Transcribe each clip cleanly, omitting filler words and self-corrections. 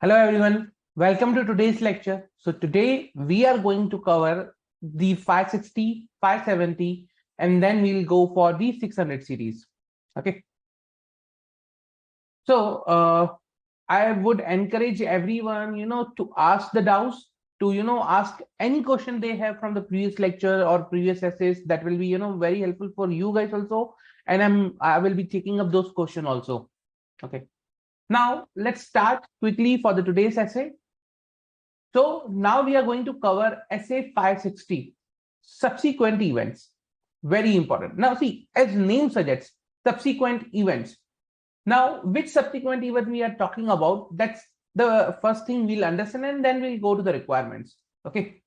Hello everyone, welcome to today's lecture. So today we are going to cover the 560, 570 and then we'll go for the 600 series. Okay. So I would encourage everyone, to ask the doubts, to, ask any question they have from the previous lecture or previous essays. That will be, very helpful for you guys also. And I will be taking up those questions also. Okay. Now let's start quickly for the today's essay. So now we are going to cover essay 560, subsequent events. Very important. Now see, as name suggests, subsequent events. Now, which subsequent event we are talking about? That's the first thing we'll understand, and then we'll go to the requirements. Okay.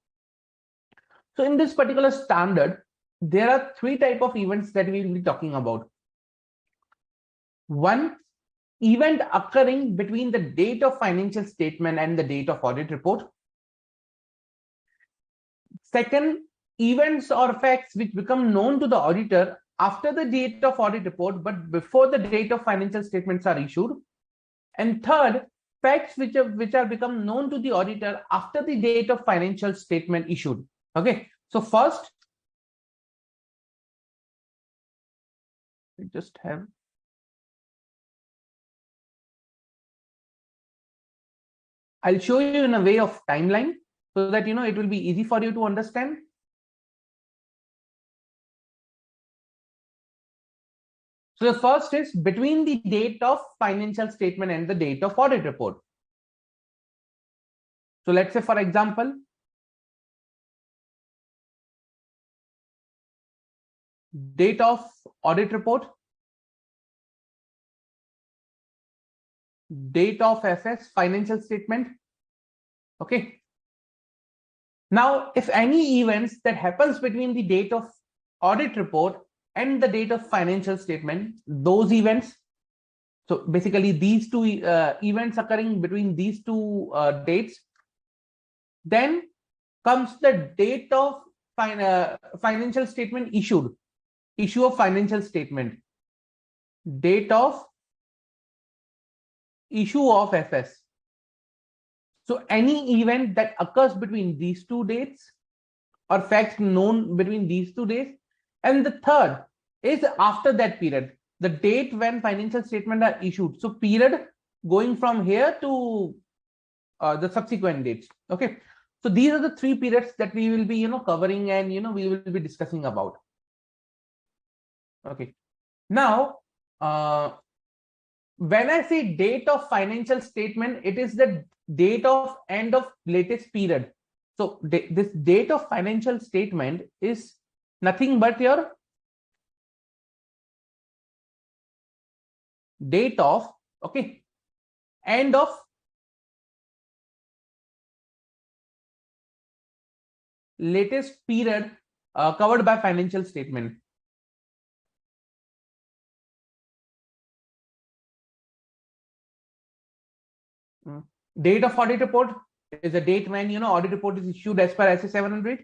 So in this particular standard, there are three types of events that we will be talking about. One, event occurring between the date of financial statement and the date of audit report. Second, events or facts which become known to the auditor after the date of audit report, but before the date of financial statements are issued. And third, facts which are become known to the auditor after the date of financial statement issued. Okay. So first, we just have. I'll show you in a way of timeline so that, it will be easy for you to understand. So the first is between the date of financial statement and the date of audit report. So let's say, for example, date of audit report, date of FS financial statement. Okay. Now, if any events that happens between the date of audit report and the date of financial statement, those events, so basically these two events occurring between these two dates, then comes the date of financial statement issued, issue of financial statement, date of issue of FS. So any event that occurs between these two dates or facts known between these two days. And the third is after that period, the date when financial statements are issued. So period going from here to the subsequent dates. Okay. So these are the three periods that we will be, covering and, we will be discussing about. Okay. Now, when I say date of financial statement, it is the date of end of latest period. So this date of financial statement is nothing but your date of, okay, end of latest period covered by financial statement. Date of audit report is a date when, audit report is issued as per SA 700.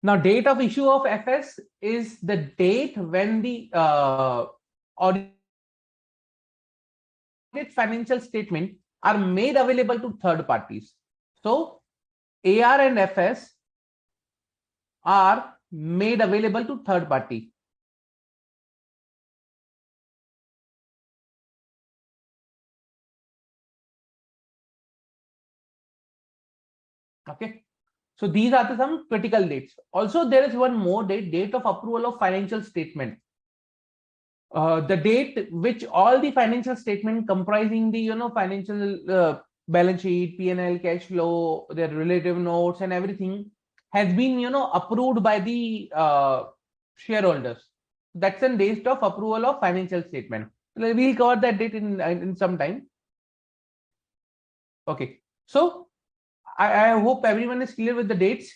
Now, date of issue of FS is the date when the audit financial statement are made available to third parties. So AR and FS are made available to third party. Okay. So these are some critical dates. Also, there is one more date, date of approval of financial statement. The date which all the financial statement comprising the, financial balance sheet, P&L, cash flow, their relative notes and everything has been, approved by the shareholders. That's a date of approval of financial statement. We'll cover that date in some time. Okay. So I hope everyone is clear with the dates.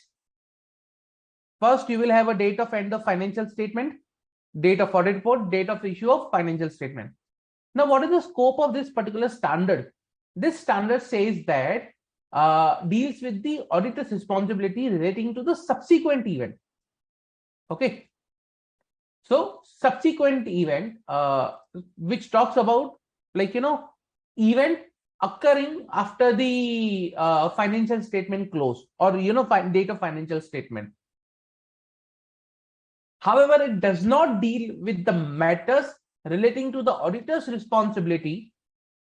First, you will have a date of end of financial statement, date of audit report, date of issue of financial statement. Now, what is the scope of this particular standard? This standard says that deals with the auditor's responsibility relating to the subsequent event. Okay. So subsequent event, which talks about, like, event occurring after the financial statement close, or date of financial statement. However, it does not deal with the matters relating to the auditor's responsibility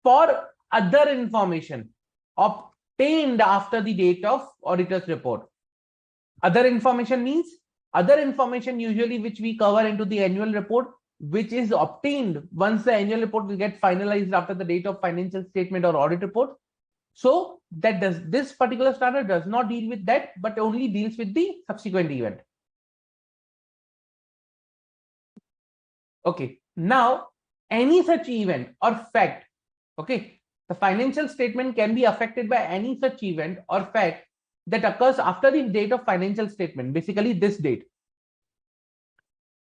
for other information obtained after the date of auditor's report. Other information means other information usually which we cover into the annual report, which is obtained once the annual report will get finalized after the date of financial statement or audit report. So this particular standard does not deal with that, but only deals with the subsequent event. Okay, now any such event or fact, okay, the financial statement can be affected by any such event or fact that occurs after the date of financial statement, basically this date.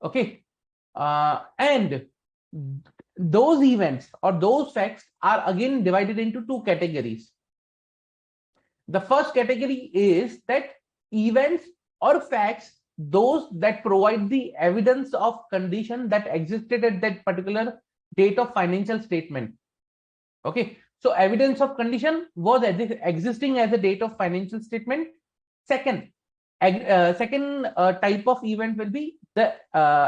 Okay, and those events or those facts are again divided into two categories. The first category is that events or facts, those that provide the evidence of condition that existed at that particular date of financial statement. Okay, so evidence of condition was existing as a date of financial statement. Second type of event will be the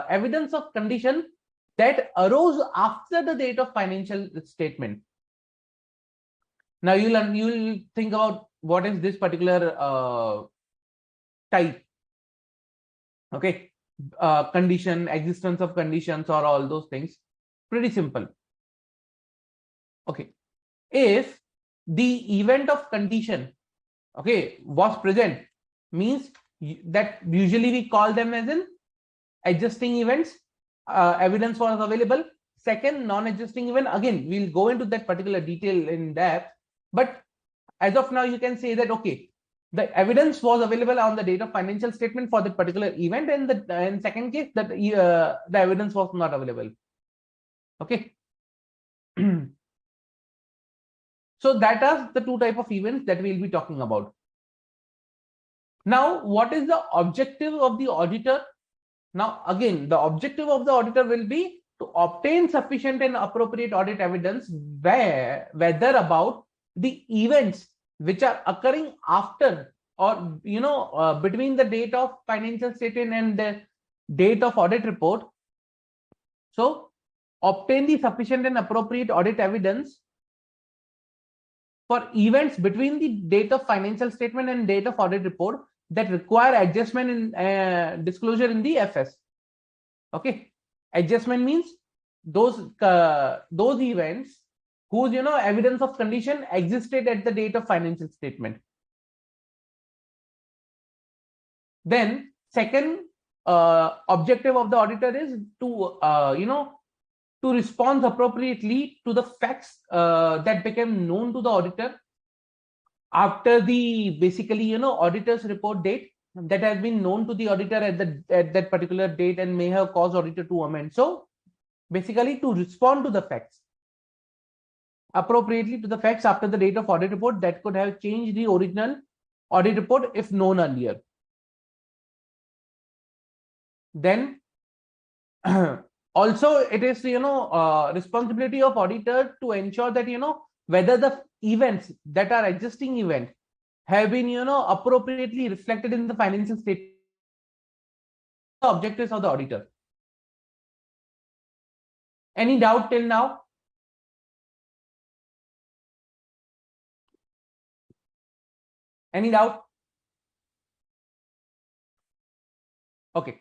evidence of condition that arose after the date of financial statement. Now you'll think about what is this particular type. Okay, condition, existence of conditions, or all those things. Pretty simple. Okay, if the event of condition, okay, was present, means that usually we call them as in adjusting events. Evidence was available. Second, non-adjusting event, again we'll go into that particular detail in depth, but as of now you can say that, okay, the evidence was available on the date of financial statement for that particular event, and in second case that the evidence was not available. Okay. So that are the two type of events that we'll be talking about. Now, what is the objective of the auditor? Now, again, the objective of the auditor will be to obtain sufficient and appropriate audit evidence whether about the events which are occurring after or between the date of financial statement and the date of audit report. So obtain the sufficient and appropriate audit evidence for events between the date of financial statement and date of audit report that require adjustment in disclosure in the FS. Okay, adjustment means those events whose evidence of condition existed at the date of financial statement. Then second objective of the auditor is to to respond appropriately to the facts that became known to the auditor after the auditor's report date that has been known to the auditor at that particular date and may have caused auditor to amend. So basically to respond to the facts appropriately to the facts after the date of audit report that could have changed the original audit report if known earlier. Then also it is responsibility of auditor to ensure that whether the events that are existing event have been appropriately reflected in the financial statement. The objectives of the auditor. Any doubt till now? Any doubt? Okay.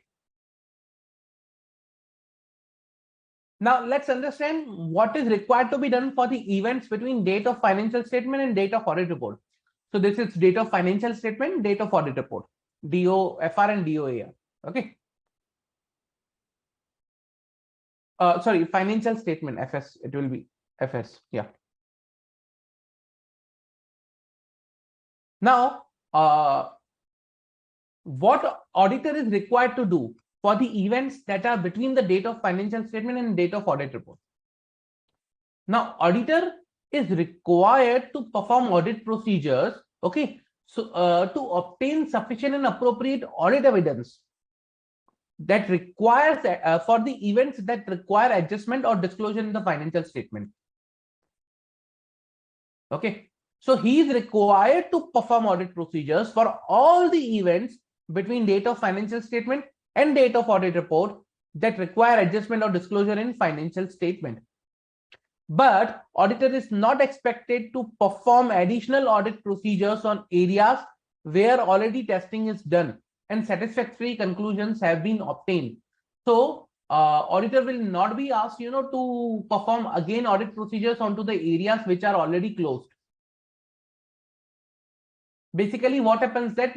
Now let's understand what is required to be done for the events between date of financial statement and date of audit report. So this is date of financial statement, date of audit report, DOFR and DOAR. Okay. Sorry, financial statement, FS, it will be FS. Yeah. Now, what auditor is required to do for the events that are between the date of financial statement and date of audit report? Now, auditor is required to perform audit procedures Okay, so to obtain sufficient and appropriate audit evidence that requires for the events that require adjustment or disclosure in the financial statement. Okay, so he is required to perform audit procedures for all the events between date of financial statement and date of audit report that require adjustment or disclosure in financial statement. But auditor is not expected to perform additional audit procedures on areas where already testing is done and satisfactory conclusions have been obtained. So auditor will not be asked, to perform again audit procedures onto the areas which are already closed. Basically, what happens that,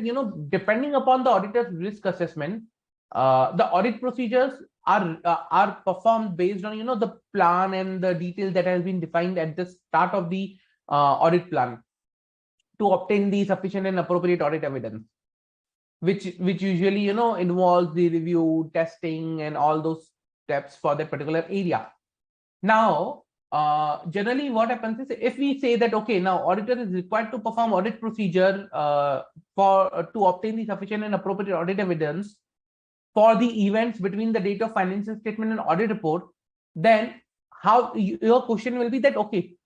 depending upon the auditor's risk assessment, the audit procedures are performed based on, the plan and the detail that has been defined at the start of the audit plan to obtain the sufficient and appropriate audit evidence, which usually, involves the review, testing, and all those steps for that particular area. Now, generally what happens is, if we say that, okay, now auditor is required to perform audit procedure to obtain the sufficient and appropriate audit evidence for the events between the date of financial statement and audit report, then how your question will be that, okay,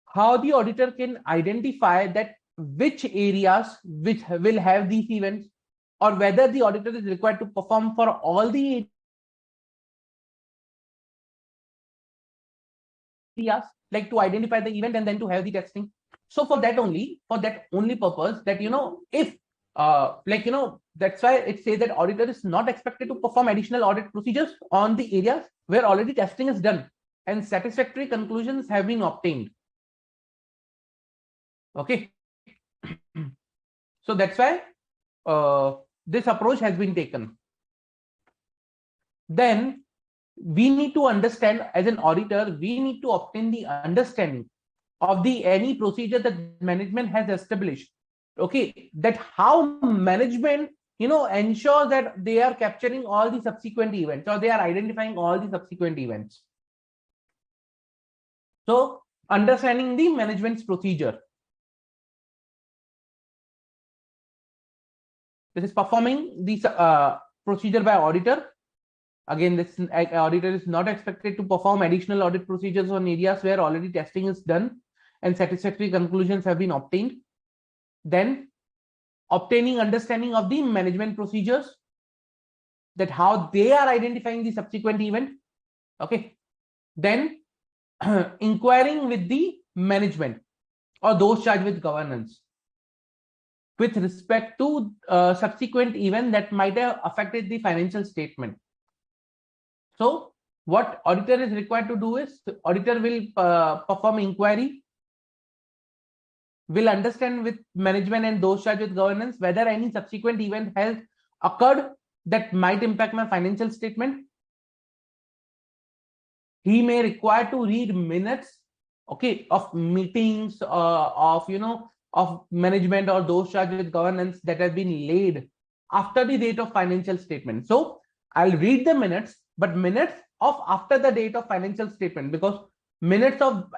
how the auditor can identify that which areas which will have these events, or whether the auditor is required to perform for all the areas, like to identify the event and then to have the testing. So for that only purpose, that, if that's why it says that auditor is not expected to perform additional audit procedures on the areas where already testing is done and satisfactory conclusions have been obtained. Okay. So that's why this approach has been taken. Then we need to understand, as an auditor, we need to obtain the understanding of the any procedure that management has established. Okay, that how management, ensures that they are capturing all the subsequent events, or they are identifying all the subsequent events. So understanding the management's procedure. This is performing the procedure by auditor. Again, this auditor is not expected to perform additional audit procedures on areas where already testing is done and satisfactory conclusions have been obtained. Then obtaining understanding of the management procedures, that how they are identifying the subsequent event. Okay. Then inquiring with the management or those charged with governance with respect to subsequent event that might have affected the financial statement. So what auditor is required to do is, the auditor will perform inquiry, will understand with management and those charged with governance whether any subsequent event has occurred that might impact my financial statement. He may require to read minutes, okay, of meetings of management or those charged with governance that have been laid after the date of financial statement. So I'll read the minutes, but minutes of after the date of financial statement, because minutes of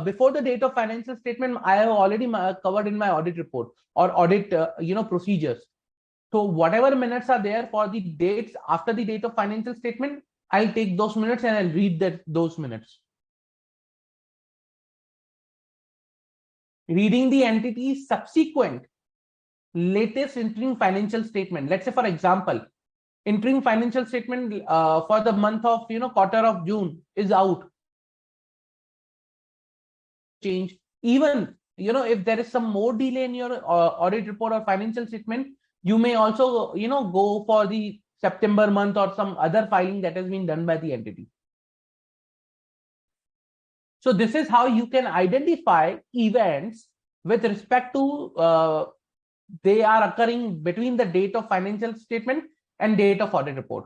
before the date of financial statement I have already covered in my audit report or audit procedures. So whatever minutes are there for the dates after the date of financial statement, I'll take those minutes and I'll read those minutes. Reading the entity's subsequent latest interim financial statement. Let's say, for example, interim financial statement for the month of quarter of June is out. Change, even if there is some more delay in your audit report or financial statement, you may also go for the September month or some other filing that has been done by the entity. So this is how you can identify events with respect to they are occurring between the date of financial statement and date of audit report.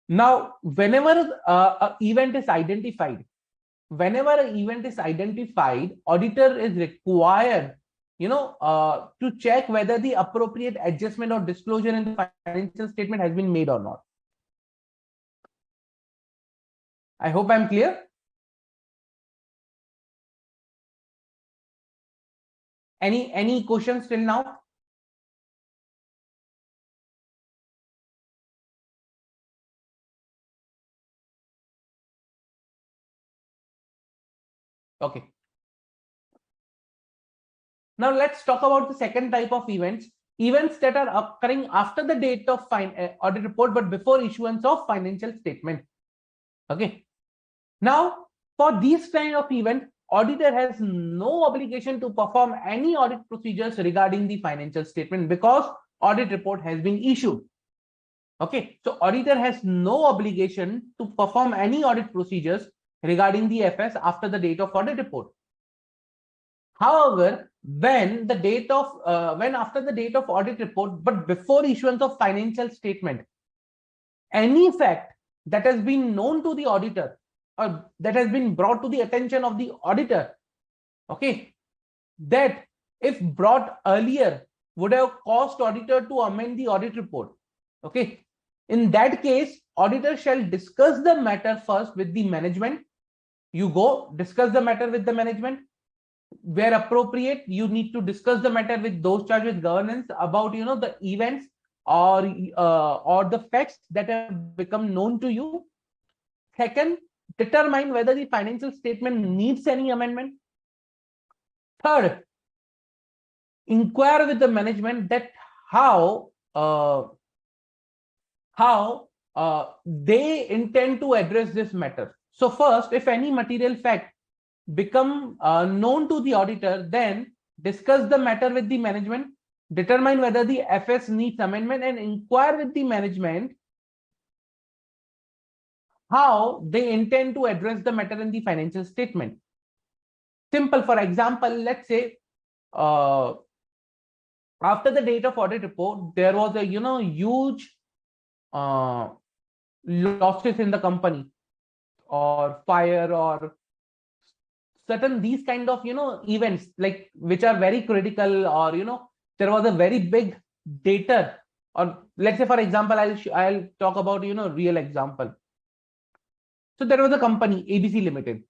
Now, whenever an event is identified, auditor is required to check whether the appropriate adjustment or disclosure in the financial statement has been made or not. I hope I'm clear. Any questions till now? Okay. Now let's talk about the second type of events that are occurring after the date of audit report, but before issuance of financial statement. Okay. Now, for these kind of event, auditor has no obligation to perform any audit procedures regarding the financial statement because audit report has been issued. Okay, so auditor has no obligation to perform any audit procedures regarding the FS after the date of audit report. However, when after the date of audit report, but before issuance of financial statement, any fact that has been known to the auditor or that has been brought to the attention of the auditor, okay, that if brought earlier would have caused auditor to amend the audit report. Okay, in that case, auditor shall discuss the matter first with the management. You go discuss the matter with the management. Where appropriate, you need to discuss the matter with those charged with governance about the events or the facts that have become known to you. Second, determine whether the financial statement needs any amendment. Third, inquire with the management that how they intend to address this matter. So first, if any material fact become known to the auditor, then discuss the matter with the management, determine whether the FS needs amendment, and inquire with the management how they intend to address the matter in the financial statement. Simple. For example, let's say after the date of audit report, there was a huge losses in the company, or fire, or certain these kind of events like which are very critical, or there was a very big data, or let's say for example, I'll talk about real example. So there was a company ABC Limited.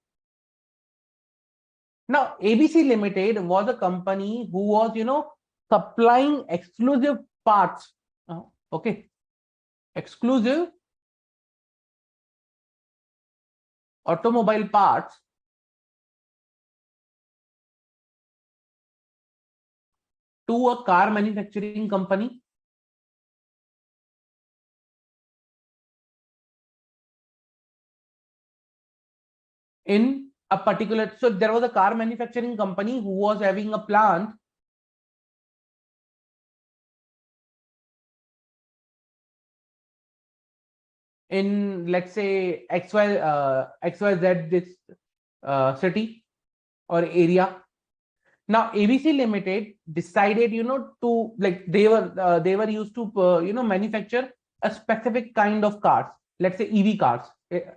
Now ABC Limited was a company who was supplying exclusive parts, okay, exclusive automobile parts to a car manufacturing company in a particular. So there was a car manufacturing company who was having a plant in, let's say, XYZ this city or area. Now ABC Limited decided to, like, they were used to manufacture a specific kind of cars, let's say EV cars,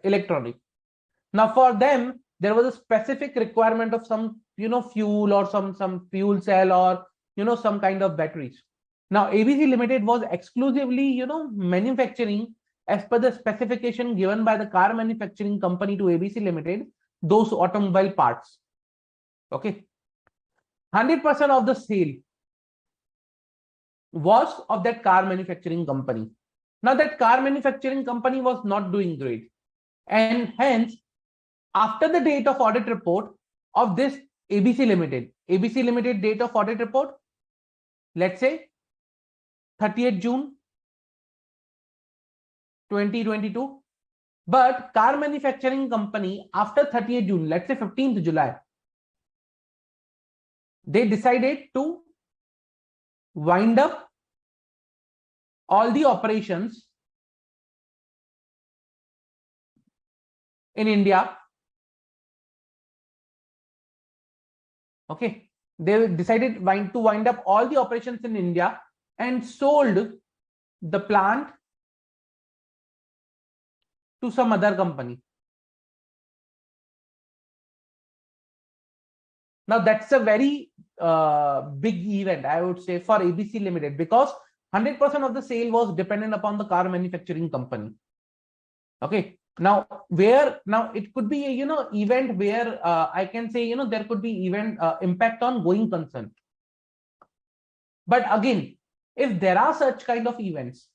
electronic. Now for them there was a specific requirement of some fuel, or some fuel cell, or some kind of batteries. Now ABC Limited was exclusively manufacturing as per the specification given by the car manufacturing company to ABC Limited those automobile parts. Okay, 100% of the sale was of that car manufacturing company. Now that car manufacturing company was not doing great, and hence after the date of audit report of this ABC Limited date of audit report, let's say 30th June 2022, but car manufacturing company after 30th June, let's say 15th July, they decided to wind up all the operations in India. Okay, they decided to wind up all the operations in India and sold the plant to some other company. Now that's a very big event, I would say, for ABC Limited, because 100% of the sale was dependent upon the car manufacturing company. Okay, now it could be a event where I can say there could be event impact on going concern. But again, if there are such kind of events,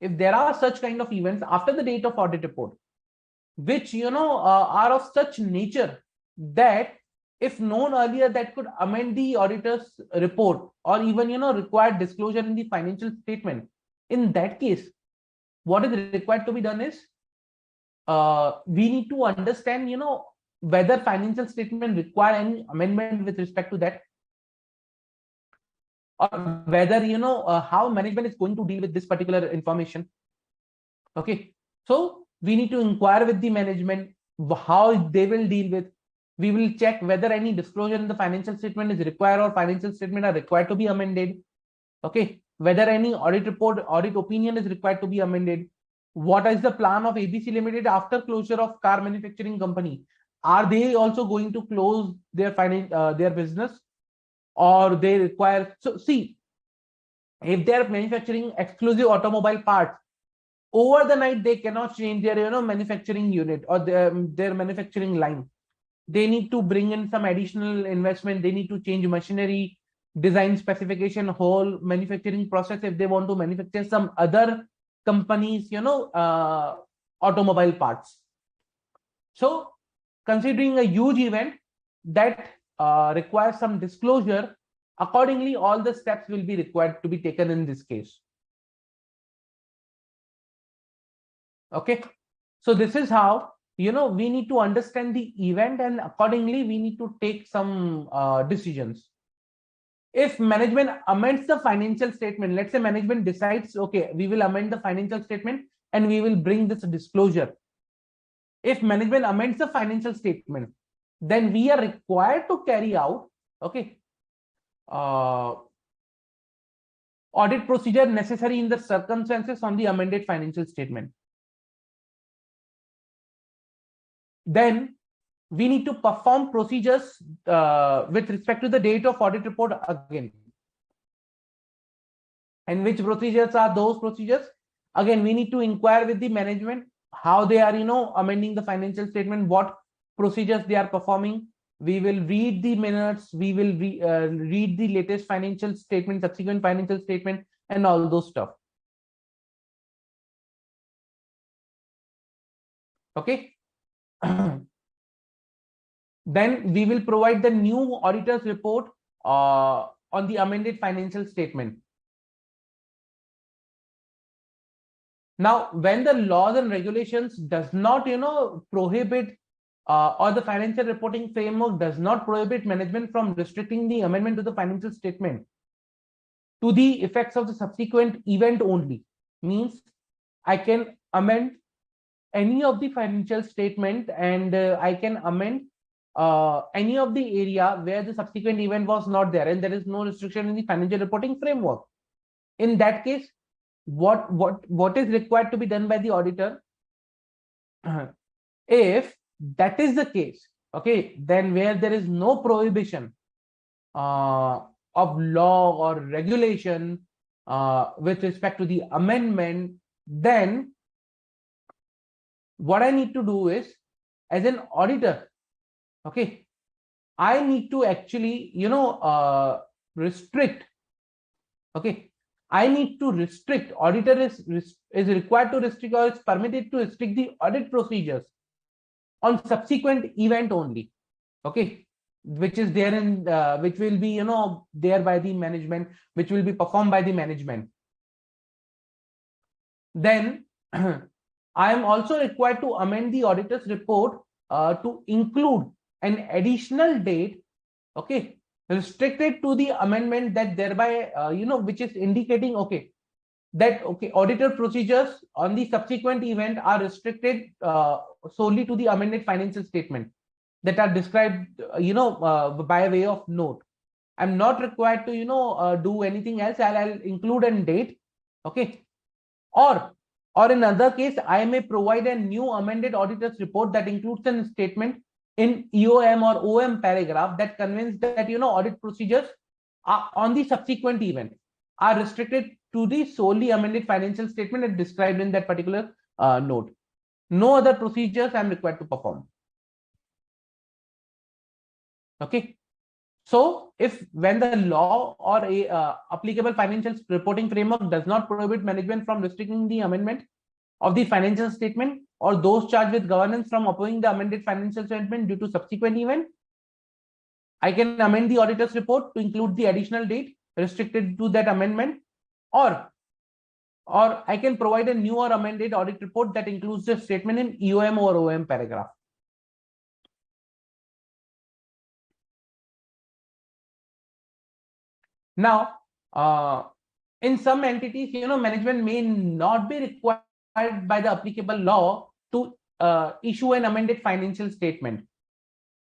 after the date of audit report, which are of such nature that if known earlier, that could amend the auditor's report or even required disclosure in the financial statement, in that case, what is required to be done is we need to understand whether financial statement require any amendment with respect to that, or whether how management is going to deal with this particular information. Okay, so we need to inquire with the management how they will deal with. We will check whether any disclosure in the financial statement is required or financial statement are required to be amended. Okay, whether any audit report, audit opinion is required to be amended. What is the plan of ABC Limited after closure of car manufacturing company? Are they also going to close their their business, or they require? So see, if they are manufacturing exclusive automobile parts, over the night they cannot change their manufacturing unit or their manufacturing line. They need to bring in some additional investment. They need to change machinery, design specification, whole manufacturing process if they want to manufacture some other companies automobile parts. So considering a huge event that requires some disclosure, accordingly all the steps will be required to be taken in this case. Okay, so this is how we need to understand the event, and accordingly we need to take some decisions. If management amends the financial statement, let's say management decides, okay, we will amend the financial statement and we will bring this disclosure. If management amends the financial statement, then we are required to carry out, okay, audit procedure necessary in the circumstances on the amended financial statement. Then we need to perform procedures with respect to the date of audit report again. And which procedures are those procedures? Again, we need to inquire with the management how they are amending the financial statement, what procedures they are performing. We will read the minutes, we will read the latest financial statement, subsequent financial statement, and all those stuff. Okay. Then we will provide the new auditor's report on the amended financial statement. Now, when the laws and regulations does not prohibit or the financial reporting framework does not prohibit management from restricting the amendment to the financial statement to the effects of the subsequent event only, means I can amend any of the financial statement, and I can amend any of the area where the subsequent event was not there and there is no restriction in the financial reporting framework. In that case, what is required to be done by the auditor? If that is the case, okay, then where there is no prohibition of law or regulation with respect to the amendment, then what I need to do is, as an auditor, okay, I need to actually restrict. Okay, I need to restrict. Auditor is required to restrict, or is permitted to restrict the audit procedures on subsequent event only. Okay, which is there in which will be there by the management, which will be performed by the management. Then I am also required to amend the auditor's report to include an additional date, okay, restricted to the amendment, that thereby which is indicating, okay, that okay, auditor procedures on the subsequent event are restricted solely to the amended financial statement that are described by way of note. I'm not required to do anything else. I'll include a date, okay, or in another case, I may provide a new amended auditor's report that includes a statement in EOM or OM paragraph that conveys that audit procedures are on the subsequent event are restricted to the solely amended financial statement as described in that particular note. No other procedures I'm required to perform. Okay. So if when the law or a applicable financial reporting framework does not prohibit management from restricting the amendment of the financial statement or those charged with governance from approving the amended financial statement due to subsequent event, I can amend the auditor's report to include the additional date restricted to that amendment, or I can provide a new or amended audit report that includes the statement in EOM or OM paragraph. Now, in some entities, management may not be required by the applicable law to issue an amended financial statement.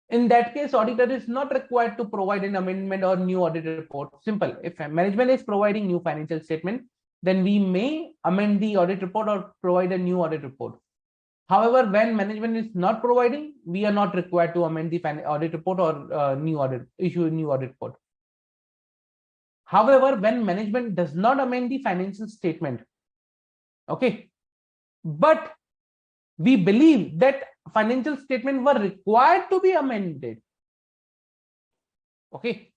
In that case, auditor is not required to provide an amendment or new audit report. Simple. If management is providing new financial statement, then we may amend the audit report or provide a new audit report. However, when management is not providing, we are not required to amend the audit report or issue a new audit report. However, when management does not amend the financial statement, okay, but we believe that financial statement were required to be amended. Okay,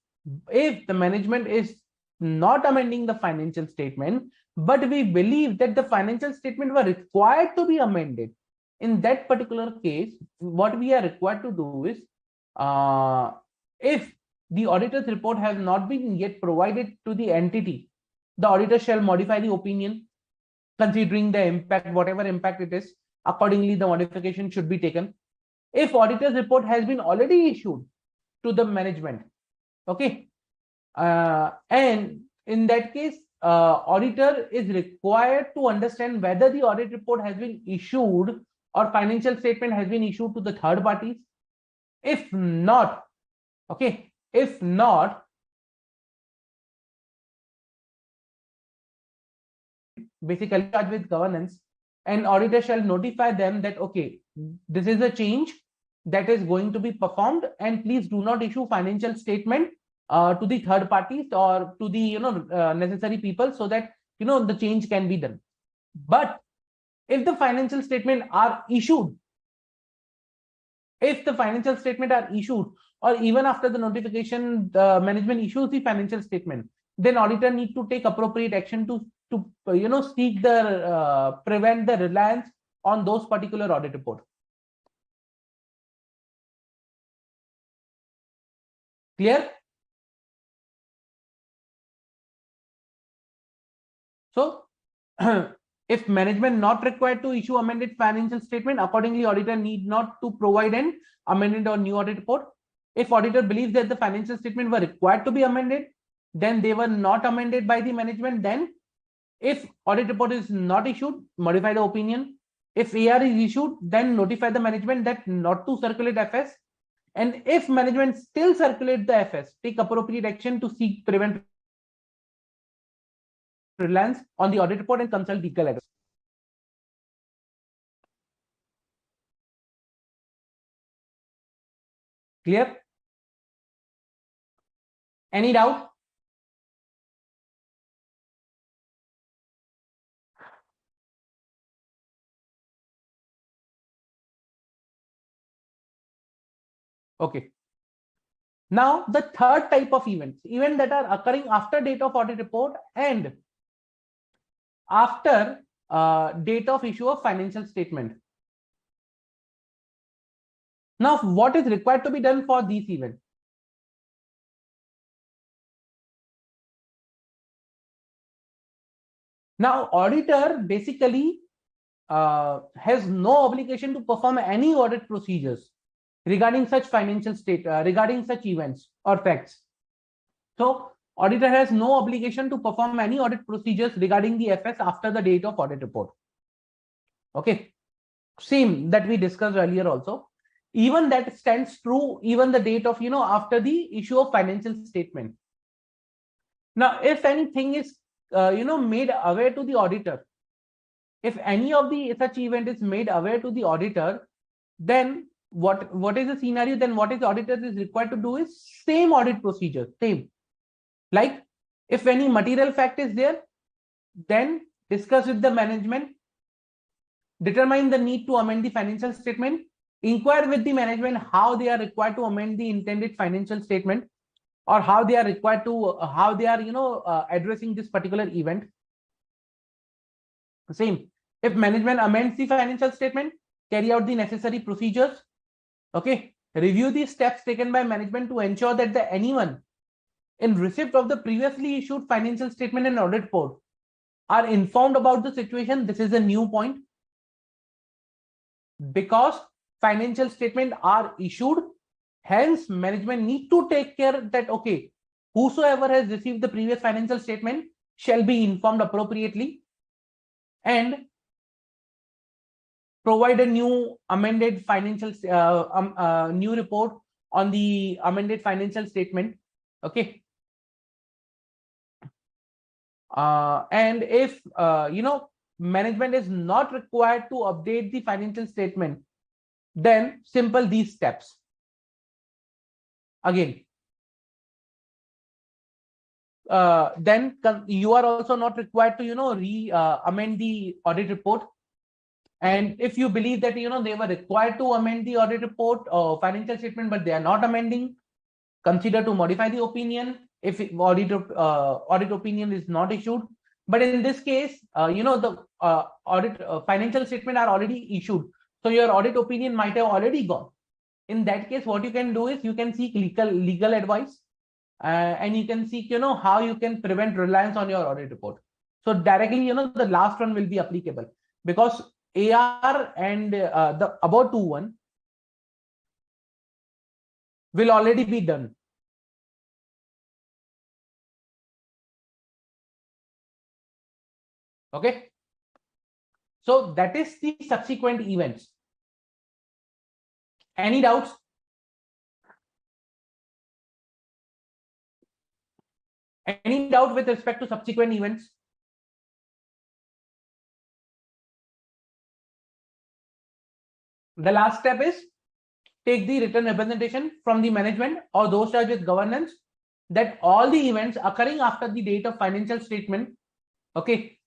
if the management is not amending the financial statement, but we believe that the financial statement were required to be amended, in that particular case, what we are required to do is, if the auditor's report has not been yet provided to the entity, the auditor shall modify the opinion considering the impact, whatever impact it is. Accordingly, the modification should be taken. If auditor's report has been already issued to the management, okay, and in that case, auditor is required to understand whether the audit report has been issued or financial statement has been issued to the third parties. If not, okay, if not, basically charged with governance, and auditor shall notify them that, okay, this is a change that is going to be performed, and please do not issue financial statement to the third parties or to the necessary people, so that the change can be done. But if the financial statement are issued, or even after the notification, the management issues the financial statement, then auditor need to take appropriate action to seek the prevent the reliance on those particular audit report. Clear? So if management not required to issue amended financial statement, accordingly auditor need not to provide an amended or new audit report. If auditor believes that the financial statement were required to be amended, then they were not amended by the management. Then if audit report is not issued, modify the opinion. If AR is issued, then notify the management that not to circulate FS. And if management still circulate the FS, take appropriate action to seek prevent reliance on the audit report and consult legal advice. Clear? Any doubt? Okay. Now the third type of events that are occurring after date of audit report and after date of issue of financial statement. Now, what is required to be done for these events? Now, auditor basically has no obligation to perform any audit procedures regarding such financial regarding such events or facts. So, auditor has no obligation to perform any audit procedures regarding the FS after the date of audit report. Okay, same that we discussed earlier also. Even that stands true even the date of after the issue of financial statement. Now, if anything is made aware to the auditor, if any of the such event is made aware to the auditor, then what is the scenario? Then what is the auditor is required to do is same audit procedure, same. Like if any material fact is there, then discuss with the management, determine the need to amend the financial statement, inquire with the management how they are required to amend the intended financial statement. or how they are required to, how they are, addressing this particular event. Same, if management amends the financial statement, carry out the necessary procedures. Okay, review the steps taken by management to ensure that anyone in receipt of the previously issued financial statement and audit report are informed about the situation. This is a new point, because financial statement are issued, hence management need to take care that, okay, whosoever has received the previous financial statement shall be informed appropriately and provide a new amended financial new report on the amended financial statement. Okay, and if management is not required to update the financial statement, then simple these steps. Again, then you are also not required to amend the audit report. And if you believe that they were required to amend the audit report or financial statement, but they are not amending, consider to modify the opinion if audit opinion is not issued. But in this case, the audit financial statement are already issued, so your audit opinion might have already gone. In that case, what you can do is you can seek legal advice, and you can seek how you can prevent reliance on your audit report. So directly the last one will be applicable, because AR and the about 2.1 will already be done. Okay, so that is the subsequent events. Any doubts? Any doubt with respect to subsequent events? The last step is take the written representation from the management or those charged with governance that all the events occurring after the date of financial statement, okay,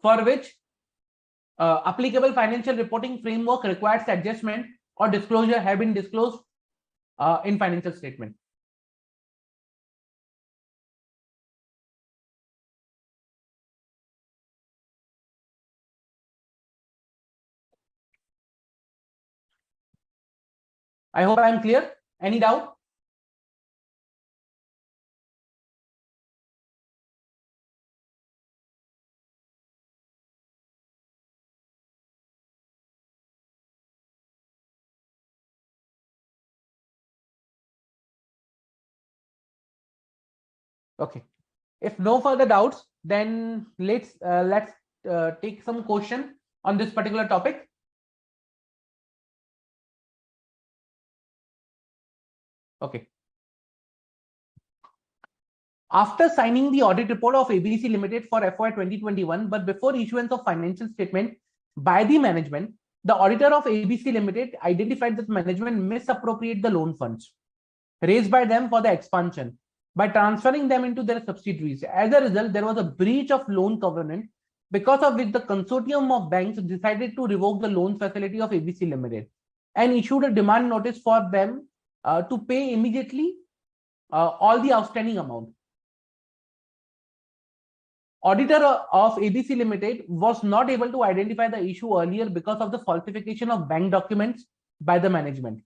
for which applicable financial reporting framework requires adjustment or disclosure have been disclosed in financial statement. I hope I am clear. Any doubt? Okay. If no further doubts, then let's take some question on this particular topic. Okay. After signing the audit report of ABC Limited for FY 2021, but before issuance of financial statement by the management, the auditor of ABC Limited identified that management misappropriated the loan funds raised by them for the expansion by transferring them into their subsidiaries. As a result, there was a breach of loan covenant, because of which the consortium of banks decided to revoke the loan facility of ABC Limited and issued a demand notice for them to pay immediately all the outstanding amount. Auditor of ABC Limited was not able to identify the issue earlier because of the falsification of bank documents by the management.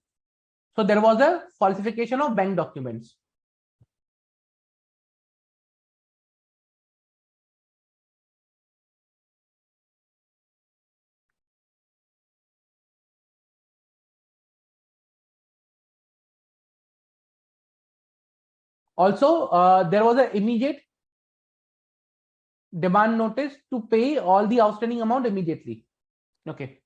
So there was a falsification of bank documents. Also, there was an immediate demand notice to pay all the outstanding amount immediately. Okay.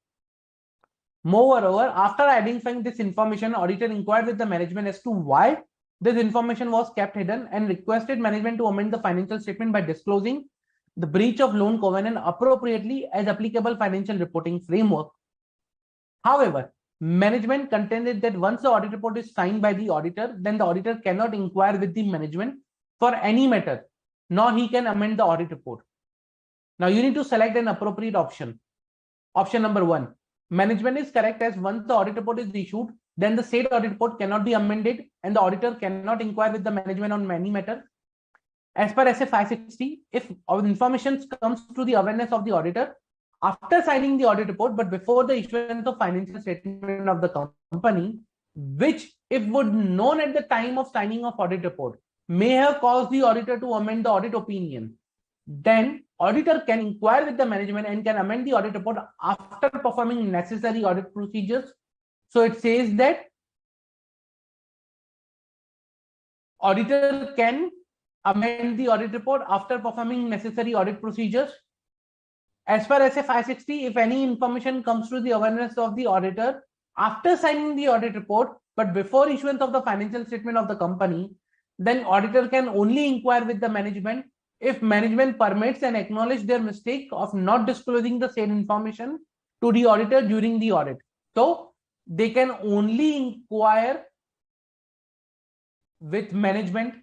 Moreover, after identifying this information, auditor inquired with the management as to why this information was kept hidden and requested management to amend the financial statement by disclosing the breach of loan covenant appropriately as applicable financial reporting framework. However, management contended that once the audit report is signed by the auditor, then the auditor cannot inquire with the management for any matter, nor he can amend the audit report. Now you need to select an appropriate option. Option number 1, management is correct, as once the audit report is issued, then the said audit report cannot be amended and the auditor cannot inquire with the management on any matter. As per SA 560, if information comes to the awareness of the auditor after signing the audit report, but before the issuance of financial statement of the company, which if would known at the time of signing of audit report, may have caused the auditor to amend the audit opinion, then auditor can inquire with the management and can amend the audit report after performing necessary audit procedures. So it says that auditor can amend the audit report after performing necessary audit procedures. As per SA 560, if any information comes to the awareness of the auditor after signing the audit report, but before issuance of the financial statement of the company, then auditor can only inquire with the management if management permits and acknowledge their mistake of not disclosing the same information to the auditor during the audit. So they can only inquire with management.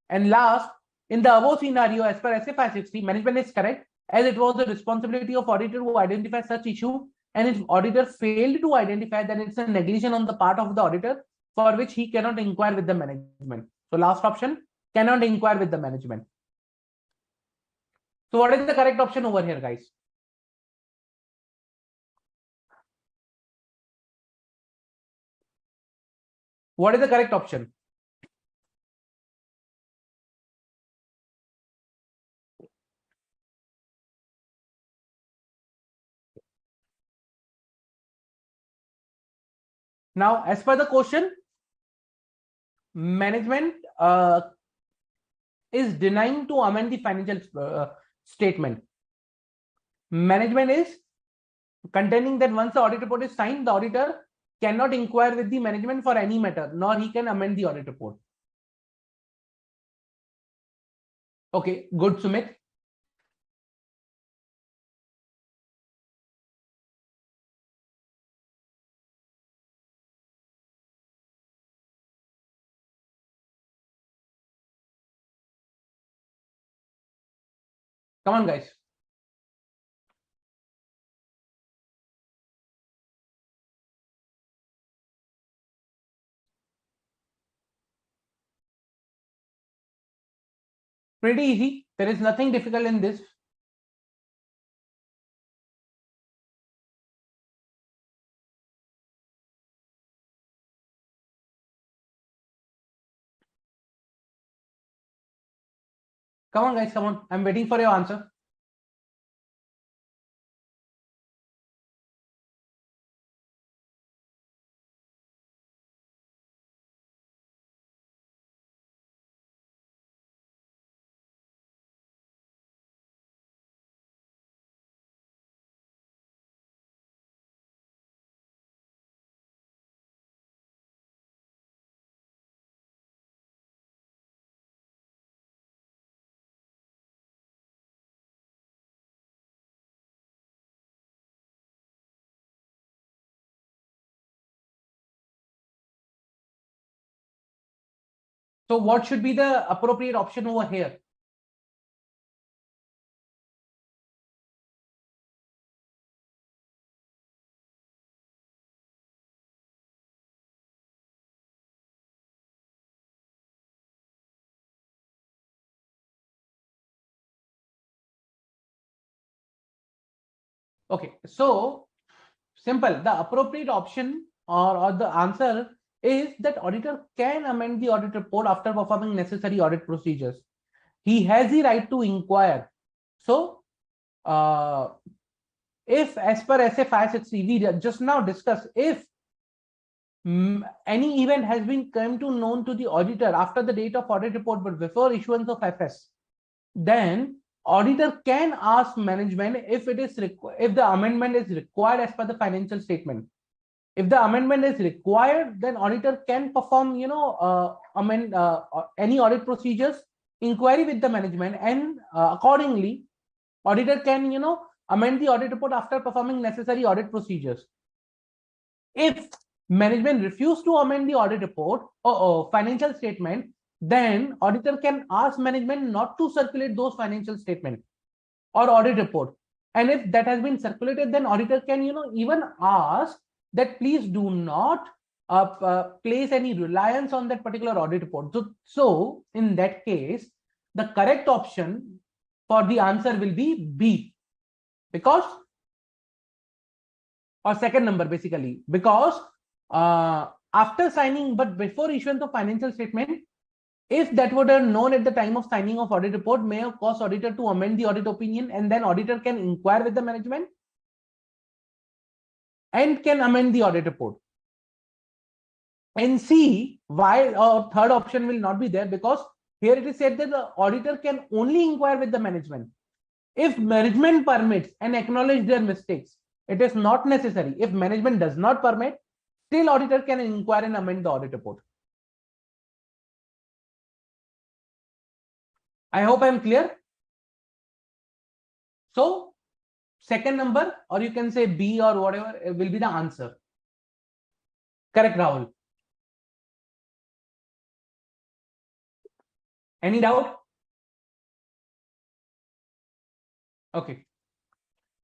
And last, in the above scenario, as per SA 560, management is correct, as it was the responsibility of auditor to identify such issue, and if auditor failed to identify, then it's a negligence on the part of the auditor for which he cannot inquire with the management. So last option, cannot inquire with the management. So what is the correct option over here, guys? What is the correct option? Now, as per the question, management is denying to amend the financial statement. Management is containing that once the audit report is signed, the auditor cannot inquire with the management for any matter, nor he can amend the audit report. Okay, good, Sumit. Come on, guys. Pretty easy. There is nothing difficult in this. Come on, guys, come on. I'm waiting for your answer. So what should be the appropriate option over here? Okay, so simple. The appropriate option or the answer is that auditor can amend the audit report after performing necessary audit procedures. He has the right to inquire. So, if as per SA 560, we just now discussed, if any event has been come to known to the auditor after the date of audit report but before issuance of FS, then auditor can ask management if it is if the amendment is required as per the financial statement. If the amendment is required, then auditor can perform, amend any audit procedures, inquiry with the management, and accordingly, auditor can, amend the audit report after performing necessary audit procedures. If management refuse to amend the audit report or financial statement, then auditor can ask management not to circulate those financial statement or audit report. And if that has been circulated, then auditor can, even ask that please do not place any reliance on that particular audit report. So in that case, the correct option for the answer will be B, because, or second number basically, because after signing but before issuance of financial statement, if that would have known at the time of signing of audit report, may have caused auditor to amend the audit opinion, and then auditor can inquire with the management and can amend the audit report. And C, why third option will not be there, because here it is said that the auditor can only inquire with the management. If management permits and acknowledge their mistakes, it is not necessary. If management does not permit, still auditor can inquire and amend the audit report. I hope I am clear. So second number, or you can say B or whatever, will be the answer. Correct, Rahul? Any doubt? Okay.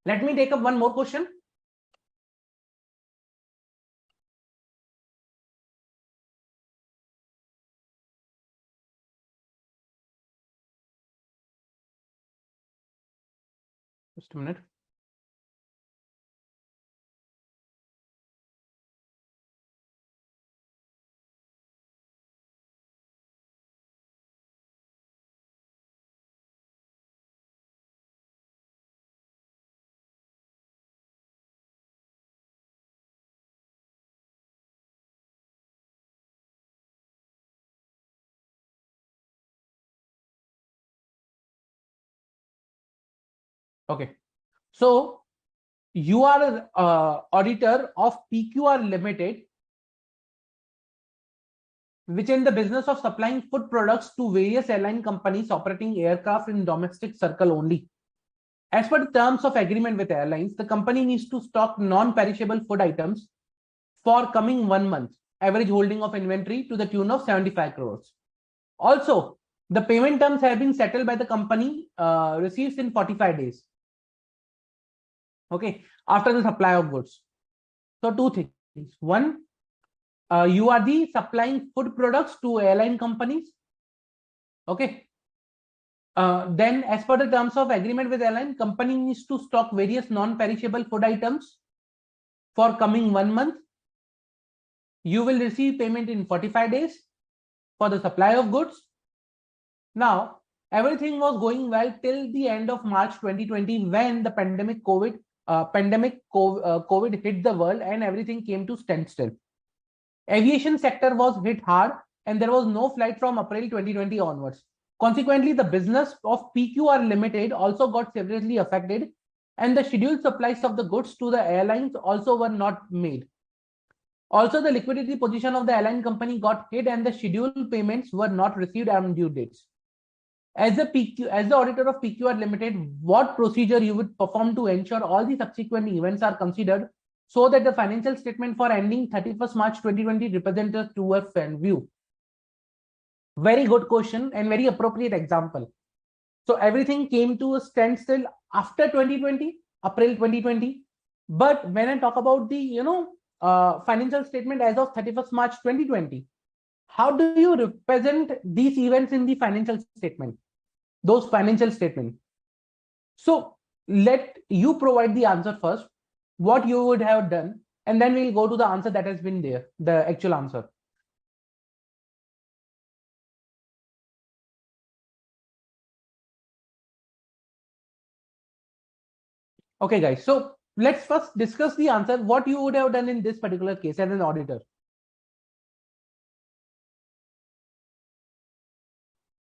Let me take up one more question. Just a minute. Okay. So you are an auditor of PQR Limited, which in the business of supplying food products to various airline companies operating aircraft in domestic circle only. As per the terms of agreement with airlines, the company needs to stock non-perishable food items for coming 1 month, average holding of inventory to the tune of 75 crores. Also, the payment terms have been settled by the company, receives in 45 days. Okay, after the supply of goods. So two things. One, you are the supplying food products to airline companies. Okay. Then as per the terms of agreement with airline, company needs to stock various non-perishable food items for coming 1 month. You will receive payment in 45 days for the supply of goods. Now, everything was going well till the end of March 2020, when the COVID hit the world and everything came to standstill. Aviation sector was hit hard and there was no flight from April 2020 onwards. Consequently, the business of PQR Limited also got severely affected, and the scheduled supplies of the goods to the airlines also were not made. Also, the liquidity position of the airline company got hit and the scheduled payments were not received on due dates. As the auditor of PQR Limited, what procedure you would perform to ensure all the subsequent events are considered so that the financial statement for ending 31st March 2020 represents a truer fair view? Very good question and very appropriate example. So everything came to a standstill after 2020, April 2020. But when I talk about the financial statement as of 31st March 2020, how do you represent these events in the financial statement, those financial statements? So let you provide the answer first, what you would have done, and then we'll go to the answer that has been there, the actual answer. Okay, guys. So let's first discuss the answer, what you would have done in this particular case as an auditor.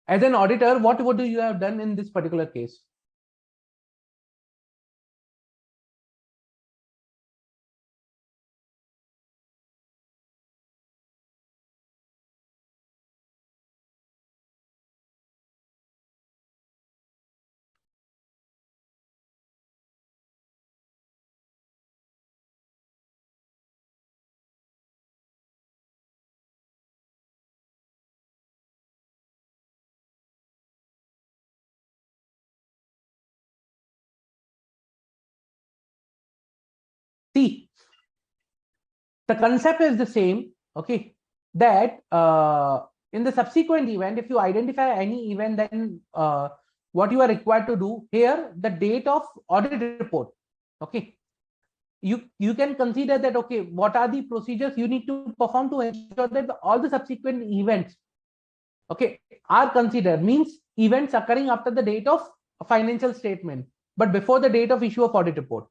As an auditor, what would you have done in this particular case? See, The concept is the same, okay, that in the subsequent event, if you identify any event, then what you are required to do here, the date of audit report, okay, you can consider that, okay, what are the procedures you need to perform to ensure that all the subsequent events, okay, are considered, means events occurring after the date of a financial statement but before the date of issue of audit report.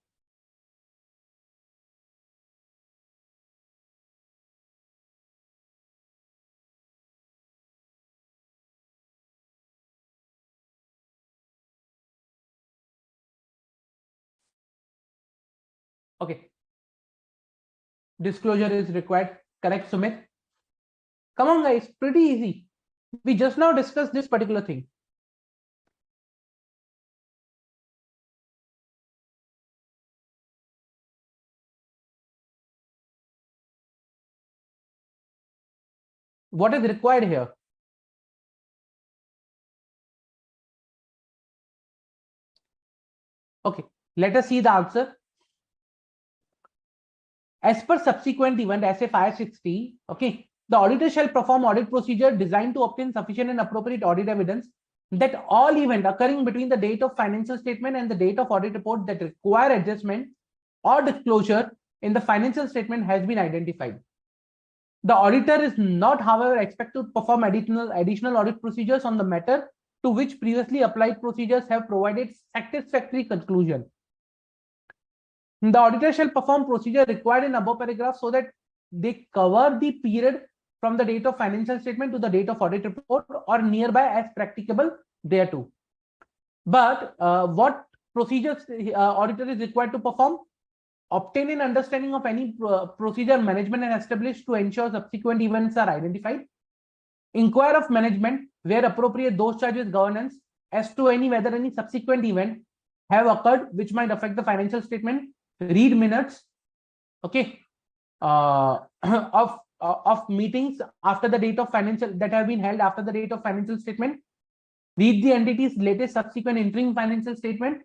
Okay, disclosure is required, correct, Sumit? Come on guys, pretty easy. We just now discussed this particular thing. What is required here? Okay, let us see the answer. As per subsequent event SA 560, okay, the auditor shall perform audit procedure designed to obtain sufficient and appropriate audit evidence that all event occurring between the date of financial statement and the date of audit report that require adjustment or disclosure in the financial statement has been identified. The auditor is not, however, expected to perform additional audit procedures on the matter to which previously applied procedures have provided satisfactory conclusion. The auditor shall perform procedure required in above paragraph so that they cover the period from the date of financial statement to the date of audit report or nearby as practicable thereto. But what procedures auditor is required to perform? Obtain an understanding of any procedure management and established to ensure subsequent events are identified. Inquire of management where appropriate those charges governance as to whether any subsequent event have occurred which might affect the financial statement. Read minutes, okay, of meetings after the date of financial that have been held after the date of financial statement. Read the entity's latest subsequent interim financial statement.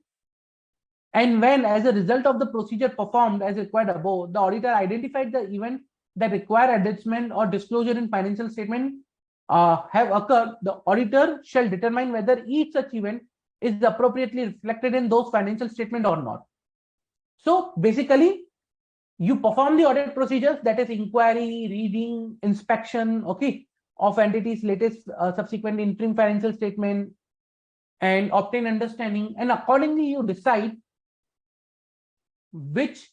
And when, as a result of the procedure performed as required above, the auditor identified the event that require adjustment or disclosure in financial statement have occurred, the auditor shall determine whether each such event is appropriately reflected in those financial statement or not. So basically, you perform the audit procedures, that is inquiry, reading, inspection, okay, of entities' latest subsequent interim financial statement, and obtain understanding, and accordingly you decide which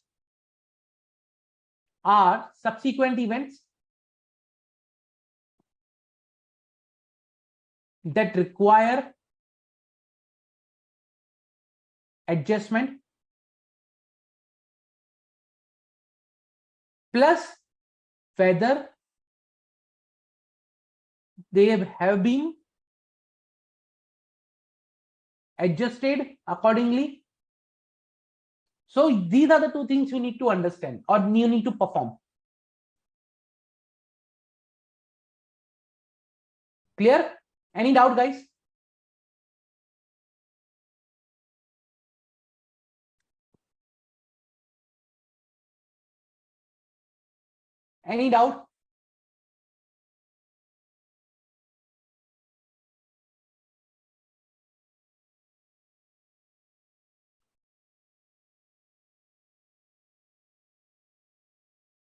are subsequent events that require adjustment, plus whether they have been adjusted accordingly. So these are the two things you need to understand or you need to perform. Clear? Any doubt, guys? Any doubt?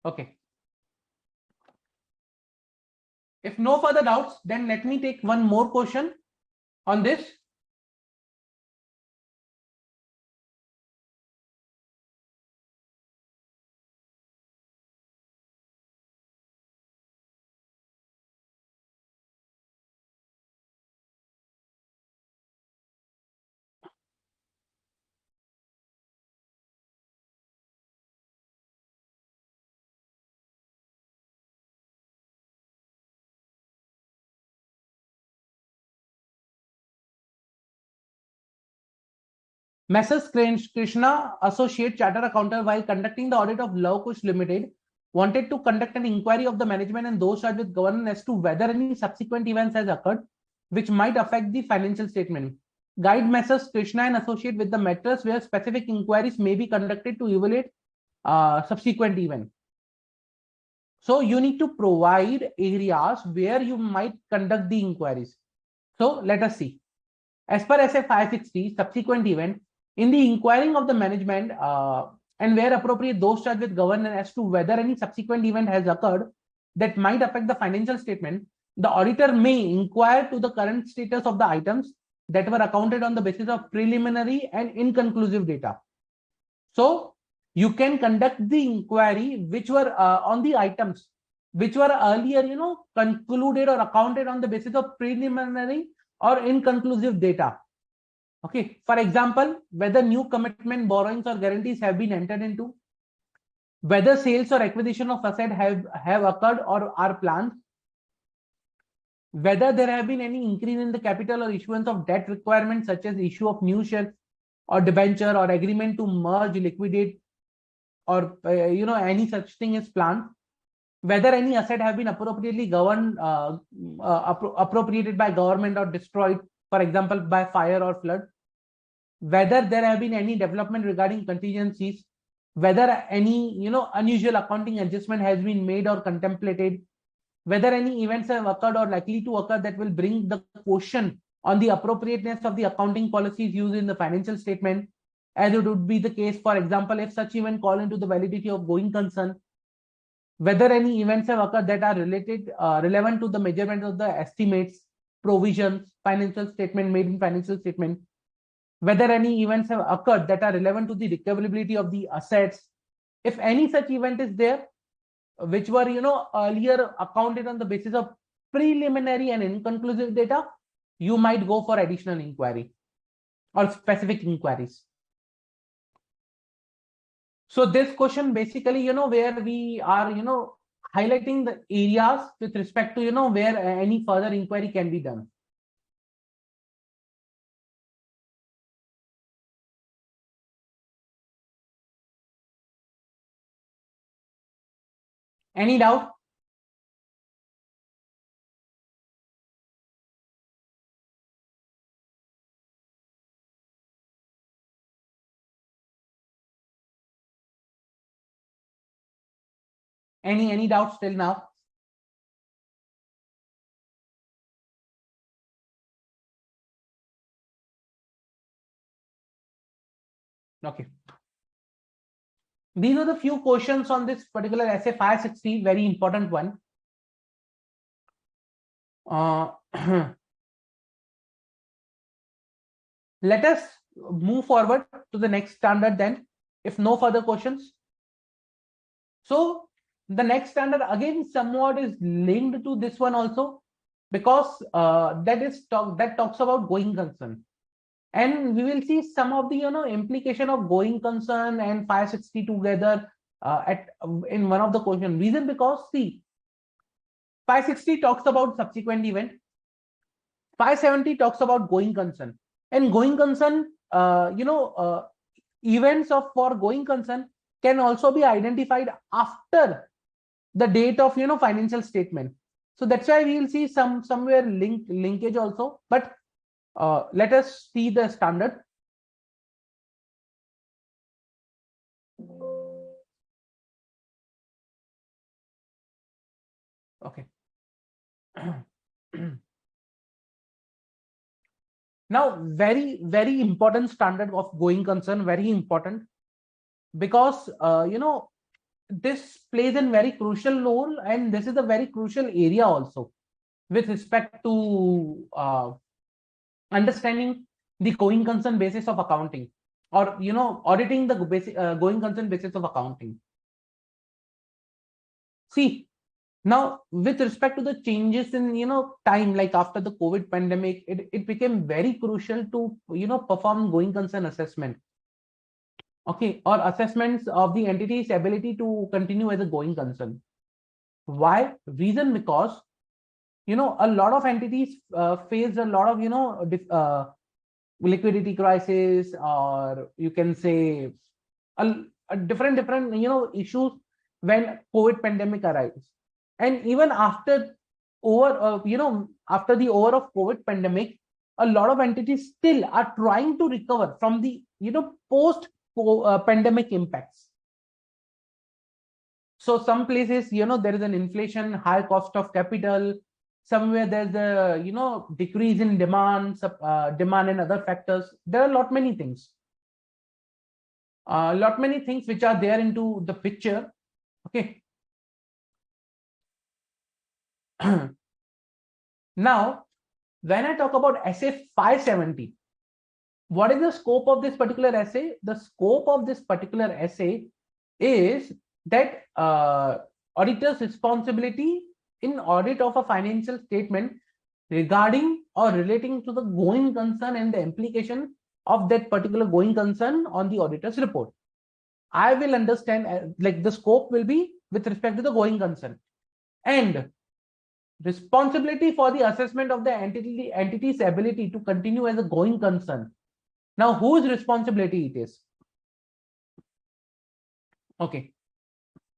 Okay. If no further doubts, then let me take one more question on this. Messrs. Krishna, Associate Chartered Accountant, while conducting the audit of Love Kush Limited, wanted to conduct an inquiry of the management and those charged with governance as to whether any subsequent events has occurred which might affect the financial statement. Guide Messrs. Krishna and Associate with the matters where specific inquiries may be conducted to evaluate subsequent event. So you need to provide areas where you might conduct the inquiries. So let us see. As per SA 560, subsequent event, in the inquiring of the management and where appropriate, those charged with governance as to whether any subsequent event has occurred that might affect the financial statement, the auditor may inquire to the current status of the items that were accounted on the basis of preliminary and inconclusive data. So you can conduct the inquiry which were on the items which were earlier, concluded or accounted on the basis of preliminary or inconclusive data. Okay. For example, whether new commitment, borrowings, or guarantees have been entered into, whether sales or acquisition of asset have occurred or are planned, whether there have been any increase in the capital or issuance of debt requirements such as issue of new shares or debenture or agreement to merge, liquidate, or any such thing is planned, whether any asset have been appropriately governed, appropriated by government or destroyed, for example, by fire or flood, whether there have been any development regarding contingencies, whether any unusual accounting adjustment has been made or contemplated, whether any events have occurred or likely to occur that will bring the question on the appropriateness of the accounting policies used in the financial statement, as it would be the case, for example, if such event call into the validity of going concern, whether any events have occurred that are relevant to the measurement of the estimates, provisions, financial statement made in financial statement, whether any events have occurred that are relevant to the recoverability of the assets. If any such event is there, which were earlier accounted on the basis of preliminary and inconclusive data, you might go for additional inquiry or specific inquiries. So this question basically, where we are, highlighting the areas with respect to, where any further inquiry can be done. Any doubt? Any doubts till now? Okay. These are the few questions on this particular SA 560, very important one. Let us move forward to the next standard then, if no further questions. So the next standard again somewhat is linked to this one also, because that talks about going concern, and we will see some of the implication of going concern and 560 together in one of the question. Reason because see, 560 talks about subsequent event, 570 talks about going concern, and going concern, events of for going concern can also be identified after the date of financial statement. So that's why we will see somewhere linkage also. But let us see the standard. Okay. Now, very important standard of going concern, very important, because this plays a very crucial role, and this is a very crucial area also with respect to understanding the going concern basis of accounting, or auditing the basic going concern basis of accounting. See, now with respect to the changes in time, like after the COVID pandemic, it became very crucial to perform going concern assessment. Okay, or assessments of the entity's ability to continue as a going concern. Why? Reason because a lot of entities faced a lot of liquidity crisis, or you can say a different issues when COVID pandemic arrives. And even after after the over of COVID pandemic, a lot of entities still are trying to recover from the post pandemic impacts. So some places, there is an inflation, high cost of capital. Somewhere there's a, decrease in demand, demand and other factors. There are lot many things. Lot many things which are there into the picture. Okay. Now, when I talk about essay 570, what is the scope of this particular essay? The scope of this particular essay is that auditor's responsibility in audit of a financial statement regarding or relating to the going concern and the implication of that particular going concern on the auditor's report. I will understand like the scope will be with respect to the going concern, and responsibility for the assessment of the entity's ability to continue as a going concern. Now, whose responsibility it is? Okay.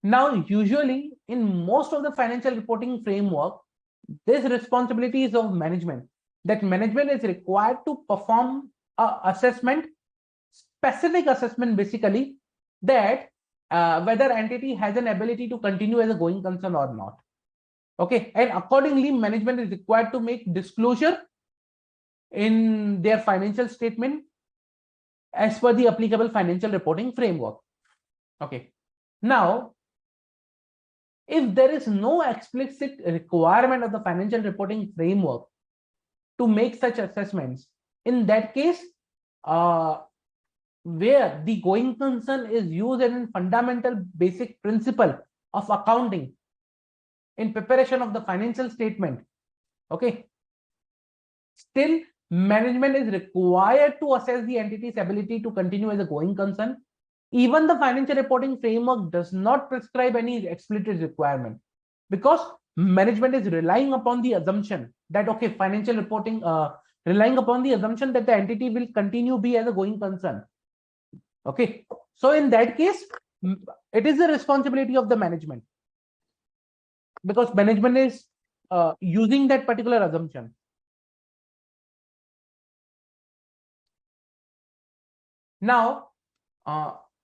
Now, usually in most of the financial reporting framework, this responsibility is of management. That management is required to perform a assessment, specific assessment basically, that whether entity has an ability to continue as a going concern or not. Okay, and accordingly, management is required to make disclosure in their financial statement as per the applicable financial reporting framework. Okay, now, if there is no explicit requirement of the financial reporting framework to make such assessments, in that case, where the going concern is used as a fundamental basic principle of accounting in preparation of the financial statement, okay, still management is required to assess the entity's ability to continue as a going concern. Even the financial reporting framework does not prescribe any explicit requirement, because management is relying upon the assumption that, okay, financial reporting, relying upon the assumption that the entity will continue be as a going concern. Okay, so in that case, it is the responsibility of the management, because management is using that particular assumption. Now,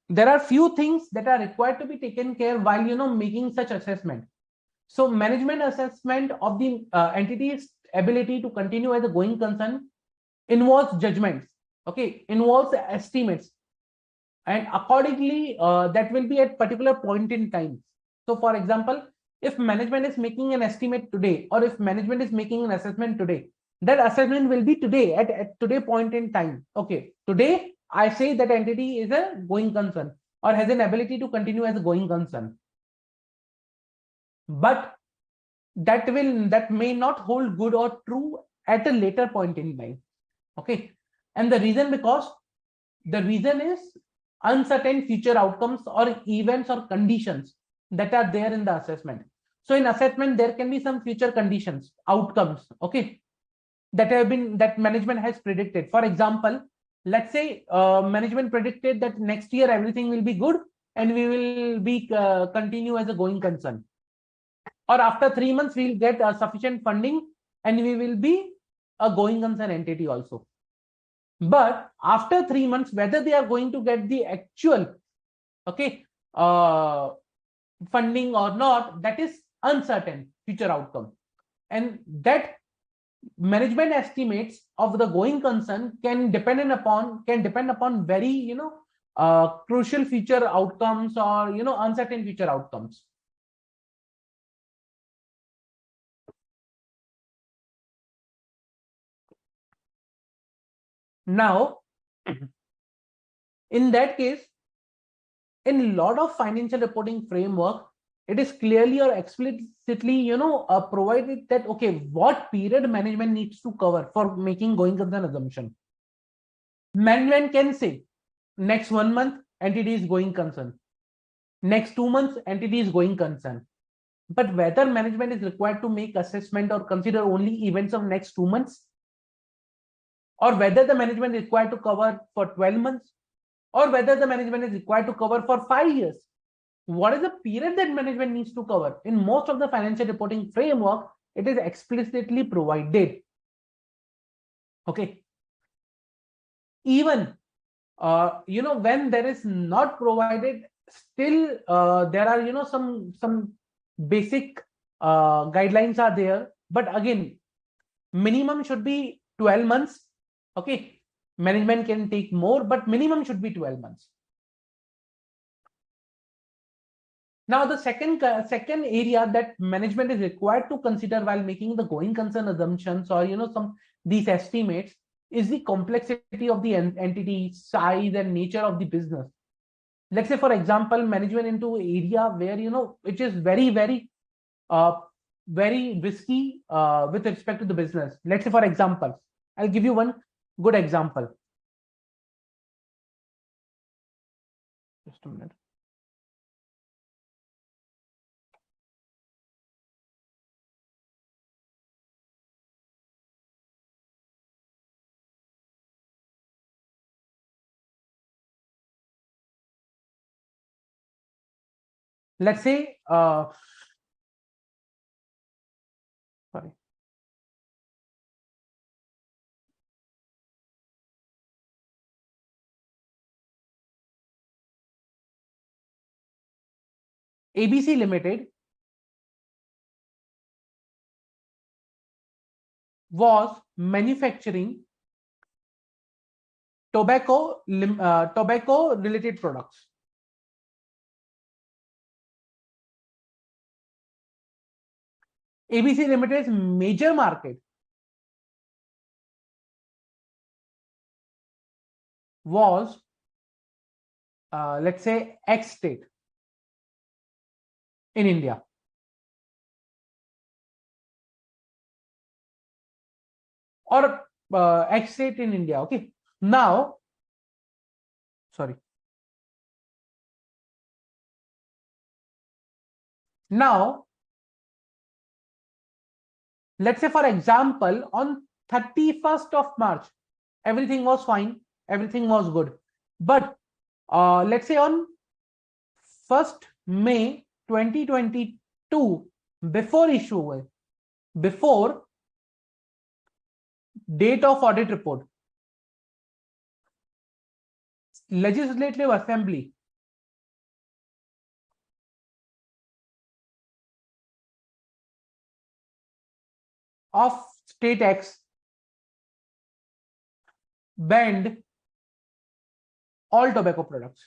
there are few things that are required to be taken care while making such assessment. So management assessment of the entity's ability to continue as a going concern involves judgments, okay, involves estimates, and accordingly that will be at particular point in time. So for example, if management is making an estimate today, or if management is making an assessment today, that assessment will be today at today point in time. Okay, today I say that entity is a going concern or has an ability to continue as a going concern, but that may not hold good or true at a later point in time. Okay, and the reason is uncertain future outcomes or events or conditions that are there in the assessment. So in assessment there can be some future conditions, outcomes, okay, that management has predicted. For example, let's say management predicted that next year everything will be good and we will be continue as a going concern, or after 3 months we will get sufficient funding and we will be a going concern entity also. But after 3 months, whether they are going to get the actual, okay, funding or not, that is uncertain future outcome, and that management estimates of the going concern can depend upon very crucial future outcomes or uncertain future outcomes. Now, in that case, in a lot of financial reporting framework, it is clearly or explicitly provided that, okay, what period management needs to cover for making going concern assumption. Management can say next 1 month entity is going concern, next 2 months entity is going concern, but whether management is required to make assessment or consider only events of next 2 months, or whether the management is required to cover for 12 months, or whether the management is required to cover for 5 years. What is the period that management needs to cover? In most of the financial reporting framework, it is explicitly provided. Okay. Even when there is not provided still there are, some basic guidelines are there, but again, minimum should be 12 months. Okay, management can take more, but minimum should be 12 months. Now, the second area that management is required to consider while making the going concern assumptions, or some these estimates, is the complexity of the entity, size, and nature of the business. Let's say, for example, management into area where which is uh, very risky with respect to the business. Let's say, for example, I'll give you one good example. Just a minute. Let's say, sorry. ABC Limited was manufacturing tobacco related products. ABC Limited's major market was, let's say, X state in India. Or X state in India. Okay. Now, sorry. Now, let's say, for example, on 31st of March, everything was fine, everything was good. But let's say on 1st May 2022, before issue, before date of audit report, Legislative Assembly of state X banned all tobacco products.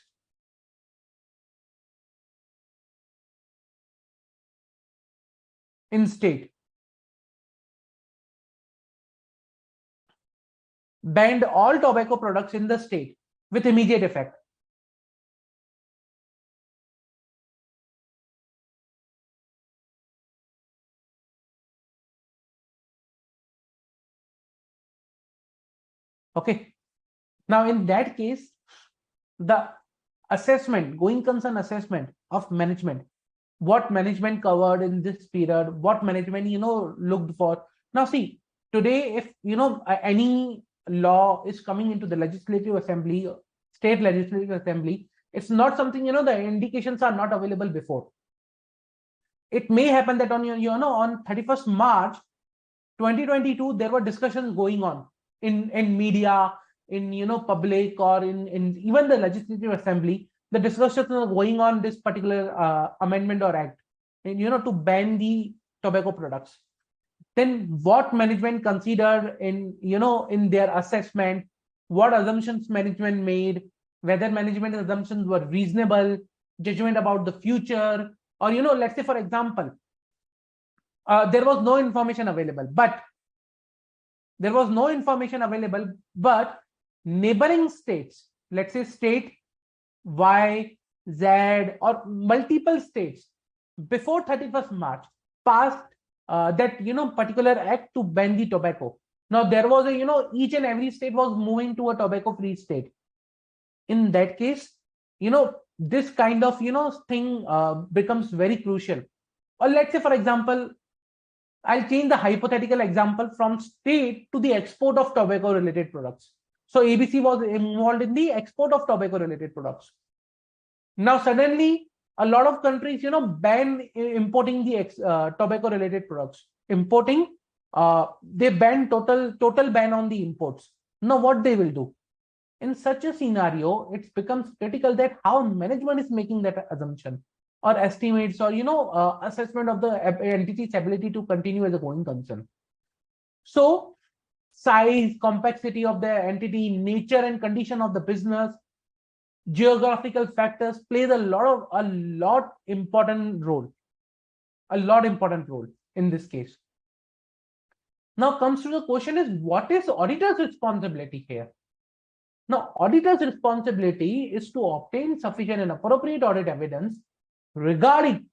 In state. Banned all tobacco products in the state with immediate effect. Okay. Now, in that case, the assessment, going concern assessment of management, what management covered in this period, what management looked for. Now, see, today, if any law is coming into the legislative assembly, state legislative assembly, it's not something the indications are not available before. It may happen that on on 31st March 2022, there were discussions going on in media, in public, or in even the legislative assembly. The discussions are going on this particular amendment or act, and to ban the tobacco products. Then what management considered in their assessment, what assumptions management made, whether management assumptions were reasonable, judgment about the future, or let's say, for example, there was no information available, but neighboring states, let's say state Y, Z, or multiple states before 31st March passed that particular act to ban the tobacco. Now there was a each and every state was moving to a tobacco free state. In that case, this kind of thing becomes very crucial. Or let's say, for example, I'll change the hypothetical example from state to the export of tobacco related products. So ABC was involved in the export of tobacco related products. Now suddenly a lot of countries ban importing the tobacco related products. Importing, they ban total ban on the imports. Now what they will do? in such a scenario, it becomes critical that how management is making that assumption or estimates or assessment of the entity's ability to continue as a going concern. So size, complexity of the entity, nature and condition of the business, geographical factors plays a lot important role, in this case. Now comes to the question is, what is auditor's responsibility here? Now, auditor's responsibility is to obtain sufficient and appropriate audit evidence regarding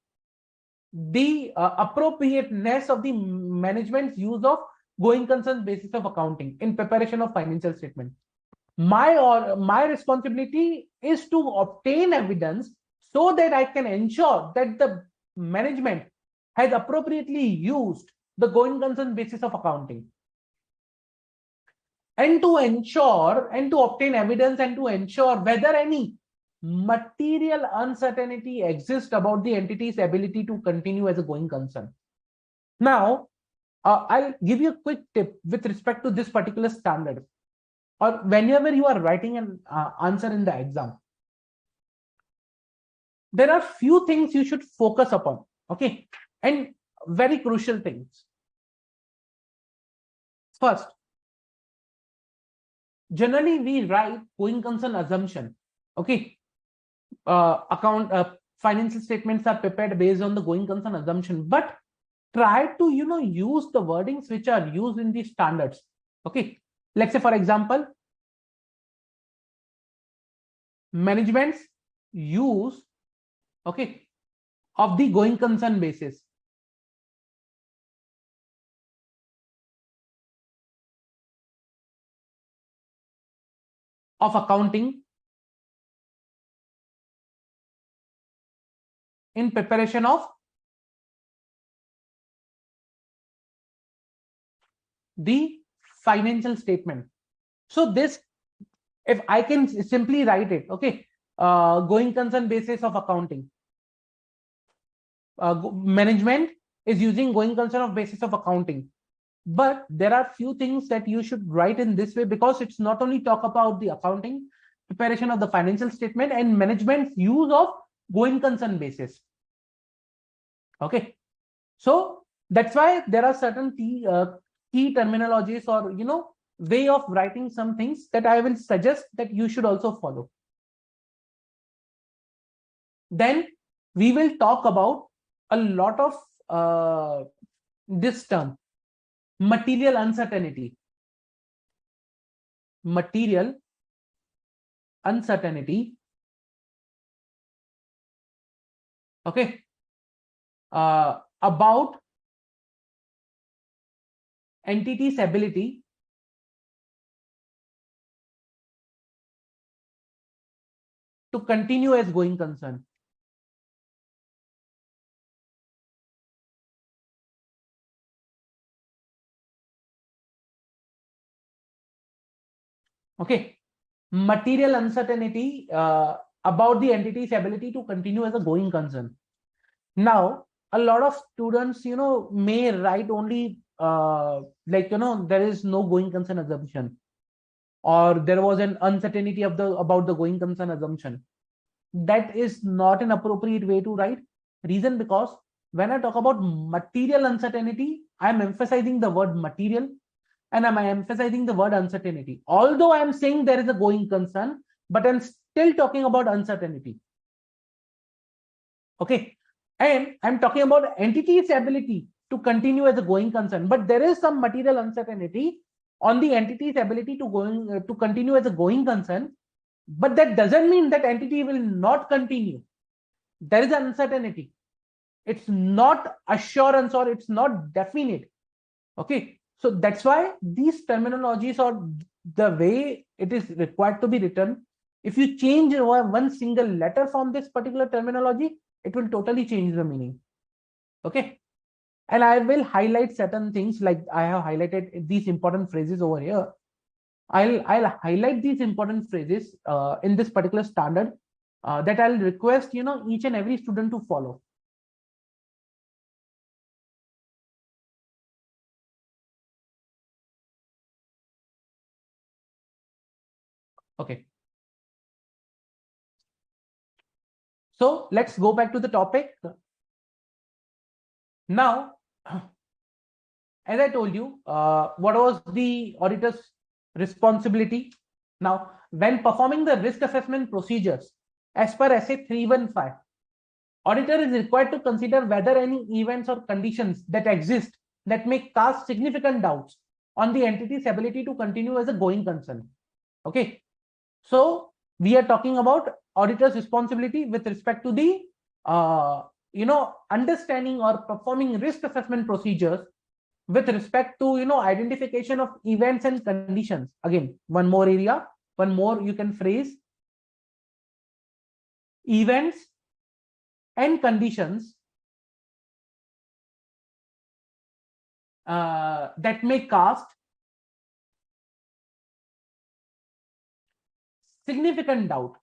the appropriateness of the management's use of going concern basis of accounting in preparation of financial statement. My responsibility is to obtain evidence so that I can ensure that the management has appropriately used the going concern basis of accounting, and to ensure and to obtain evidence and to ensure whether any material uncertainty exists about the entity's ability to continue as a going concern. Now, I'll give you a quick tip with respect to this particular standard, or whenever you are writing an answer in the exam. There are few things you should focus upon, okay, and very crucial things. First, generally we write going concern assumption, okay. Financial statements are prepared based on the going concern assumption, but try to use the wordings which are used in the standards, okay. Let's say, for example, management's use, okay, of the going concern basis. Of accounting in preparation of the financial statement. So this, if I can simply write it, okay, going concern basis of accounting, management is using going concern of basis of accounting, but there are few things that you should write in this way, because it's not only talk about the accounting preparation of the financial statement and management's use of going concern basis, okay. So that's why there are certain key terminologies or way of writing some things that I will suggest that you should also follow. Then we will talk about a lot of this term, material uncertainty. Material uncertainty, okay, about entity's ability to continue as going concern. Okay, material uncertainty about the entity's ability to continue as a going concern. Now, a lot of students, may write only there is no going concern assumption, or there was an uncertainty of about the going concern assumption. That is not an appropriate way to write. Reason, because when I talk about material uncertainty, I am emphasizing the word material and I'm emphasizing the word uncertainty. Although I am saying there is a going concern, but I'm still talking about uncertainty. Okay. And I'm talking about entity's ability to continue as a going concern, but there is some material uncertainty on the entity's ability to continue as a going concern, but that doesn't mean that entity will not continue. There is an uncertainty. It's not assurance or it's not definite. Okay. So that's why these terminologies or the way it is required to be written, if you change one single letter from this particular terminology, it will totally change the meaning. Okay. And I will highlight certain things, like I have highlighted these important phrases over here. I'll highlight these important phrases in this particular standard that I'll request each and every student to follow. Okay. So let's go back to the topic. Now, as I told you, what was the auditor's responsibility? Now, when performing the risk assessment procedures, as per SA 315, auditor is required to consider whether any events or conditions that exist that may cast significant doubts on the entity's ability to continue as a going concern. Okay. So we are talking about auditor's responsibility with respect to the understanding or performing risk assessment procedures with respect to identification of events and conditions. Again, one more area, one more you can phrase, events and conditions that may cast significant doubt.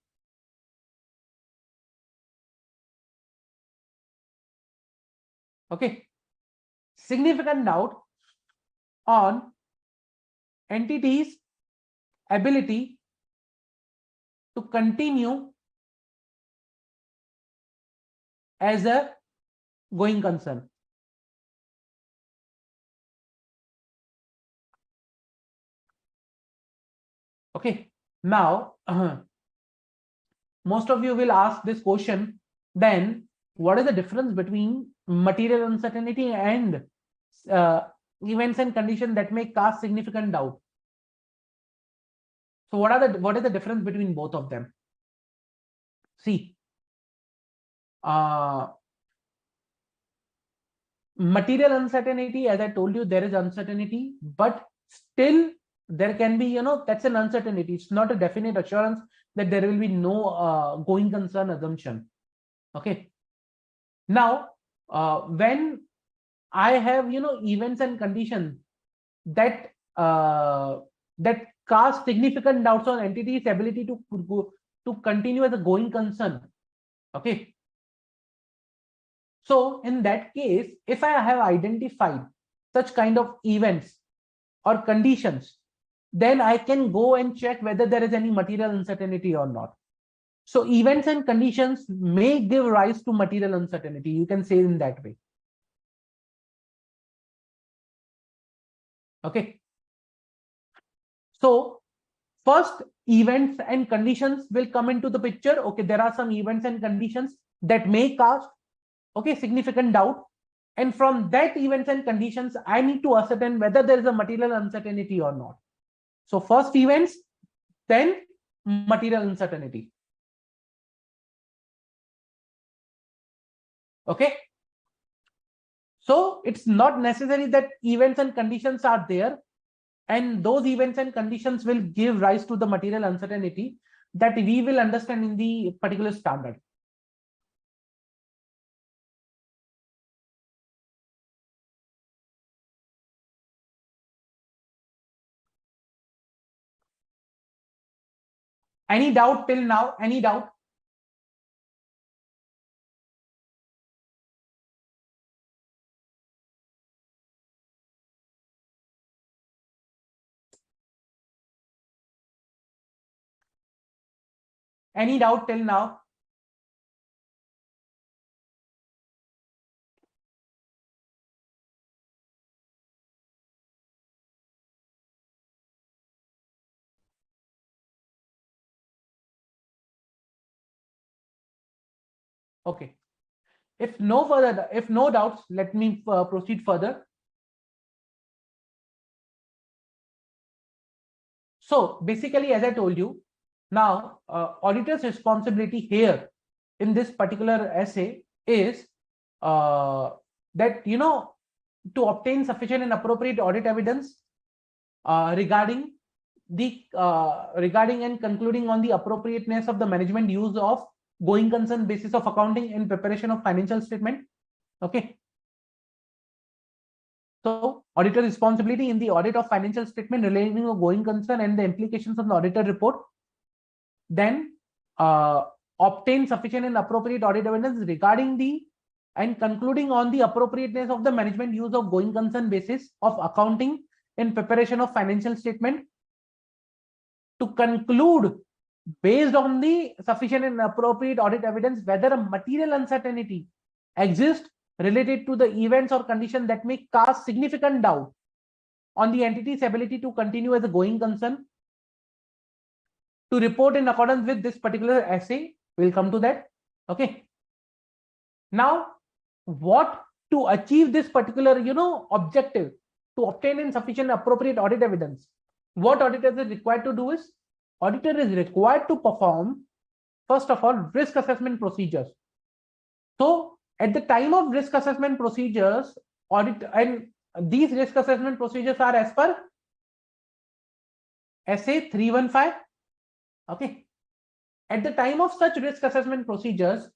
Okay, significant doubt on entities' ability to continue as a going concern. Okay, now most of you will ask this question, then what is the difference between material uncertainty and events and conditions that may cast significant doubt? So what is the difference between both of them? See, material uncertainty, as I told you, there is uncertainty, but still there can be, that's an uncertainty. It's not a definite assurance that there will be no going concern assumption. Okay. Now, when I have, events and conditions that that cast significant doubts on entity's ability to continue as a going concern. Okay. So in that case, if I have identified such kind of events or conditions, then I can go and check whether there is any material uncertainty or not. So events and conditions may give rise to material uncertainty. You can say in that way. Okay. So first, events and conditions will come into the picture. Okay, there are some events and conditions that may cast significant doubt, and from that events and conditions I need to ascertain whether there is a material uncertainty or not. So first events, then material uncertainty. Okay, so it's not necessary that events and conditions are there and those events and conditions will give rise to the material uncertainty that we will understand in the particular standard. Any doubt till now? Any doubt? Any doubt till now? Okay. If no doubts, let me proceed further. So basically, as I told you, now auditor's responsibility here in this particular essay is that to obtain sufficient and appropriate audit evidence regarding and concluding on the appropriateness of the management use of going concern basis of accounting in preparation of financial statement. Okay. So auditor responsibility in the audit of financial statement relating to going concern and the implications of the auditor report. Then obtain sufficient and appropriate audit evidence regarding the and concluding on the appropriateness of the management use of going concern basis of accounting in preparation of financial statement to conclude based on the sufficient and appropriate audit evidence whether a material uncertainty exists related to the events or conditions that may cast significant doubt on the entity's ability to continue as a going concern, to report in accordance with this particular essay. We'll come to that. Okay. Now, what to achieve this particular, objective, to obtain insufficient appropriate audit evidence, what auditor is required to do is, auditor is required to perform, first of all, risk assessment procedures. So at the time of risk assessment procedures, audit, and these risk assessment procedures are as per SA 315. Okay. At the time of such risk assessment procedures,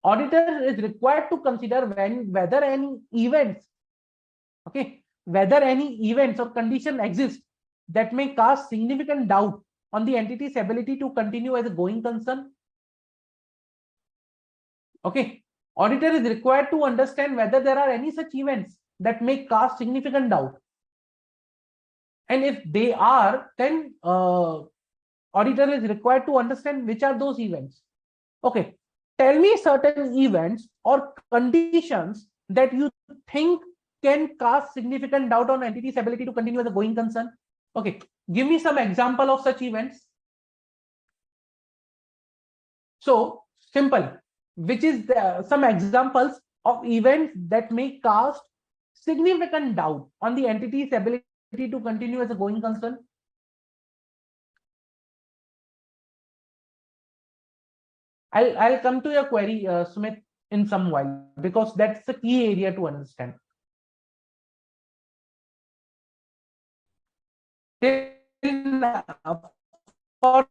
auditor is required to consider whether any events, whether any events or condition exist that may cast significant doubt on the entity's ability to continue as a going concern. Okay. Auditor is required to understand whether there are any such events that may cast significant doubt. And if they are, then auditor is required to understand which are those events. Okay. Tell me certain events or conditions that you think can cast significant doubt on entity's ability to continue as a going concern. Okay. Give me some example of such events. So simple. Which is some examples of events that may cast significant doubt on the entity's ability to continue as a going concern? I'll come to your query, Sumit, in some while, because that's the key area to understand. For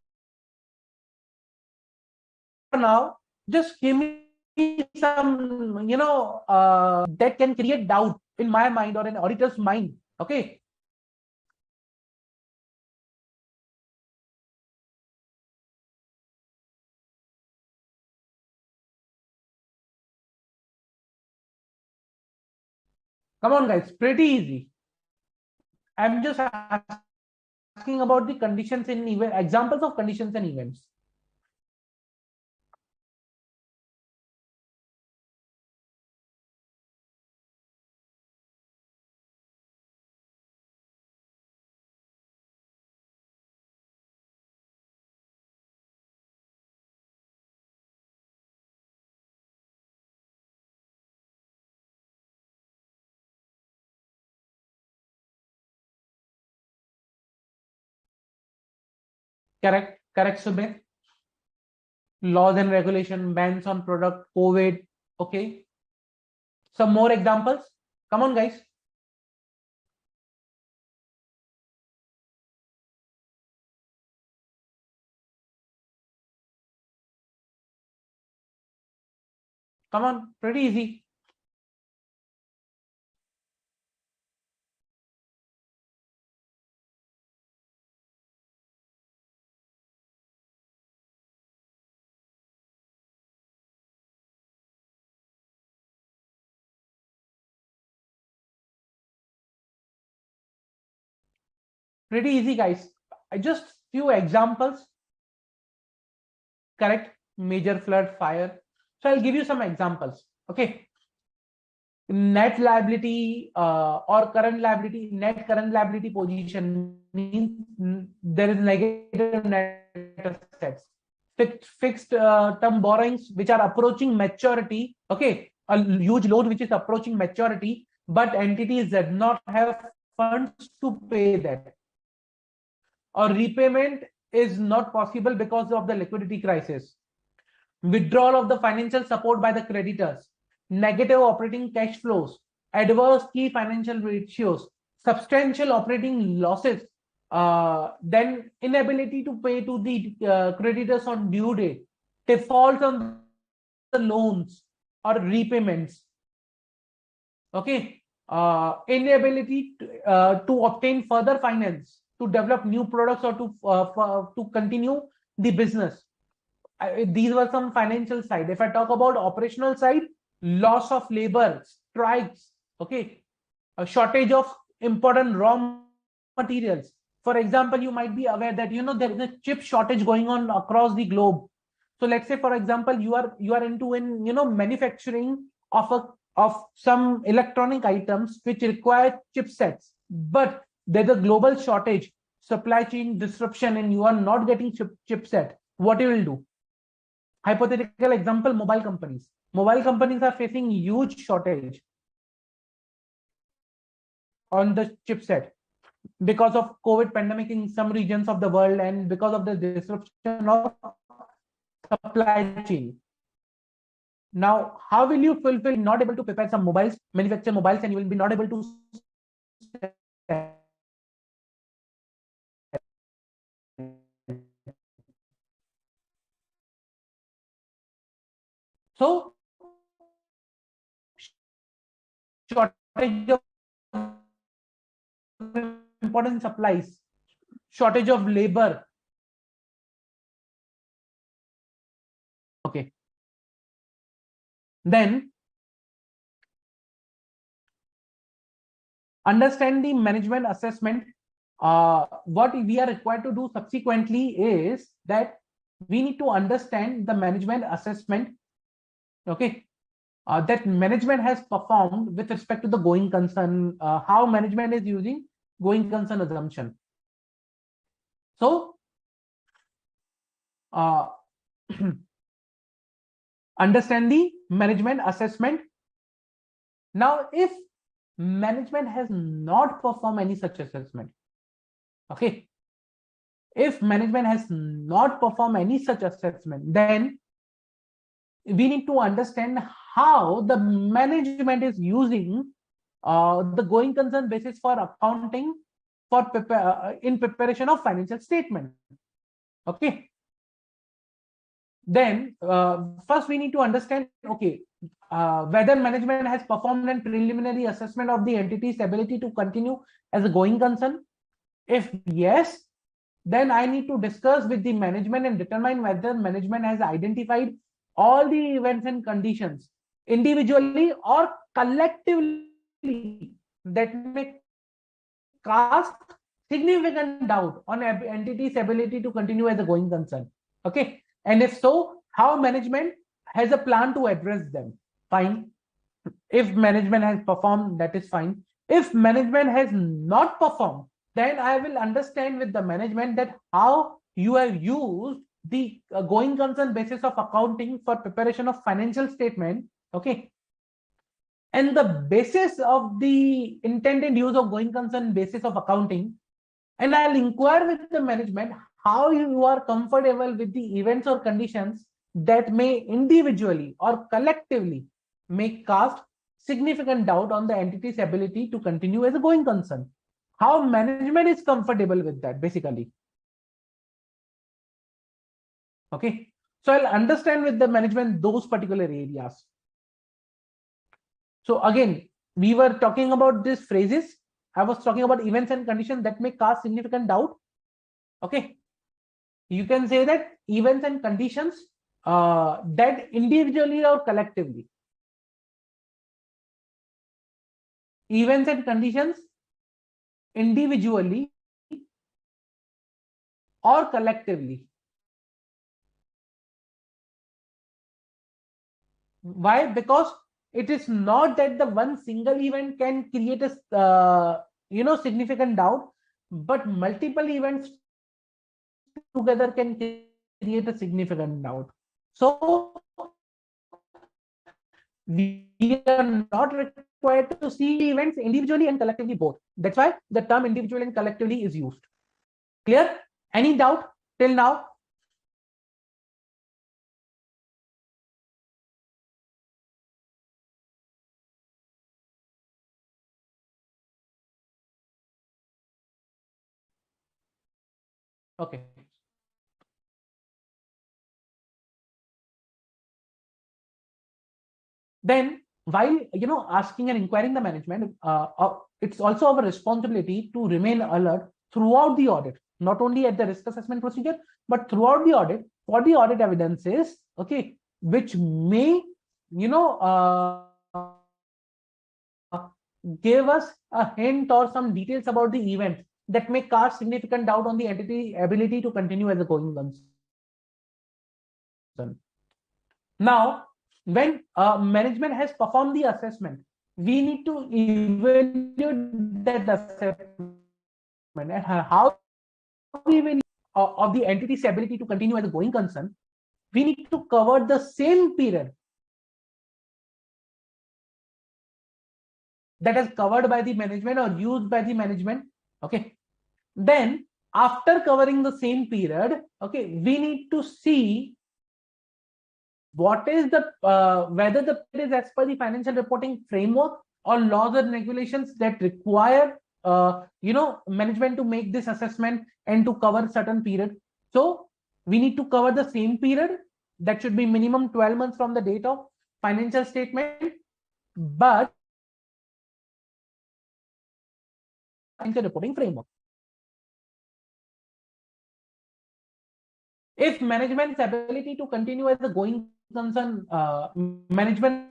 now, just give me some, that can create doubt in my mind or an auditor's mind. Okay. Come on, guys. Pretty easy. I'm just asking about the conditions in event, examples of conditions and events. Correct, Sumit. Laws and regulation, bans on product, COVID. Okay. Some more examples. Come on, guys. Come on, pretty easy. Pretty easy, guys. Just few examples. Correct. Major flood, fire. So I'll give you some examples. Okay. Net liability or current liability, net current liability position means there is negative net assets. Fixed term borrowings which are approaching maturity. Okay. A huge loan which is approaching maturity, but entities did not have funds to pay that, or repayment is not possible because of the liquidity crisis. Withdrawal of the financial support by the creditors, negative operating cash flows, adverse key financial ratios, substantial operating losses, then inability to pay to the creditors on due date, defaults on the loans or repayments. Okay. Inability to obtain further finance to develop new products or to continue the business. These were some financial side. If I talk about operational side, loss of labor, strikes, okay, a shortage of important raw materials, For example, you might be aware that there is a chip shortage going on across the globe. So let's say, for example, you are into manufacturing of some electronic items which require chipsets, but there's a global shortage, supply chain disruption, and you are not getting chipset. What you will do? Hypothetical example: mobile companies. Mobile companies are facing huge shortage on the chipset because of COVID pandemic in some regions of the world and because of the disruption of supply chain. Now, how will you fulfill? Not able to prepare some mobiles, manufacture mobiles, and you will be not able to so shortage of important supplies, shortage of labor. Okay. Then understand the management assessment. What we are required to do subsequently is that we need to understand the management assessment. Okay. That management has performed with respect to the going concern, how management is using going concern assumption. So, understand the management assessment. Now, if management has not performed any such assessment, okay, if management has not performed any such assessment, then we need to understand how the management is using the going concern basis for accounting for in preparation of financial statement. Okay. Then first we need to understand, okay, whether management has performed a preliminary assessment of the entity's ability to continue as a going concern. If yes, then I need to discuss with the management and determine whether management has identified all the events and conditions individually or collectively that may cast significant doubt on entity's ability to continue as a going concern. Okay. And if so, how management has a plan to address them. Fine. If management has performed, that is fine. If management has not performed, then I will understand with the management that how you have used the going concern basis of accounting for preparation of financial statement. Okay. And the basis of the intended use of going concern basis of accounting, and I'll inquire with the management how you are comfortable with the events or conditions that may individually or collectively may cast significant doubt on the entity's ability to continue as a going concern. How management is comfortable with that, basically. Okay. So I'll understand with the management those particular areas. So again, we were talking about these phrases. I was talking about events and conditions that may cast significant doubt. Okay. You can say that events and conditions that individually or collectively. Events and conditions individually or collectively. Why? Because it is not that the one single event can create a significant doubt, but multiple events together can create a significant doubt. So we are not required to see events individually and collectively both. That's why the term individually and collectively is used. Clear? Any doubt till now? Okay. Then, while asking and inquiring the management, it's also our responsibility to remain alert throughout the audit, not only at the risk assessment procedure, but throughout the audit for the audit evidences, okay, which may give us a hint or some details about the event that may cast significant doubt on the entity ability to continue as a going concern. Now, when management has performed the assessment, we need to evaluate that assessment. And how we will of the entity's ability to continue as a going concern, we need to cover the same period that is covered by the management or used by the management. Okay. Then after covering the same period, okay, we need to see what is the whether the period is as per the financial reporting framework or laws and regulations that require management to make this assessment and to cover certain period. So we need to cover the same period, that should be minimum 12 months from the date of financial statement, but financial reporting framework. If management's ability to continue as a going concern, management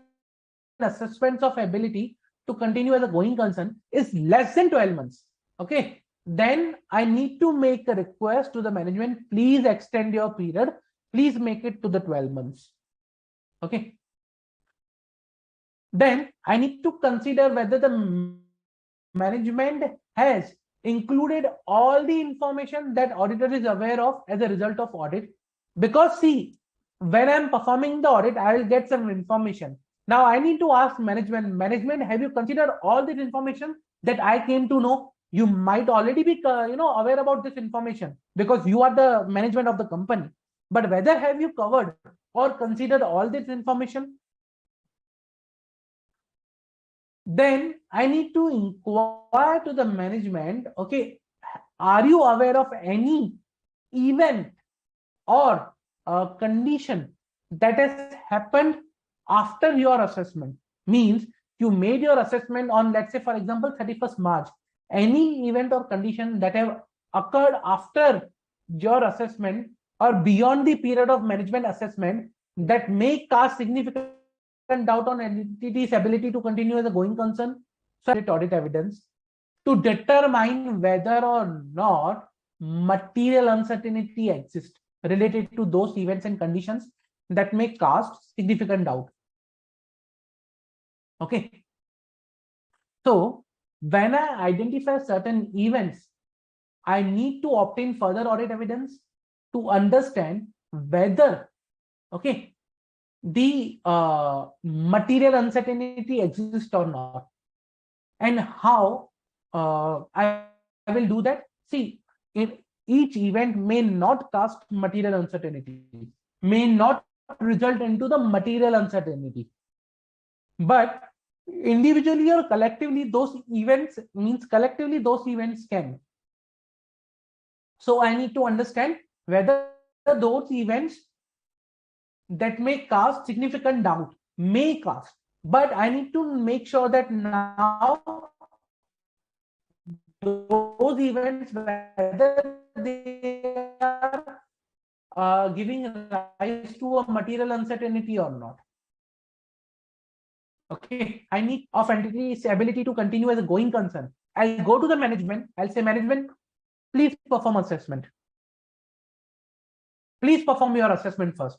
assessments of ability to continue as a going concern is less than 12 months, okay, then I need to make a request to the management, please extend your period, please make it to the 12 months. Okay. Then I need to consider whether the management has included all the information that auditor is aware of as a result of audit. Because see, when I'm performing the audit, I will get some information. Now I need to ask management, have you considered all this information that I came to know? You might already be aware about this information because you are the management of the company. But whether have you covered or considered all this information? Then I need to inquire to the management, okay, are you aware of any event or condition that has happened after your assessment? Means you made your assessment on, let's say, for example, 31st March. Any event or condition that have occurred after your assessment or beyond the period of management assessment that may cast significant doubt on entity's ability to continue as a going concern, so audit evidence to determine whether or not material uncertainty exists related to those events and conditions that may cast significant doubt. Okay. So when I identify certain events, I need to obtain further audit evidence to understand whether, okay, the material uncertainty exists or not, and how I will do that. See, each event may not cast material uncertainty, may not result into the material uncertainty, but individually or collectively those events can. So I need to understand whether those events that may cast significant doubt may cast, but I need to make sure that now those events, whether they are giving rise to a material uncertainty or not. Okay, I need of entity's ability to continue as a going concern. I'll go to the management, I'll say, management, please perform assessment. Please perform your assessment first.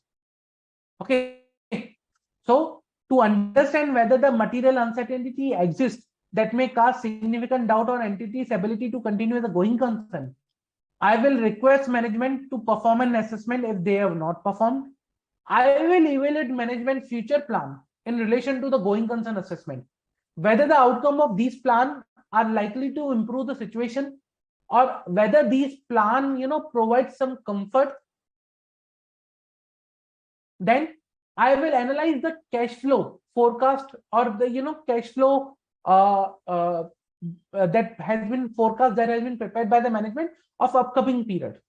Okay, so to understand whether the material uncertainty exists that may cast significant doubt on entity's ability to continue as a going concern, I will request management to perform an assessment if they have not performed. I will evaluate management future plan in relation to the going concern assessment, whether the outcome of these plans are likely to improve the situation or whether these plan provide some comfort. Then I will analyze the cash flow forecast or the cash flow that has been forecast, that has been prepared by the management of upcoming period.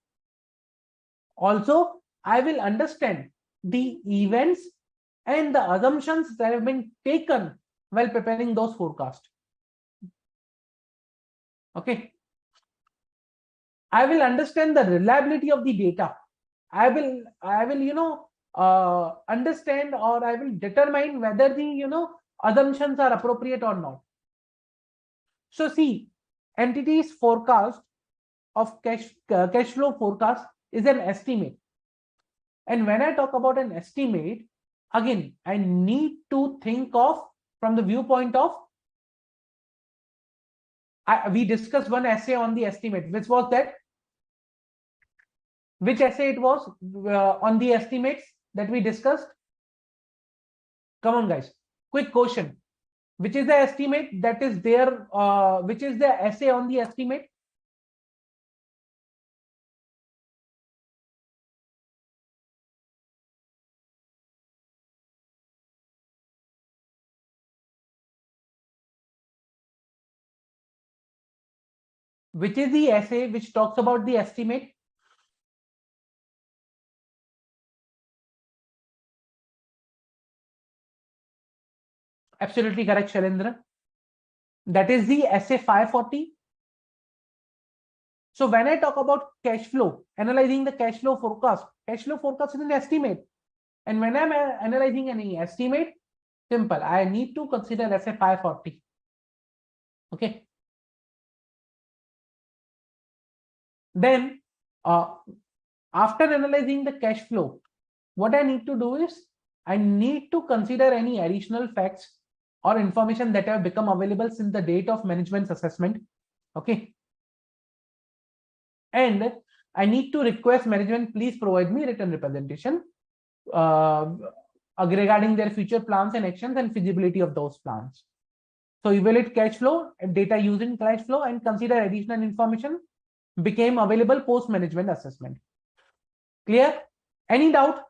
Also, I will understand the events and the assumptions that have been taken while preparing those forecasts. Okay. I will understand the reliability of the data. I will understand, or I will determine whether the assumptions are appropriate or not. So see, entities forecast of cash flow forecast is an estimate. And when I talk about an estimate, again, I need to think of from the viewpoint of, we discussed one essay on the estimate. Which was that? Which essay it was on the estimates that we discussed? Come on, guys. Quick question. Which is the estimate that is there? Which is the essay on the estimate? Which is the essay which talks about the estimate? Absolutely correct, Shailendra. That is the essay 540. So when I talk about cash flow, analyzing the cash flow forecast is an estimate. And when I'm analyzing any estimate, simple, I need to consider essay 540. Okay. Then after analyzing the cash flow, what I need to do is I need to consider any additional facts or information that have become available since the date of management's assessment. Okay. And I need to request management, please provide me written representation regarding their future plans and actions and feasibility of those plans. So evaluate cash flow and data used in cash flow and consider additional information became available post management assessment. Clear? Any doubt?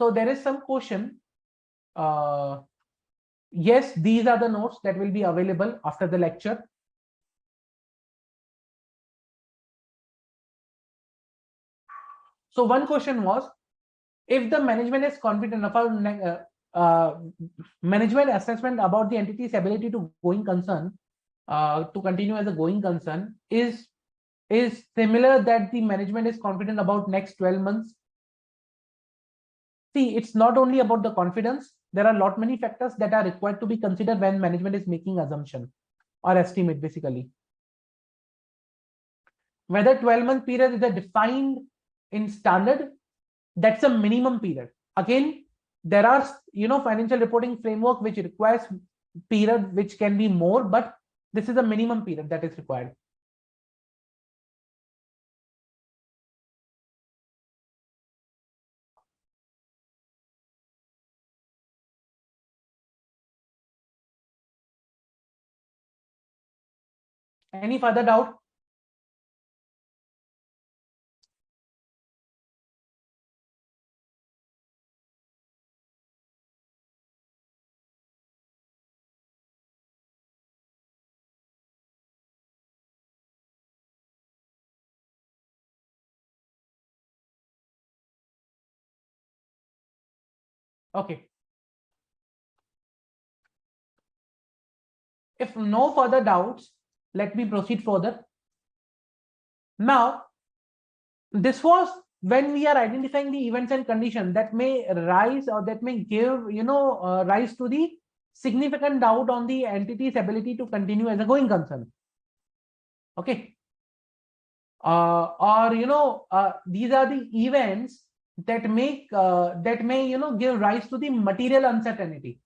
So there is some question. Yes, these are the notes that will be available after the lecture. So one question was, if the management is confident about management assessment about the entity's ability to going concern, to continue as a going concern is similar that the management is confident about next 12 months. See, it's not only about the confidence. There are many factors that are required to be considered when management is making assumption or estimate, basically. Whether 12-month period is a defined in standard, that's a minimum period. Again, there are financial reporting framework which requires period which can be more, but this is a minimum period that is required. Any further doubt? Okay. If no further doubts, let me proceed further. Now, this was when we are identifying the events and conditions that may rise or that may give rise to the significant doubt on the entity's ability to continue as a going concern. Okay. Or these are the events that may give rise to the material uncertainty.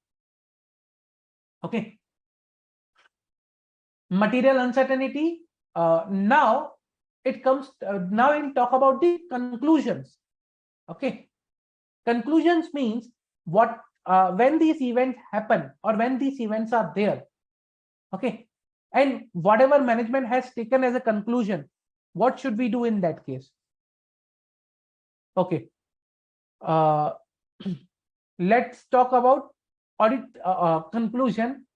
Okay. Material uncertainty. Now it comes. Now we'll talk about the conclusions. Okay. Conclusions means what when these events happen or when these events are there. Okay. And whatever management has taken as a conclusion, what should we do in that case? Okay. Let's talk about audit conclusion.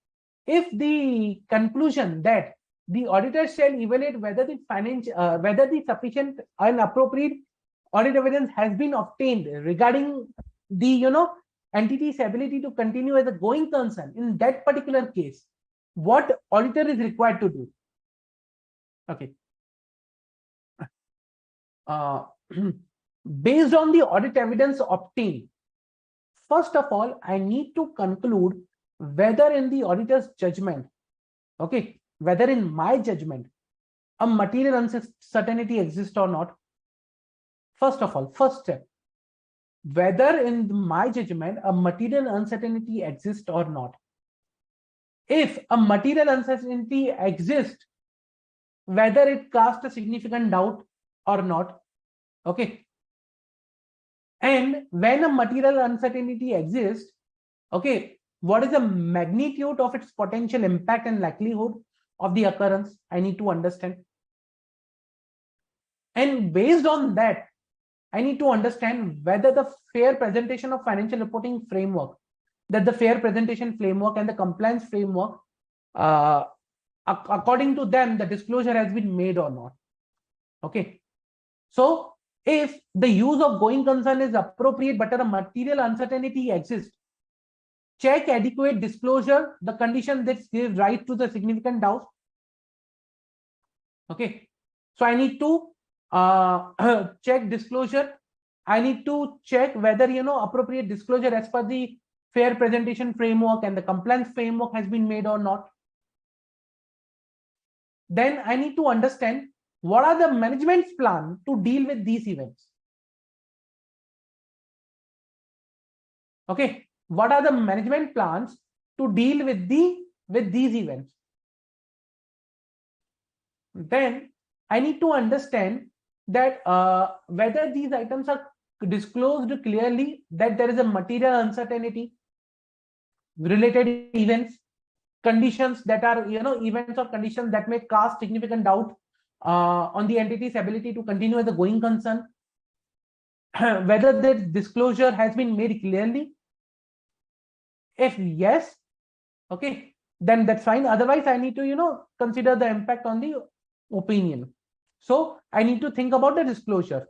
If the conclusion that the auditor shall evaluate whether the sufficient and appropriate audit evidence has been obtained regarding the entity's ability to continue as a going concern, in that particular case, what auditor is required to do? Okay. Based on the audit evidence obtained, first of all, I need to conclude whether in the auditor's judgment, okay, whether in my judgment, a material uncertainty exists or not? First of all, first step, whether in my judgment a material uncertainty exists or not. If a material uncertainty exists, whether it casts a significant doubt or not, okay. And when a material uncertainty exists, okay, what is the magnitude of its potential impact and likelihood of the occurrence? I need to understand. And based on that, I need to understand whether the fair presentation of financial reporting framework, that the fair presentation framework and the compliance framework, according to them, the disclosure has been made or not. Okay. So if the use of going concern is appropriate, but a material uncertainty exists, check adequate disclosure, the condition that gives rise to the significant doubt. Okay. So I need to check disclosure. I need to check whether, appropriate disclosure as per the fair presentation framework and the compliance framework has been made or not. Then I need to understand what are the management's plan to deal with these events. Okay, what are the management plans to deal with these events? Then I need to understand that whether these items are disclosed clearly, that there is a material uncertainty, related events, conditions that are, events or conditions that may cast significant doubt on the entity's ability to continue as a going concern, whether the disclosure has been made clearly. If yes, okay, then that's fine. Otherwise, I need to, consider the impact on the opinion. So I need to think about the disclosure.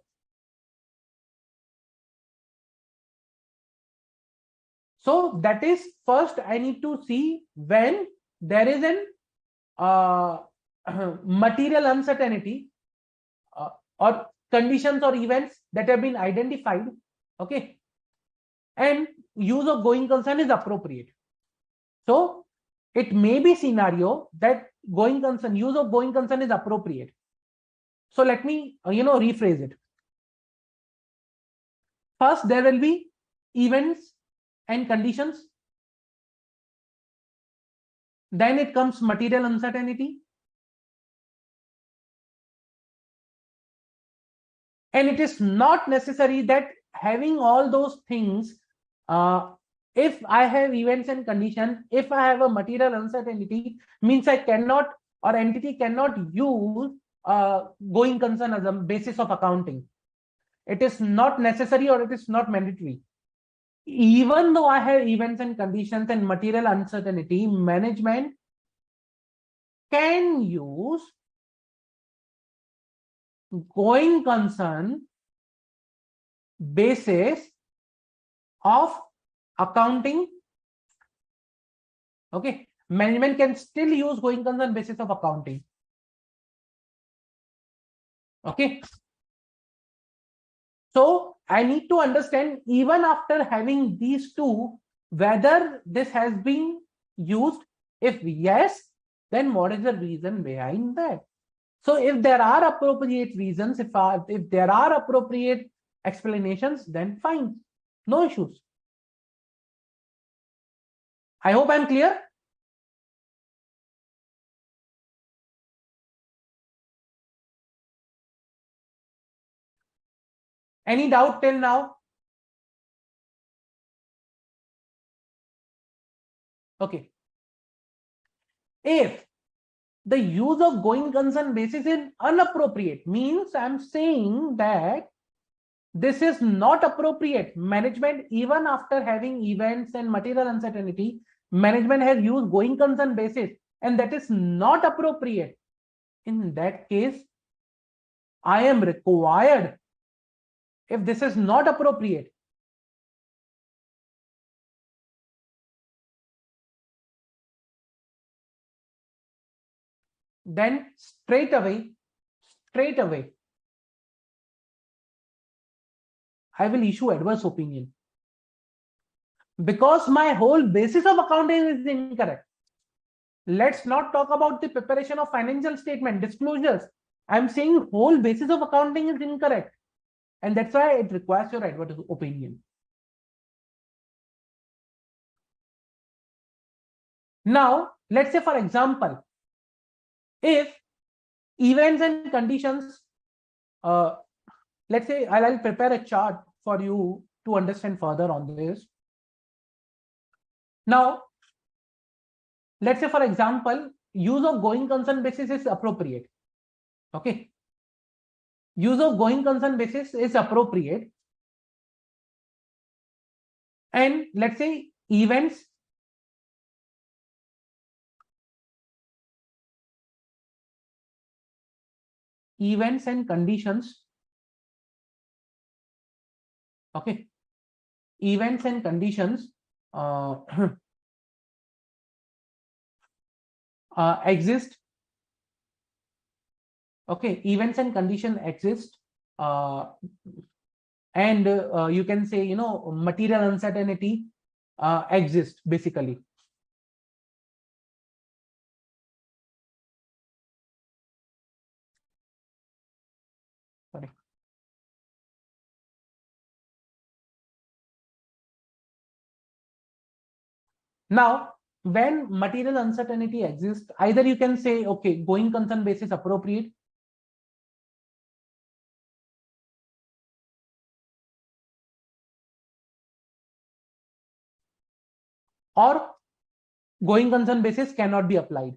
So that is, first I need to see when there is an material uncertainty or conditions or events that have been identified, okay, and use of going concern is appropriate. So it may be scenario that use of going concern is appropriate. So let me rephrase it. First, there will be events and conditions. Then it comes material uncertainty. And it is not necessary that having all those things, if I have events and conditions, if I have a material uncertainty, means I cannot, or entity cannot use going concern as a basis of accounting. It is not necessary or it is not mandatory. Even though I have events and conditions and material uncertainty, management can use going concern basis of accounting. Okay, management can still use going concern basis of accounting. Okay, so I need to understand, even after having these two, whether this has been used. If yes, then what is the reason behind that? So if there are appropriate reasons, if there are appropriate explanations, then fine, no issues. I hope I'm clear. Any doubt till now? Okay. If the use of going concern basis is inappropriate, means I'm saying that this is not appropriate. Management, even after having events and material uncertainty, management has used going concern basis, and that is not appropriate. In that case, I am required, if this is not appropriate, then straight away, I will issue adverse opinion, because my whole basis of accounting is incorrect. Let's not talk about the preparation of financial statement disclosures. I'm saying whole basis of accounting is incorrect. And that's why it requires your adverse opinion. Now, let's say, for example, if events and conditions, uh, let's say I'll prepare a chart for you to understand further on this. Now, let's say, for example, use of going concern basis is appropriate. Okay. Use of going concern basis is appropriate. And let's say events and conditions. Okay. Events and conditions exist. Okay. Events and condition exist. And you can say, you know, material uncertainty exists basically. Sorry. Now, when material uncertainty exists, either you can say, okay, going concern basis appropriate, or going concern basis cannot be applied.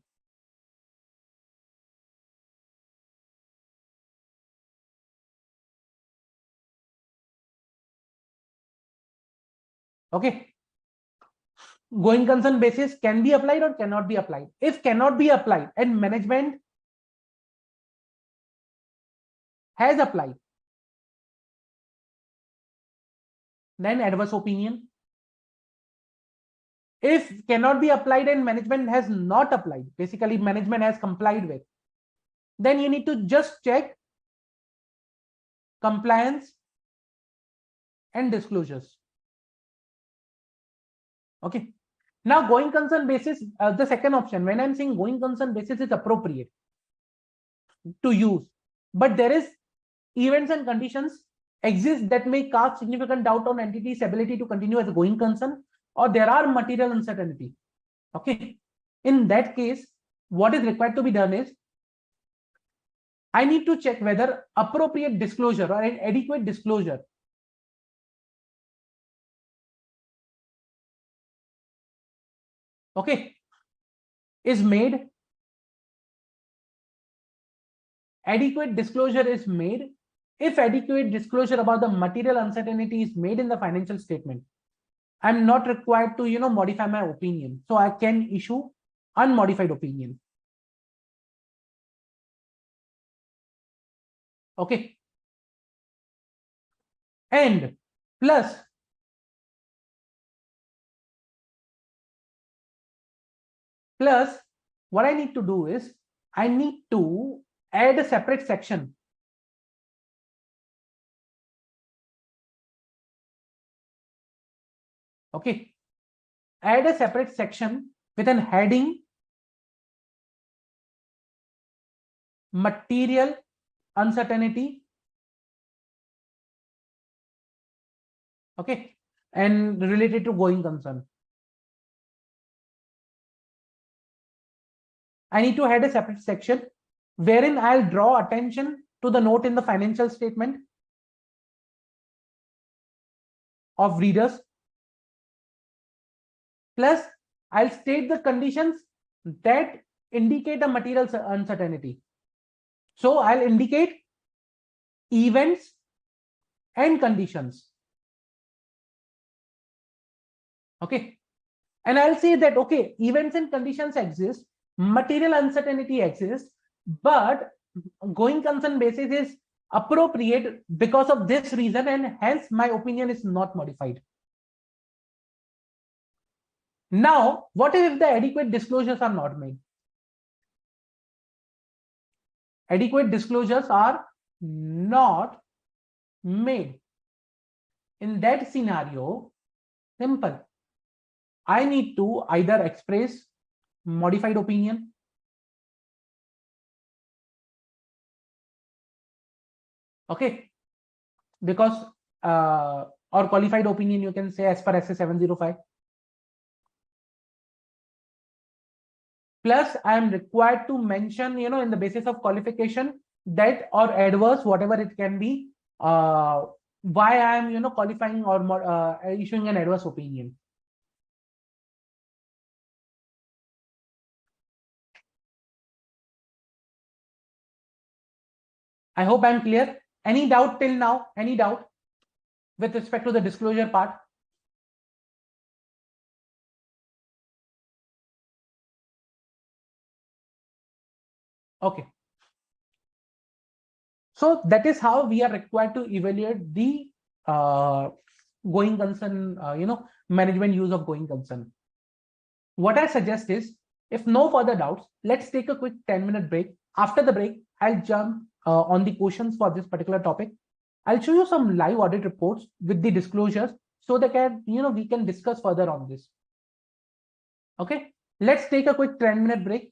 Okay. Going concern basis can be applied or cannot be applied. If cannot be applied and management has applied, then adverse opinion. If cannot be applied and management has not applied, basically management has complied with, then you need to just check compliance and disclosures. Okay. Now, going concern basis, the second option, when I'm saying going concern basis is appropriate to use, but there is events and conditions exist that may cast significant doubt on entity's ability to continue as a going concern, or there are material uncertainty. Okay. In that case, what is required to be done is, I need to check whether appropriate disclosure or an adequate disclosure okay is made. Adequate disclosure is made if adequate disclosure about the material uncertainty is made in the financial statement. I'm not required to, you know, modify my opinion, so I can issue unmodified opinion. Okay. And plus what I need to do is, I need to add a separate section. Okay. Add a separate section with an heading material uncertainty. Okay. And related to going concern. I need to add a separate section wherein I'll draw attention to the note in the financial statement of readers. Plus, I'll state the conditions that indicate a material uncertainty. So I'll indicate events and conditions. Okay. And I'll say that, okay, events and conditions exist, material uncertainty exists, but going concern basis is appropriate because of this reason, and hence my opinion is not modified. Now, what if the adequate disclosures are not made? Adequate disclosures are not made. In that scenario, simple. I need to either express modified opinion Okay, because or qualified opinion, you can say, as per SA 705. Plus, I am required to mention, in the basis of qualification, that or adverse, whatever it can be, why I am, qualifying or issuing an adverse opinion. I hope I'm clear. Any doubt till now? Any doubt with respect to the disclosure part? Okay. So that is how we are required to evaluate the going concern, management use of going concern. What I suggest is, if no further doubts, let's take a quick 10-minute break. After the break, I'll jump on the questions for this particular topic. I'll show you some live audit reports with the disclosures so that we can discuss further on this. Okay, let's take a quick 10-minute break.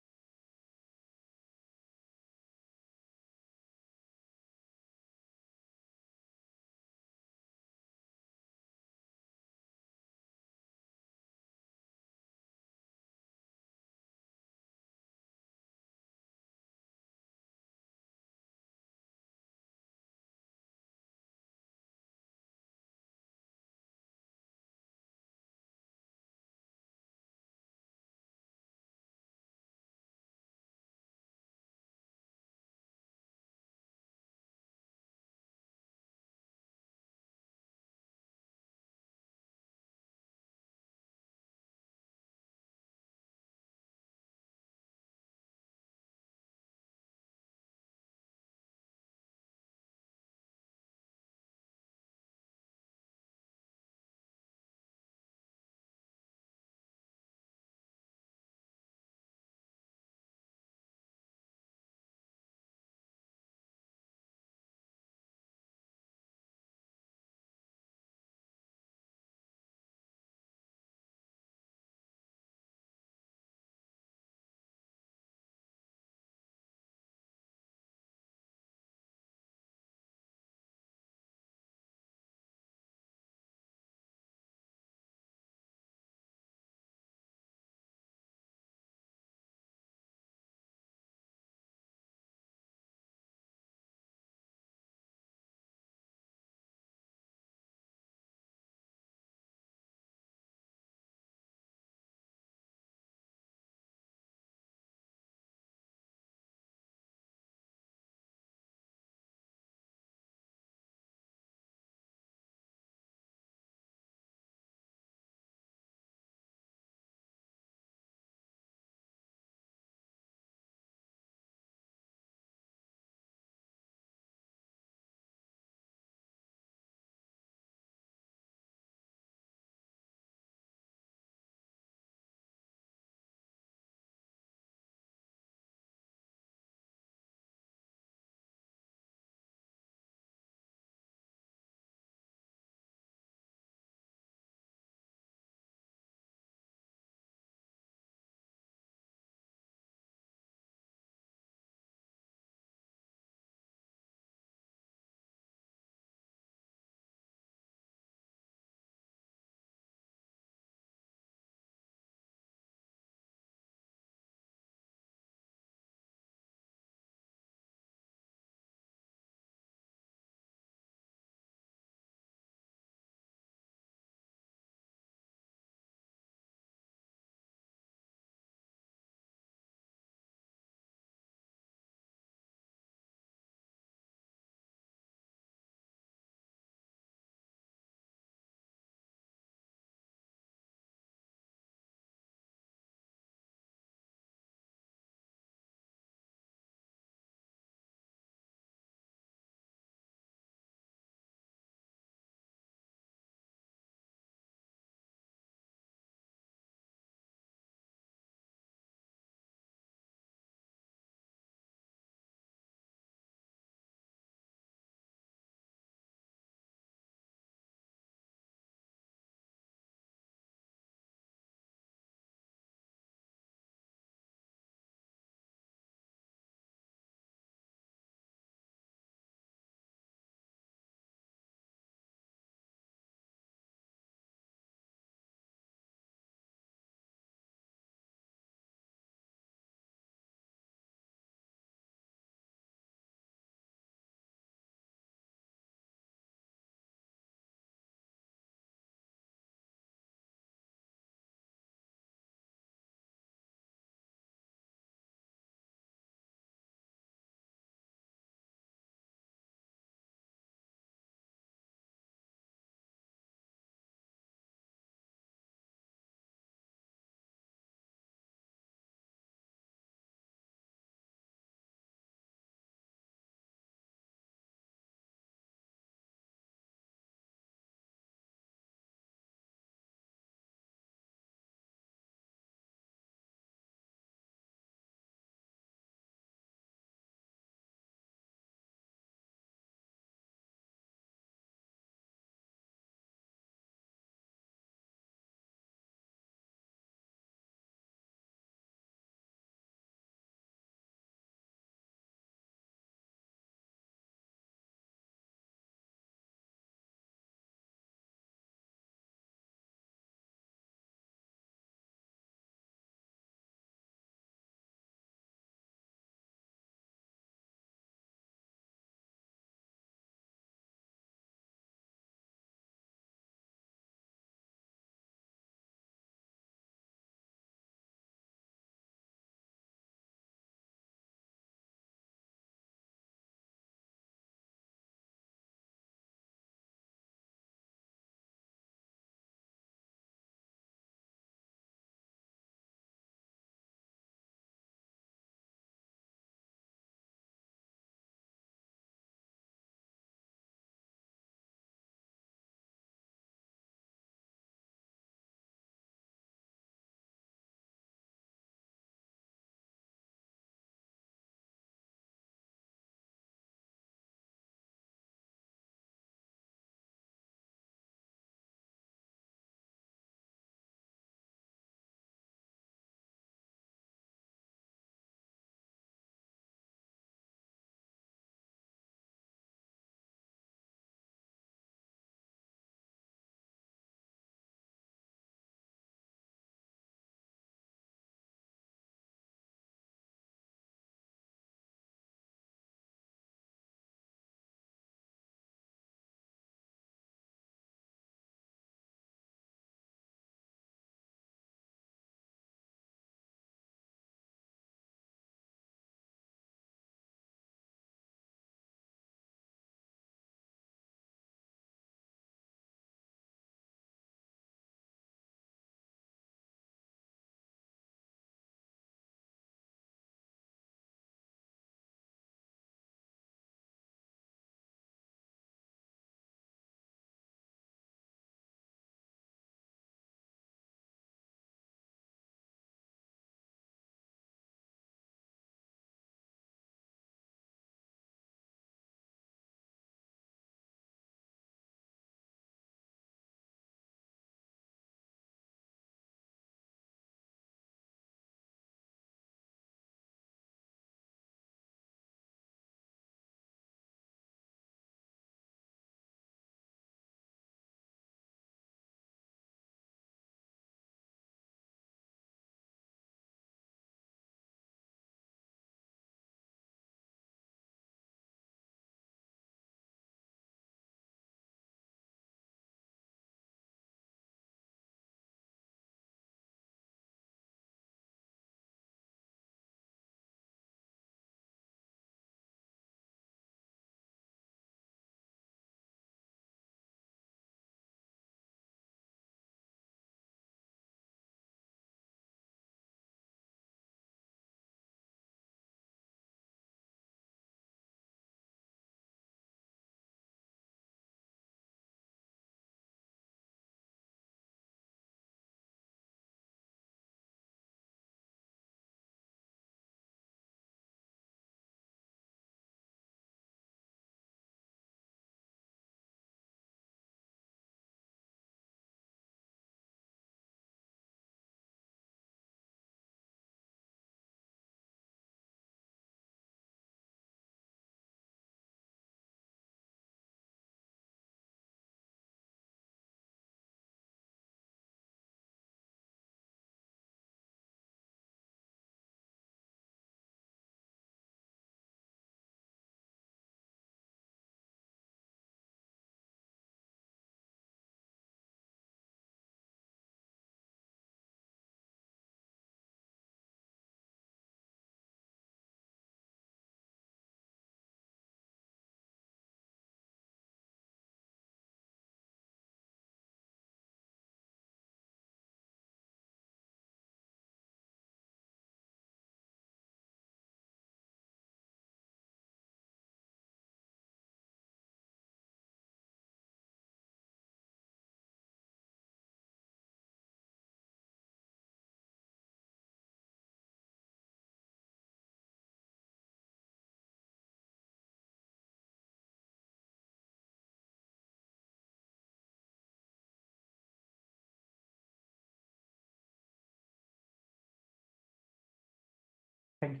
Thank you.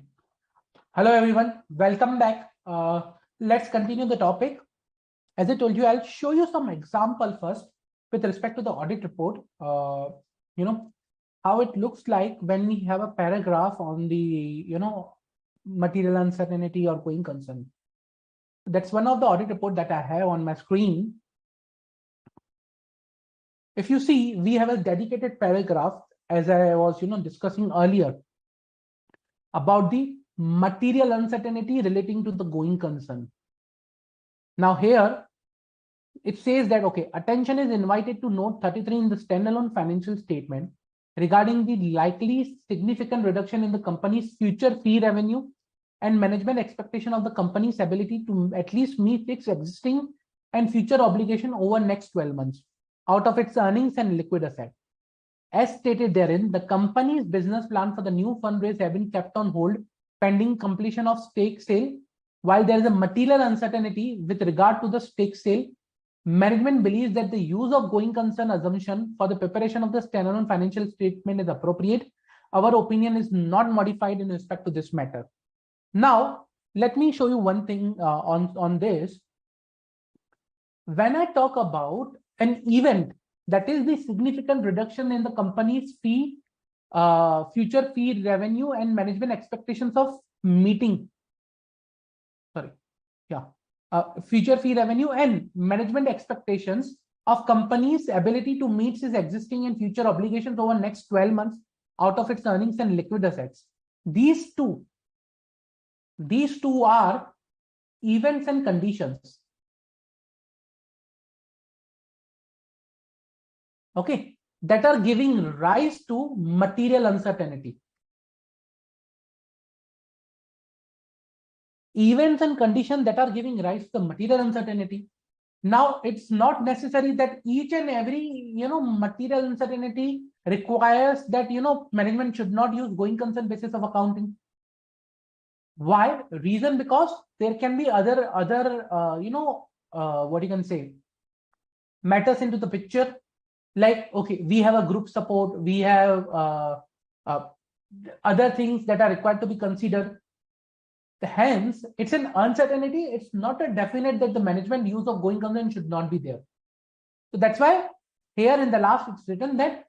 Hello, everyone. Welcome back. Let's continue the topic. As I told you, I'll show you some example first with respect to the audit report. You know, how it looks like when we have a paragraph on the, material uncertainty or going concern. That's one of the audit report that I have on my screen. If you see, we have a dedicated paragraph, as I was, discussing earlier, about the material uncertainty relating to the going concern. Now here, it says that, okay, attention is invited to note 33 in the standalone financial statement regarding the likely significant reduction in the company's future fee revenue and management expectation of the company's ability to at least meet its existing and future obligation over next 12 months out of its earnings and liquid asset. As stated therein, the company's business plan for the new fundraise have been kept on hold pending completion of stake sale. While there is a material uncertainty with regard to the stake sale, management believes that the use of going concern assumption for the preparation of the standalone financial statement is appropriate. Our opinion is not modified in respect to this matter. Now, let me show you one thing on this. When I talk about an event that is the significant reduction in the company's fee, future fee revenue and management expectations of meeting, future fee revenue and management expectations of company's ability to meet its existing and future obligations over next 12 months out of its earnings and liquid assets. These two are events and conditions. Okay, that are giving rise to material uncertainty. Events and conditions that are giving rise to the material uncertainty. Now, it's not necessary that each and every, material uncertainty requires that, management should not use going concern basis of accounting. Why? Reason, because there can be other what you can say, matters into the picture. Like, okay, we have a group support, we have other things that are required to be considered. Hence, it's an uncertainty. It's not a definite that the management use of going concern should not be there. So that's why here in the last it's written that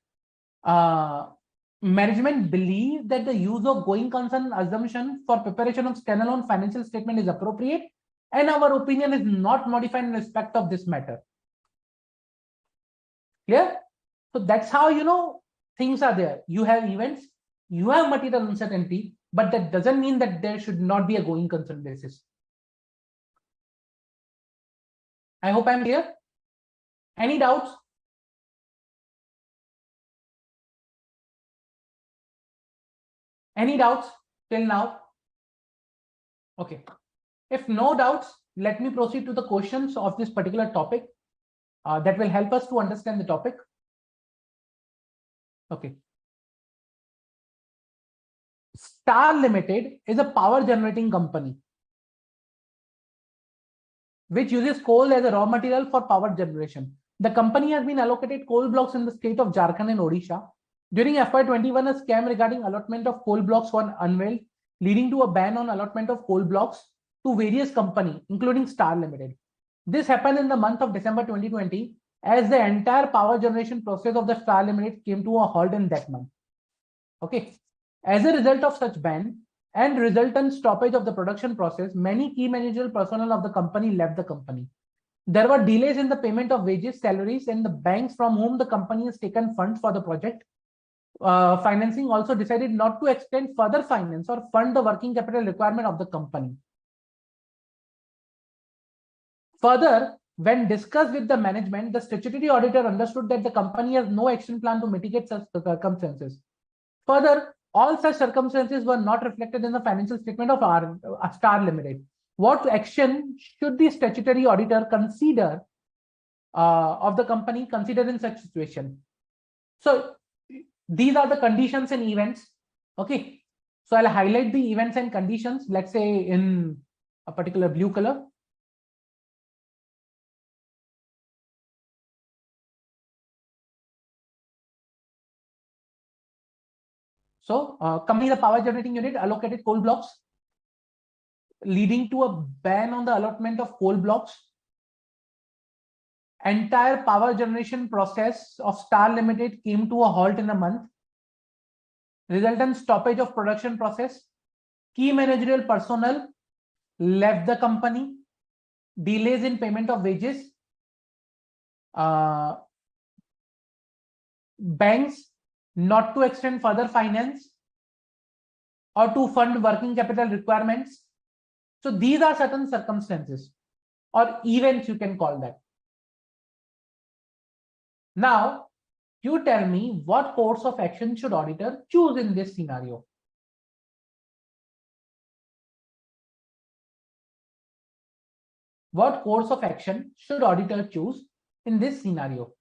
management believe that the use of going concern assumption for preparation of standalone financial statement is appropriate, and our opinion is not modified in respect of this matter. Clear? So that's how things are there. You have events, you have material uncertainty, but that doesn't mean that there should not be a going concern basis. I hope I'm clear. Any doubts? Any doubts till now? Okay. If no doubts, let me proceed to the questions of this particular topic that will help us to understand the topic. Okay. Star Limited is a power generating company which uses coal as a raw material for power generation. The company has been allocated coal blocks in the state of Jharkhand and Odisha. During FY21, a scam regarding allotment of coal blocks was unveiled, leading to a ban on allotment of coal blocks to various companies, including Star Limited. This happened in the month of December 2020, as the entire power generation process of the Star Limited came to a halt in that month. Okay. As a result of such ban and resultant stoppage of the production process, many key managerial personnel of the company left the company. There were delays in the payment of wages, salaries, and the banks from whom the company has taken funds for the project financing also decided not to extend further finance or fund the working capital requirement of the company. Further, when discussed with the management, the statutory auditor understood that the company has no action plan to mitigate such circumstances. Further, all such circumstances were not reflected in the financial statement of Star Limited. What action should the statutory auditor consider of the company consider in such situation? So these are the conditions and events. Okay. So I'll highlight the events and conditions, let's say in a particular blue color. So company, the power generating unit allocated coal blocks, leading to a ban on the allotment of coal blocks. Entire power generation process of Star Limited came to a halt in a month. Resultant stoppage of production process. Key managerial personnel left the company. Delays in payment of wages. Banks not to extend further finance or to fund working capital requirements. So these are certain circumstances or events, you can call that. Now, you tell me what course of action should auditor choose in this scenario? What course of action should auditor choose in this scenario?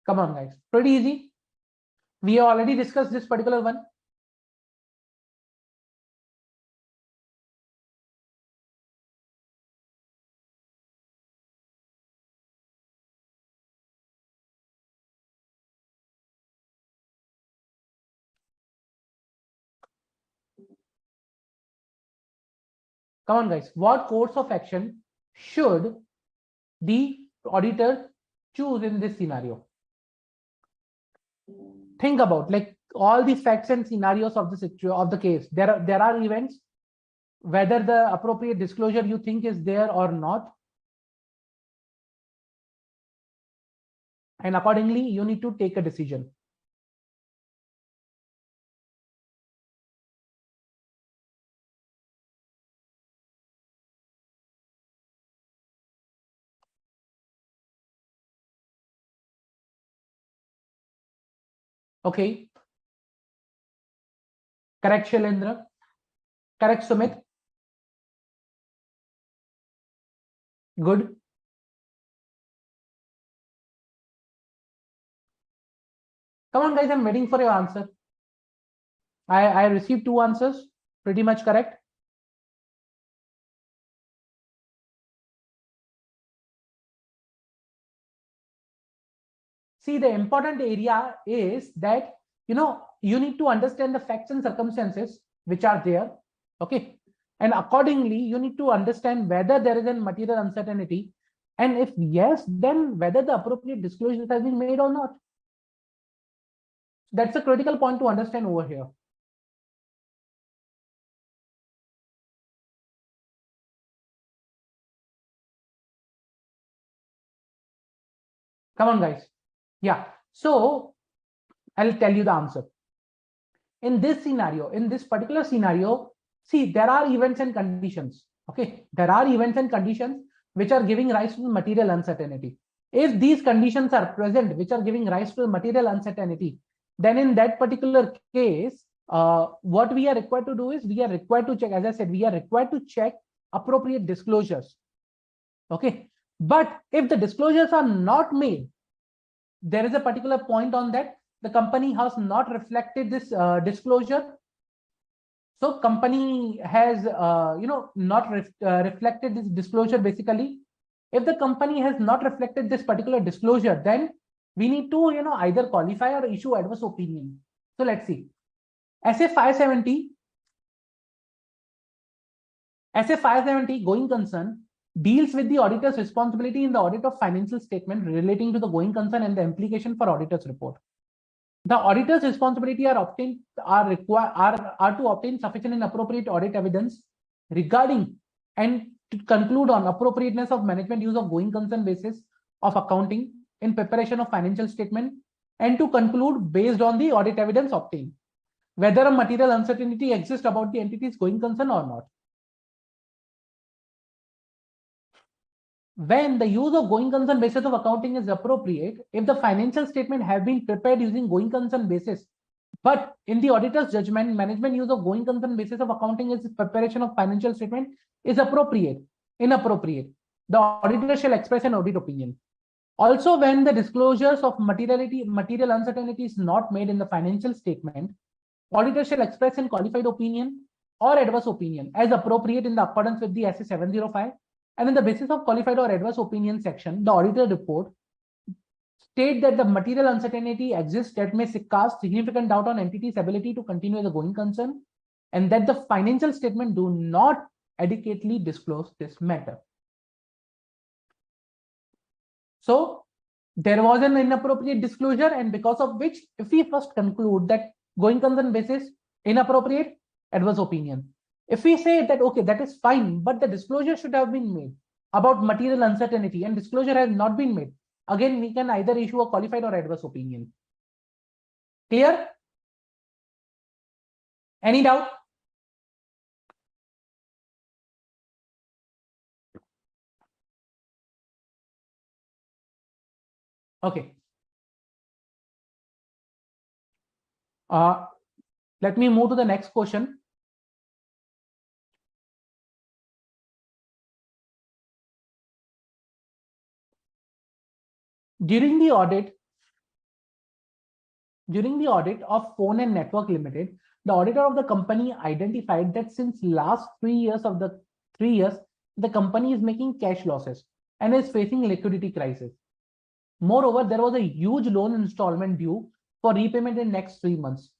Come on, guys. Pretty easy. We have already discussed this particular one. Come on, guys. What course of action should the auditor choose in this scenario? Think about like all the facts and scenarios of the case. There are events, whether the appropriate disclosure you think is there or not, and accordingly you need to take a decision. Okay. Correct, Shailendra. Correct, Sumit. Good. Come on, guys. I'm waiting for your answer. I received 2 answers. Pretty much correct. See, the important area is that, you need to understand the facts and circumstances which are there. Okay. And accordingly, you need to understand whether there is a material uncertainty. And if yes, then whether the appropriate disclosures have been made or not. That's a critical point to understand over here. Come on, guys. Yeah. So I'll tell you the answer. In this scenario, in this particular scenario, see, there are events and conditions. Okay. There are events and conditions which are giving rise to material uncertainty. If these conditions are present, which are giving rise to material uncertainty, then in that particular case, what we are required to do is we are required to check, as I said, we are required to check appropriate disclosures. Okay. But if the disclosures are not made, there is a particular point on that the company has not reflected this disclosure. So company has, not reflected this disclosure. Basically, if the company has not reflected this particular disclosure, then we need to, either qualify or issue adverse opinion. So let's see. SA 570 going concern deals with the auditor's responsibility in the audit of financial statement relating to the going concern and the implication for auditor's report. The auditor's responsibility are to obtain sufficient and appropriate audit evidence regarding and to conclude on appropriateness of management use of going concern basis of accounting in preparation of financial statement, and to conclude based on the audit evidence obtained whether a material uncertainty exists about the entity's going concern or not. When the use of going concern basis of accounting is appropriate, if the financial statement have been prepared using going concern basis, but in the auditor's judgment, management use of going concern basis of accounting is preparation of financial statement is inappropriate, the auditor shall express an audit opinion. Also, when the disclosures of material uncertainty is not made in the financial statement, auditor shall express an qualified opinion or adverse opinion as appropriate in the accordance with the SA 705. And in the basis of qualified or adverse opinion section, the auditor report state that the material uncertainty exists that may cast significant doubt on entity's ability to continue as a going concern, and that the financial statement do not adequately disclose this matter. So there was an inappropriate disclosure, and because of which, if we first conclude that going concern basis inappropriate, adverse opinion. If we say that okay, that is fine, but the disclosure should have been made about material uncertainty and disclosure has not been made, again we can either issue a qualified or adverse opinion. Clear? Any doubt? Okay. Let me move to the next question. During the audit of Phone and Network Limited, the auditor of the company identified that since last 3 years, the company is making cash losses and is facing liquidity crisis. Moreover, there was a huge loan installment due for repayment in next 3 months.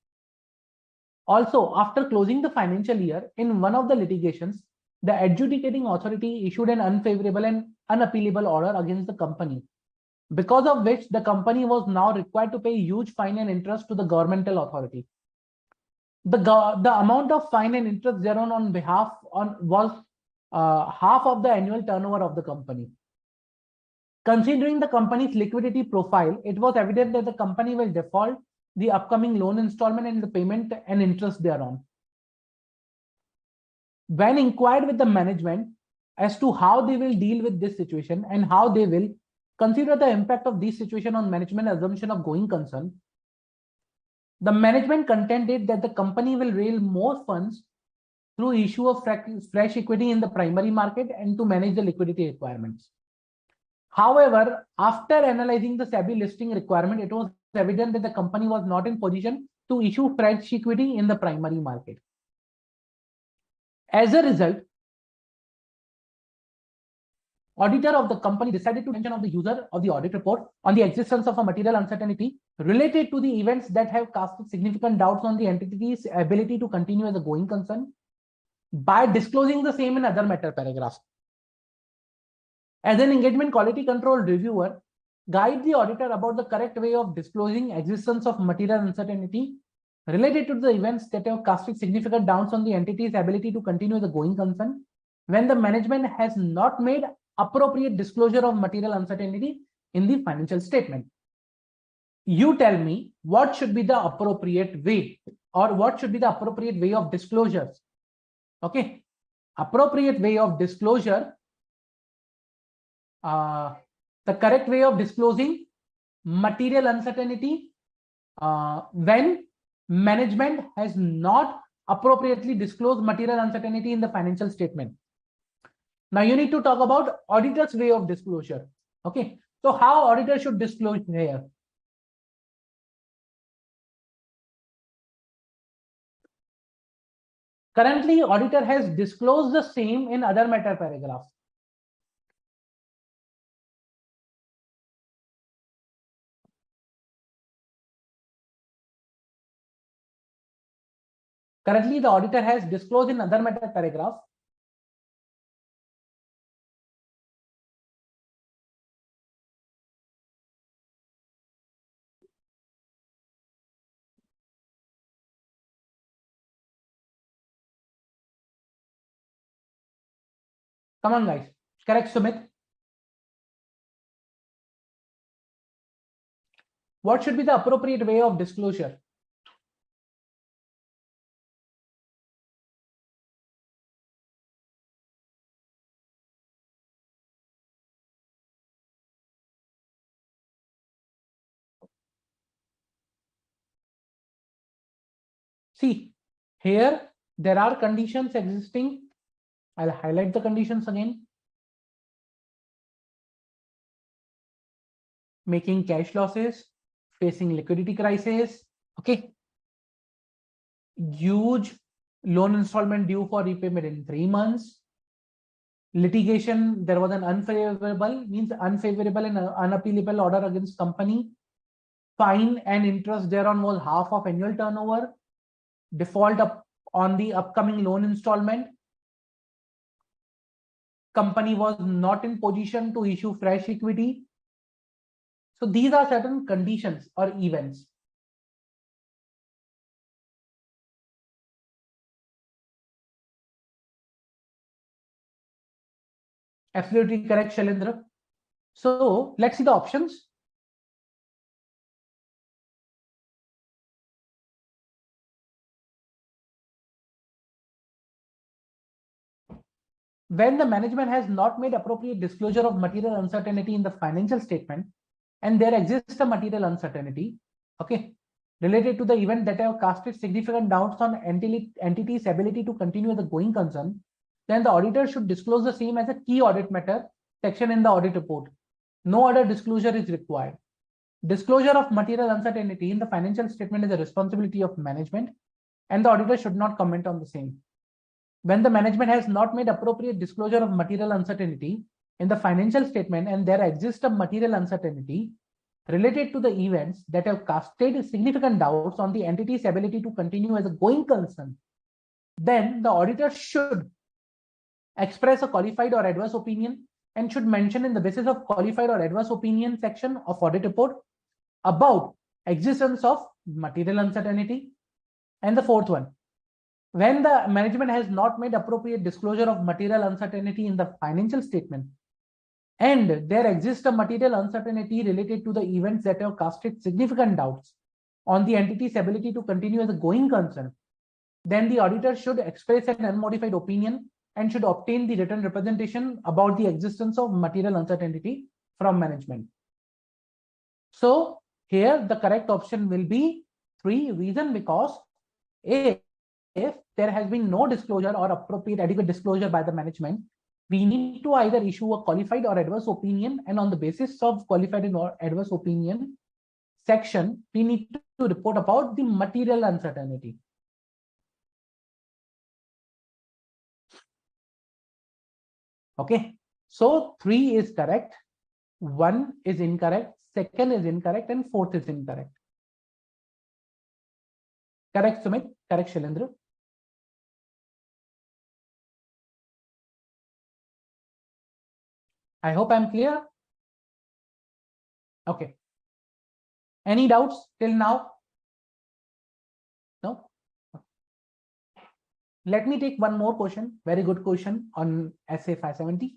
Also, after closing the financial year, in one of the litigations, the adjudicating authority issued an unfavorable and unappealable order against the company, because of which the company was now required to pay huge fine and interest to the governmental authority. The amount of fine and interest thereon was half of the annual turnover of the company. Considering the company's liquidity profile, it was evident that the company will default the upcoming loan installment and the payment and interest thereon. When inquired with the management as to how they will deal with this situation and how they will consider the impact of this situation on management assumption of going concern, the management contended that the company will raise more funds through issue of fresh equity in the primary market and to manage the liquidity requirements. However, after analyzing the SEBI listing requirement, it was evident that the company was not in position to issue fresh equity in the primary market. As a result, auditor of the company decided to mention of the user of the audit report on the existence of a material uncertainty related to the events that have cast significant doubts on the entity's ability to continue as a going concern by disclosing the same in other matter paragraph. As an engagement quality control reviewer, guide the auditor about the correct way of disclosing existence of material uncertainty related to the events that have cast significant doubts on the entity's ability to continue as a going concern when the management has not made appropriate disclosure of material uncertainty in the financial statement. You tell me what should be the appropriate way, or what should be the appropriate way of disclosures. Okay, appropriate way of disclosure, the correct way of disclosing material uncertainty when management has not appropriately disclosed material uncertainty in the financial statement. Now you need to talk about auditor's way of disclosure. Okay, so how auditor should disclose here? Currently, auditor has disclosed the same in other matter paragraph. Currently, the auditor has disclosed in other matter paragraph Come on, guys. Correct, Sumit. What should be the appropriate way of disclosure? See, here there are conditions existing. I'll highlight the conditions again. making cash losses, facing liquidity crisis, okay, huge loan installment due for repayment in 3 months, litigation, there was an unfavorable and unappealable order against company, fine and interest thereon was half of annual turnover, default on the upcoming loan installment, company was not in position to issue fresh equity. So these are certain conditions or events. Absolutely correct, Shailendra. So let's see the options. When the management has not made appropriate disclosure of material uncertainty in the financial statement, and there exists a material uncertainty, okay, related to the event that have casted significant doubts on entity's ability to continue as a going concern, then the auditor should disclose the same as a key audit matter section in the audit report. No other disclosure is required. Disclosure of material uncertainty in the financial statement is a responsibility of management, and the auditor should not comment on the same. When the management has not made appropriate disclosure of material uncertainty in the financial statement and there exists a material uncertainty related to the events that have casted significant doubts on the entity's ability to continue as a going concern, then the auditor should express a qualified or adverse opinion and should mention in the basis of qualified or adverse opinion section of audit report about existence of material uncertainty. And the fourth one, when the management has not made appropriate disclosure of material uncertainty in the financial statement, and there exists a material uncertainty related to the events that have casted significant doubts on the entity's ability to continue as a going concern, then the auditor should express an unmodified opinion and should obtain the written representation about the existence of material uncertainty from management. So here the correct option will be 3. Reason because if there has been no disclosure or appropriate adequate disclosure by the management, we need to either issue a qualified or adverse opinion, and on the basis of qualified or adverse opinion section, we need to report about the material uncertainty. Okay, so 3 is correct, 1 is incorrect, 2nd is incorrect, and 4th is incorrect. Correct, Sumit? Correct, Shailendra? I hope I'm clear. Okay. Any doubts till now? No? Let me take one more question. Very good question on SA 570.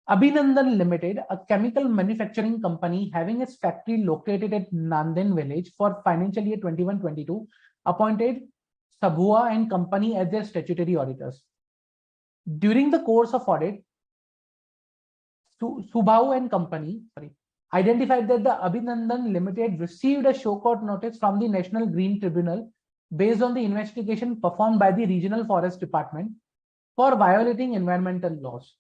Abhinandan Limited, a chemical manufacturing company having its factory located at Nandin village for financial year 21-22, appointed Sabhua and company as their statutory auditors. During the course of audit, Subhau and company identified that the Abhinandan Limited received a show court notice from the National Green Tribunal based on the investigation performed by the Regional Forest Department for violating environmental laws.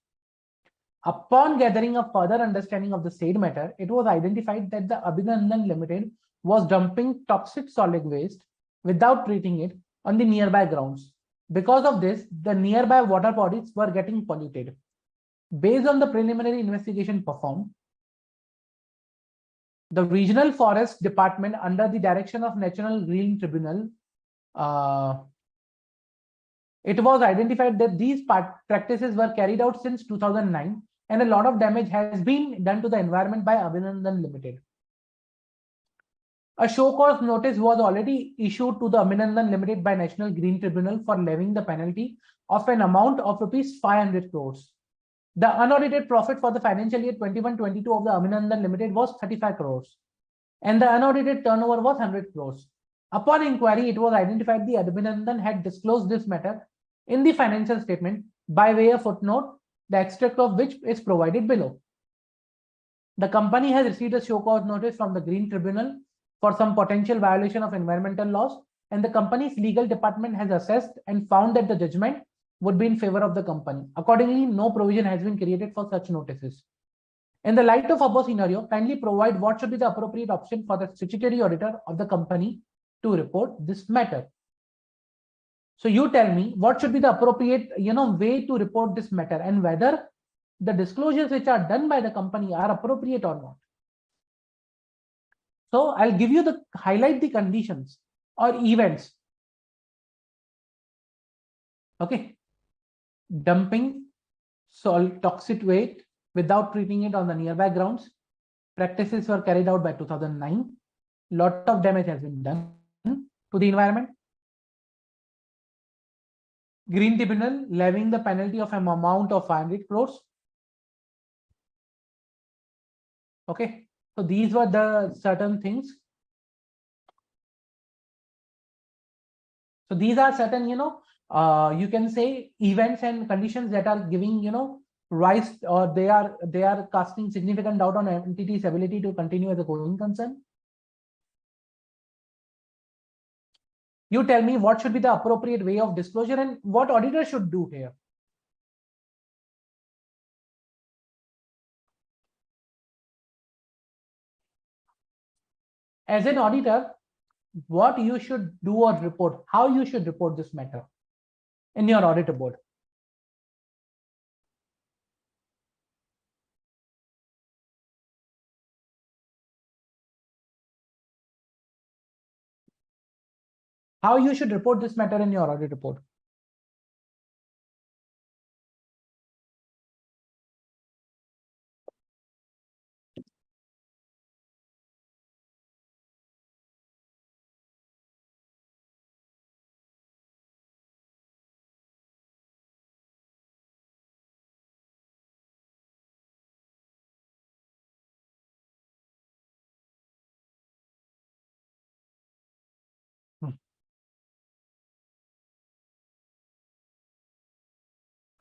Upon gathering a further understanding of the said matter, it was identified that the Abhinandan Limited was dumping toxic solid waste without treating it on the nearby grounds. Because of this, the nearby water bodies were getting polluted. Based on the preliminary investigation performed, the Regional Forest Department, under the direction of National Green Tribunal, it was identified that these practices were carried out since 2009 and a lot of damage has been done to the environment by Abhinandan Limited. A show cause notice was already issued to the Abhinandan Limited by National Green Tribunal for levying the penalty of an amount of rupees 500 crores. The unaudited profit for the financial year 21-22 of the Abhinandan Limited was 35 crores and the unaudited turnover was 100 crores. Upon inquiry, it was identified the Abhinandan had disclosed this matter in the financial statement by way of footnote, the extract of which is provided below. The company has received a show cause notice from the Green Tribunal for some potential violation of environmental laws, and the company's legal department has assessed and found that the judgment would be in favor of the company. Accordingly, no provision has been created for such notices. In the light of above scenario, kindly provide what should be the appropriate option for the statutory auditor of the company to report this matter. So you tell me what should be the appropriate, way to report this matter and whether the disclosures which are done by the company are appropriate or not. So I'll give you the highlight the conditions or events. Okay. Dumping salt toxic waste without treating it on the nearby grounds. Practices were carried out by 2009. Lot of damage has been done to the environment. Green Tribunal levying the penalty of an amount of 500 crores. Okay, so these were the certain things. So these are certain, you can say events and conditions that are giving, rise, or they are casting significant doubt on entity's ability to continue as a going concern. You tell me what should be the appropriate way of disclosure and what auditor should do here. As an auditor, what you should do or report, how you should report this matter in your audit report. How you should report this matter in your audit report.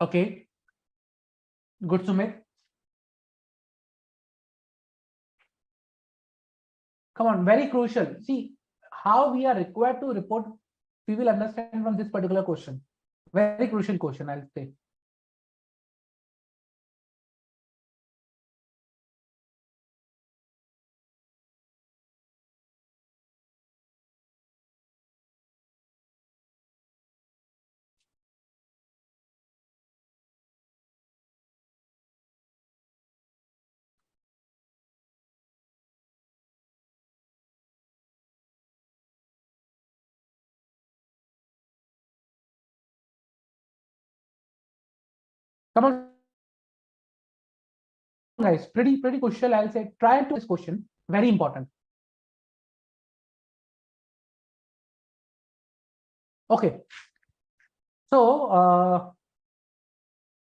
Okay. Good, Sumit. Come on, very crucial. See how we are required to report. We will understand from this particular question. Very crucial question, I'll say. Come on, guys. Pretty crucial. I'll say. Try to this question. Very important. Okay. So,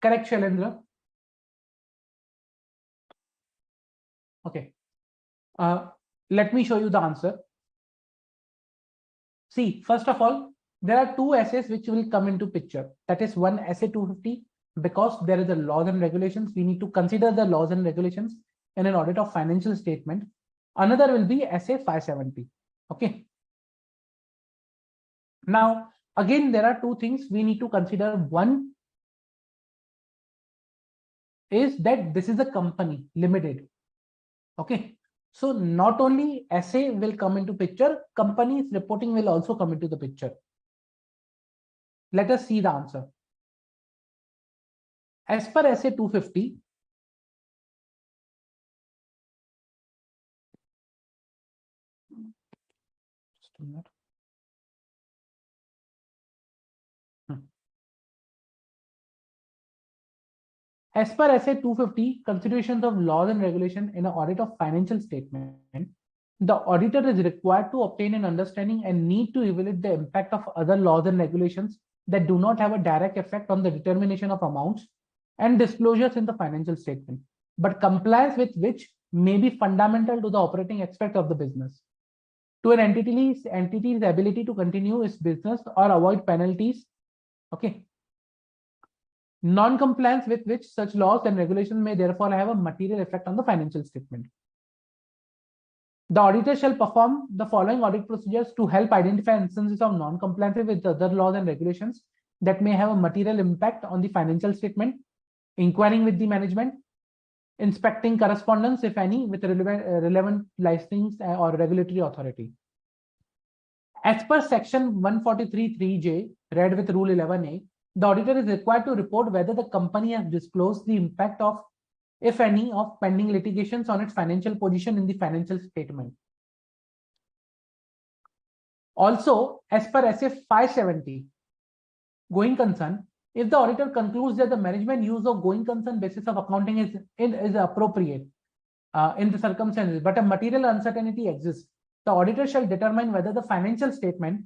correct, Shailendra. Okay. Let me show you the answer. See, first of all, there are two essays which will come into picture. That is one essay 250, because there is a laws and regulations. We need to consider the laws and regulations in an audit of financial statement. Another will be essay 570. Okay. Now, again, there are two things we need to consider. One is that this is a company limited. Okay. So not only essay will come into picture, company's reporting will also come into the picture. Let us see the answer. As per essay 250, just a minute. As per essay 250, considerations of laws and regulation in an audit of financial statement, the auditor is required to obtain an understanding and need to evaluate the impact of other laws and regulations that do not have a direct effect on the determination of amounts and disclosures in the financial statement, but compliance with which may be fundamental to the operating aspect of the business. To an entity's ability to continue its business or avoid penalties. Okay. Non-compliance with which such laws and regulations may therefore have a material effect on the financial statement. The auditor shall perform the following audit procedures to help identify instances of non-compliance with other laws and regulations that may have a material impact on the financial statement. Inquiring with the management, inspecting correspondence, if any, with relevant licensing or regulatory authority. As per section 143(3)(j), read with rule 11A, the auditor is required to report whether the company has disclosed the impact of, if any, of pending litigations on its financial position in the financial statement. Also, as per SA 570, going concern, if the auditor concludes that the management use of going concern basis of accounting is appropriate in the circumstances, but a material uncertainty exists, the auditor shall determine whether the financial statement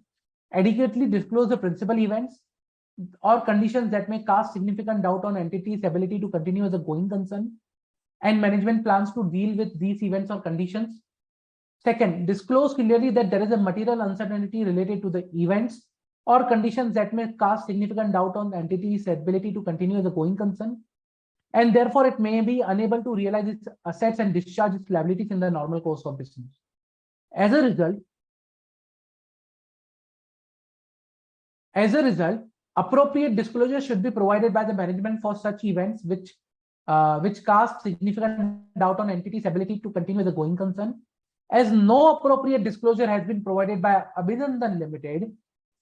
adequately disclose the principal events or conditions that may cast significant doubt on entity's ability to continue as a going concern, and management plans to deal with these events or conditions. Second, disclose clearly that there is a material uncertainty related to the events or conditions that may cast significant doubt on the entity's ability to continue as a going concern, and therefore it may be unable to realize its assets and discharge its liabilities in the normal course of business. As a result, appropriate disclosure should be provided by the management for such events which cast significant doubt on entity's ability to continue as a going concern. As no appropriate disclosure has been provided by Abhinandan Limited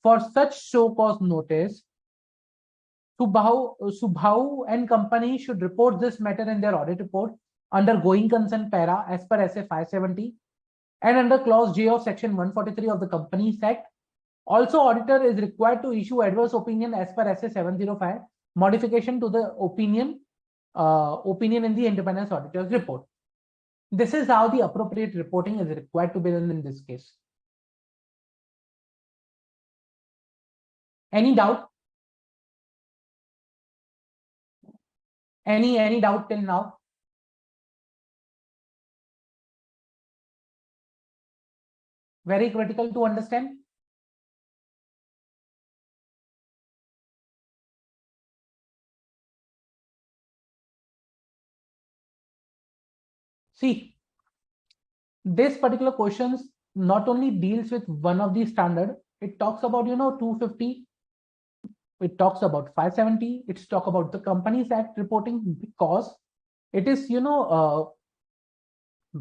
for such show cause notice, Subhau and company should report this matter in their audit report under going concern para as per SA 570 and under clause J of section 143 of the Companies Act. Also, auditor is required to issue adverse opinion as per SA 705, modification to the opinion in the independence auditor's report. This is how the appropriate reporting is required to be done in this case. Any doubt? Any doubt till now? Very critical to understand. See, this particular questions not only deals with one of the standard, it talks about 250, it talks about 570, it's talk about the Companies Act reporting, because it is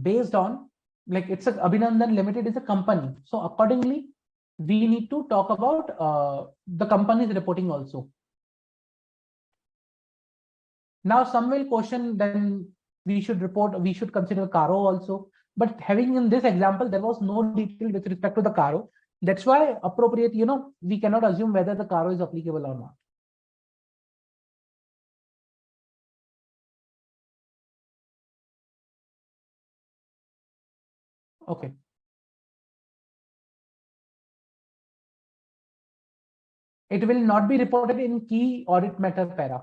based on, like, it's a Abhinandan Limited is a company, so accordingly we need to talk about the company's reporting also. Now some will question, then we should consider Caro also, but having in this example there was no detail with respect to the Caro. That's why appropriate, we cannot assume whether the Caro is applicable or not. Okay. It will not be reported in key audit matter para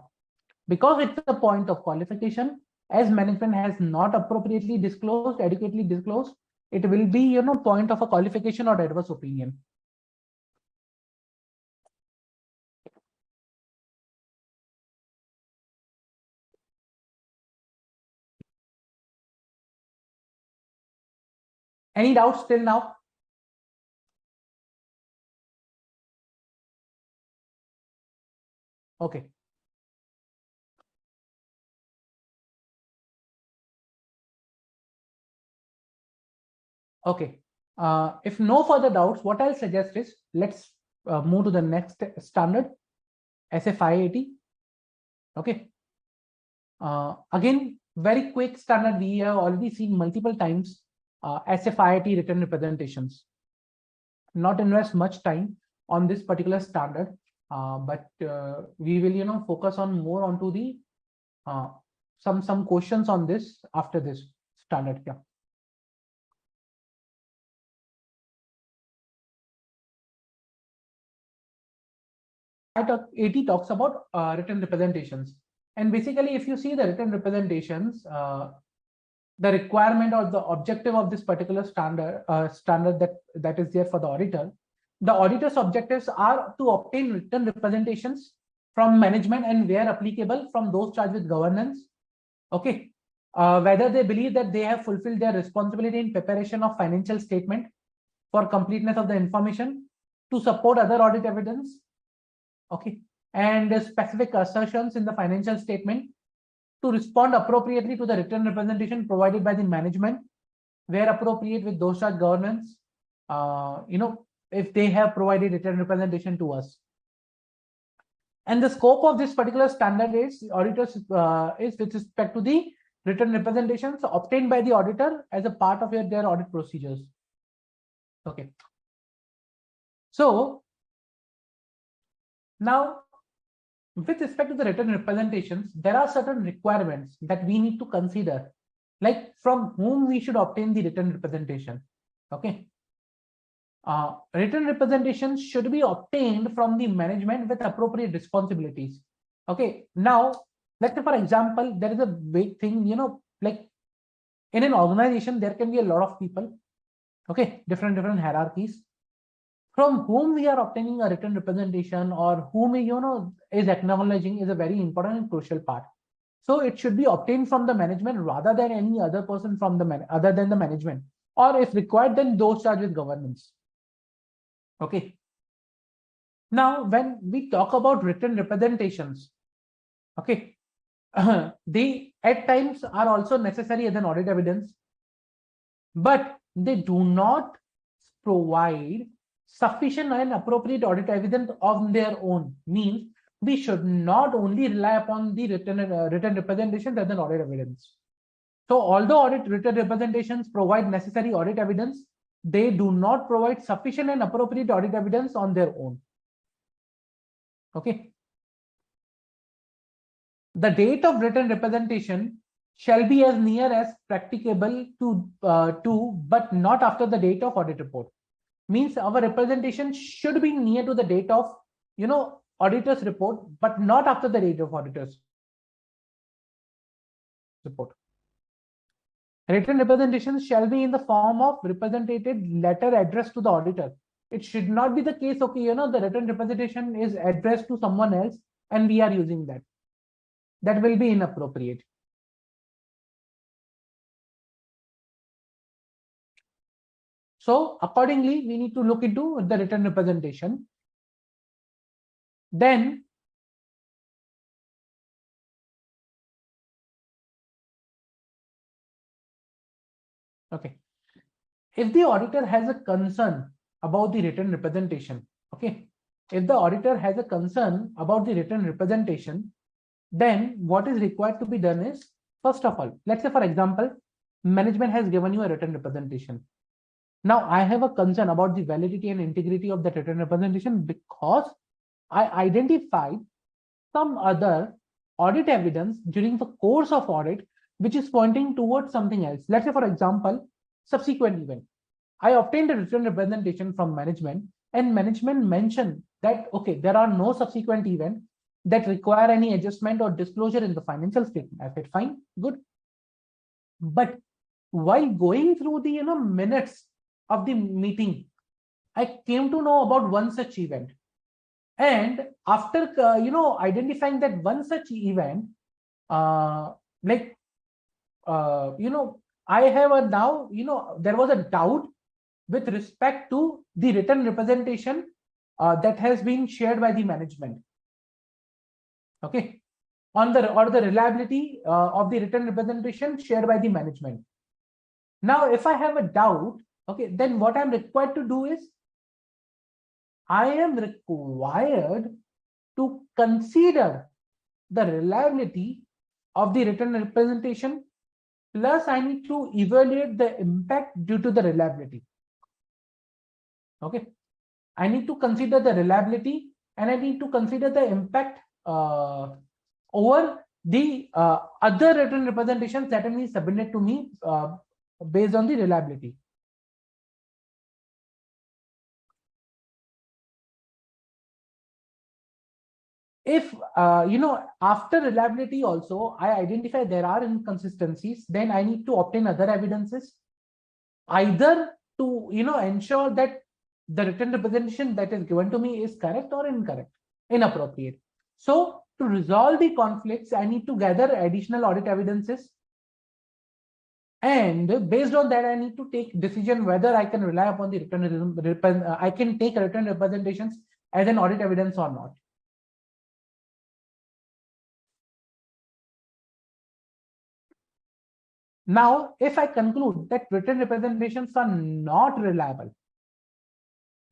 because it's a point of qualification. As management has not appropriately disclosed, adequately disclosed, it will be point of a qualification or adverse opinion. Any doubts till now? Okay. Okay. If no further doubts, what I'll suggest is let's move to the next standard, SA 580. Okay. Again, very quick standard. We have already seen multiple times SA 580 written representations. Not invest much time on this particular standard, but we will focus on more onto the some questions on this after this standard. Yeah. 80 talks about written representations, and basically if you see the written representations, the requirement or the objective of this particular standard that is there for the auditor, the auditor's objectives are to obtain written representations from management and where applicable from those charged with governance. Okay, whether they believe that they have fulfilled their responsibility in preparation of financial statement for completeness of the information to support other audit evidence. Okay, and specific assertions in the financial statement to respond appropriately to the written representation provided by the management, where appropriate with discharge governance, if they have provided written representation to us. And the scope of this particular standard is auditors is with respect to the written representations obtained by the auditor as a part of their audit procedures. Okay. So now, with respect to the written representations, there are certain requirements that we need to consider, like from whom we should obtain the written representation. Okay. Written representations should be obtained from the management with appropriate responsibilities. Okay. Now, let's say, for example, there is a big thing, like in an organization, there can be a lot of people. Okay. Different hierarchies. From whom we are obtaining a written representation or whom is acknowledging is a very important and crucial part. So it should be obtained from the management rather than any other person from the other than the management, or if required, then those charged with governance. Okay. Now, when we talk about written representations, okay, they at times are also necessary as an audit evidence, but they do not provide sufficient and appropriate audit evidence on their own. Means we should not only rely upon the written representations as an audit evidence. So although written representations provide necessary audit evidence, they do not provide sufficient and appropriate audit evidence on their own. Okay. The date of written representation shall be as near as practicable but not after the date of audit report. Means our representation should be near to the date of auditor's report, but not after the date of auditor's report. Written representations shall be in the form of representative letter addressed to the auditor. It should not be the case, okay, the written representation is addressed to someone else and we are using that. That will be inappropriate. So accordingly, we need to look into the written representation. Then okay, if the auditor has a concern about the written representation, okay, if the auditor has a concern about the written representation, then what is required to be done is, first of all, let's say, for example, management has given you a written representation. Now I have a concern about the validity and integrity of that written representation because I identified some other audit evidence during the course of audit which is pointing towards something else. Let's say, for example, subsequent event. I obtained a written representation from management and management mentioned that, okay, there are no subsequent events that require any adjustment or disclosure in the financial statement. I said, fine, good. But while going through the minutes of the meeting, I came to know about one such event. And after identifying that one such event, I have a now, there was a doubt with respect to the written representation that has been shared by the management. Okay, on the reliability of the written representation shared by the management. Now, if I have a doubt, okay, then what I'm required to do is I am required to consider the reliability of the written representation, plus I need to evaluate the impact due to the reliability. Okay, I need to consider the reliability and I need to consider the impact over the other written representations that will be submitted to me based on the reliability. If after reliability also I identify there are inconsistencies, then I need to obtain other evidences, either to ensure that the written representation that is given to me is correct or inappropriate. So to resolve the conflicts, I need to gather additional audit evidences, and based on that I need to take decision whether I can rely upon the I can take written representations as an audit evidence or not. Now, if I conclude that written representations are not reliable,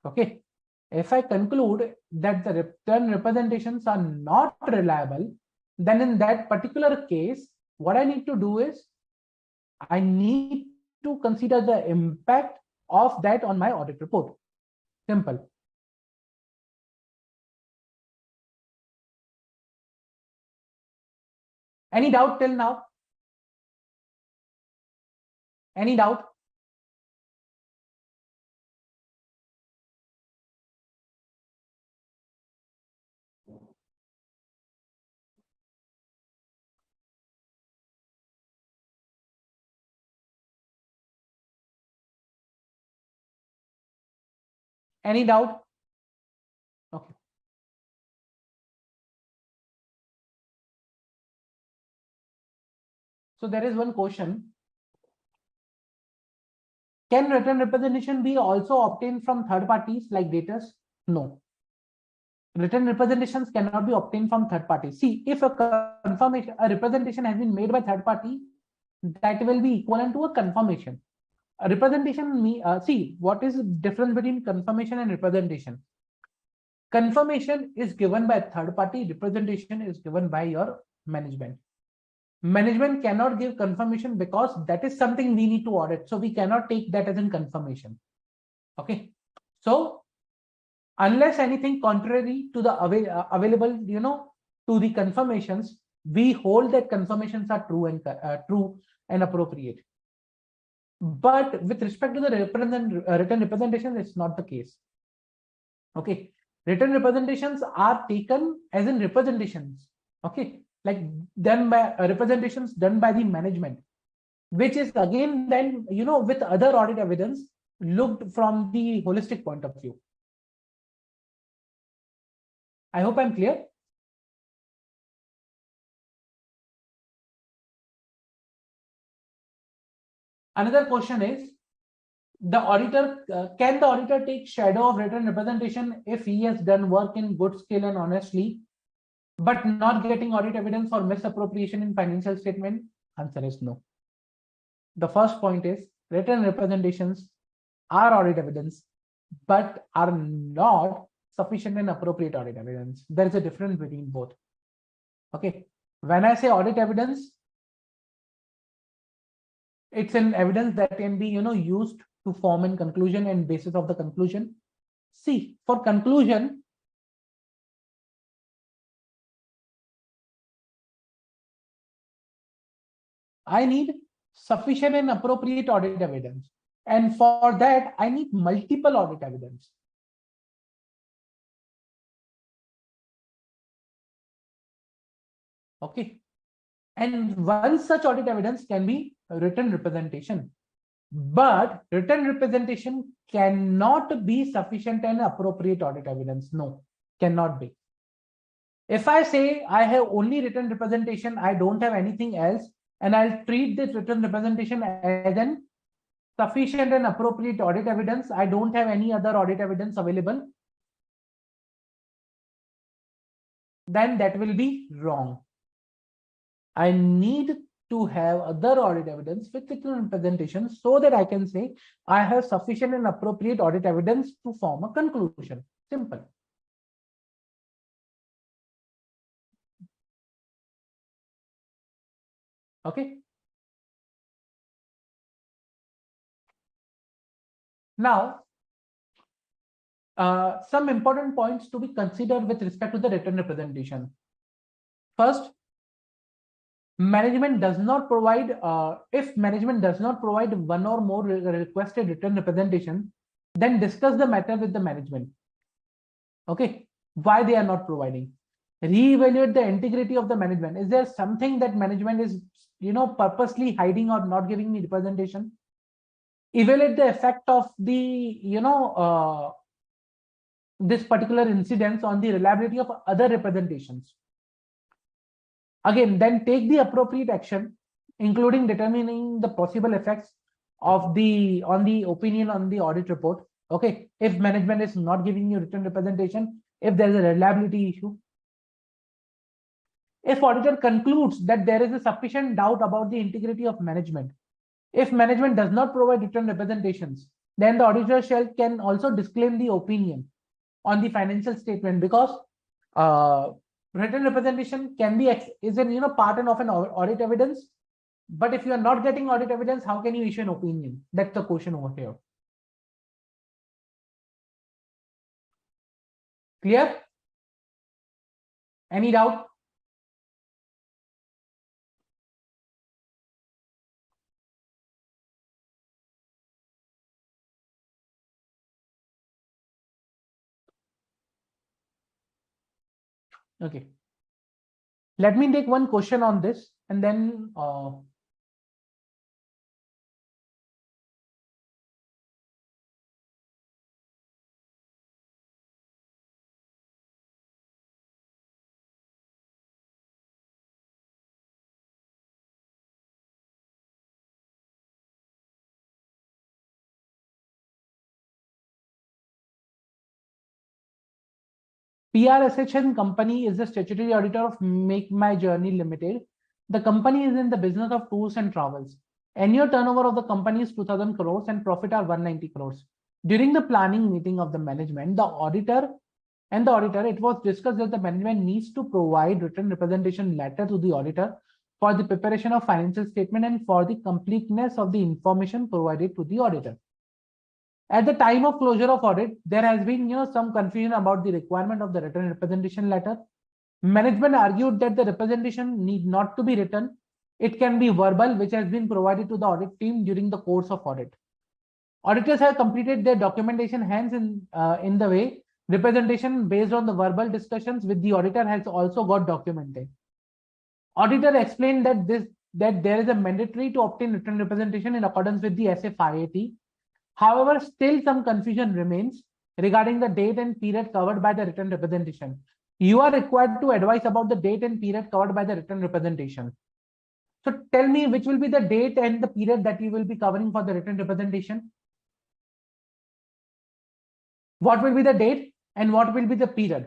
okay, if I conclude that the written representations are not reliable, then in that particular case, what I need to do is I need to consider the impact of that on my audit report. Simple. Any doubt till now? Any doubt? Any doubt? Okay. So there is one question. Can written representation be also obtained from third parties like daters? No. Written representations cannot be obtained from third parties. See, if a confirmation, a representation has been made by third party, that will be equivalent to a confirmation. A representation, see, what is the difference between confirmation and representation? Confirmation is given by third party, representation is given by your management. Management cannot give confirmation because that is something we need to audit. So we cannot take that as in confirmation. Okay. So unless anything contrary to the available, to the confirmations, we hold that confirmations are true and appropriate. But with respect to the written representation, it's not the case. Okay. Written representations are taken as in representations. Okay. Like done by representations done by the management, which is again then, with other audit evidence looked from the holistic point of view. I hope I'm clear. Another question is, can the auditor take shadow of written representation if he has done work in good skill and honestly, but not getting audit evidence for misappropriation in financial statement? Answer is no. The first point is written representations are audit evidence, but are not sufficient and appropriate audit evidence. There is a difference between both. Okay. When I say audit evidence, it's an evidence that can be, used to form a conclusion and basis of the conclusion. See, for conclusion, I need sufficient and appropriate audit evidence. And for that, I need multiple audit evidence. Okay. And one such audit evidence can be written representation. But written representation cannot be sufficient and appropriate audit evidence. No, cannot be. If I say I have only written representation, I don't have anything else, and I'll treat this written representation as an sufficient and appropriate audit evidence, I don't have any other audit evidence available, then that will be wrong. I need to have other audit evidence with written representation so that I can say I have sufficient and appropriate audit evidence to form a conclusion. Simple. Okay. Now, some important points to be considered with respect to the written representation. First, management does not provide, if management does not provide one or more requested written representation, then discuss the matter with the management. Okay, why they are not providing? Reevaluate the integrity of the management. Is there something that management is, purposely hiding or not giving me representation? Evaluate the effect of the, this particular incidence on the reliability of other representations. Again, then take the appropriate action, including determining the possible effects of the opinion on the audit report. Okay, if management is not giving you written representation, if there is a reliability issue, if auditor concludes that there is a sufficient doubt about the integrity of management, If management does not provide written representations, then the auditor can also disclaim the opinion on the financial statement, because uh, written representation can be is an part of an audit evidence. But if you are not getting audit evidence, how can you issue an opinion? That's the question over here. Clear? Any doubt? Okay. Let me take one question on this, and then PRSHN company is the statutory auditor of Make My Journey Limited. The company is in the business of tours and travels. Annual turnover of the company is 2000 crores and profit are 190 crores. During the planning meeting of the management, the auditor, it was discussed that the management needs to provide written representation letter to the auditor for the preparation of financial statement and for the completeness of the information provided to the auditor. At the time of closure of audit, there has been some confusion about the requirement of the written representation letter. Management argued that the representation need not to be written. It can be verbal, which has been provided to the audit team during the course of audit. Auditors have completed their documentation hence in the way representation based on the verbal discussions with the auditor has also got documented. Auditor explained that there is a mandatory to obtain written representation in accordance with the SF-IAP. However, still some confusion remains regarding the date and period covered by the written representation. You are required to advise about the date and period covered by the written representation. So tell me, which will be the date and the period that you will be covering for the written representation? What will be the date and what will be the period?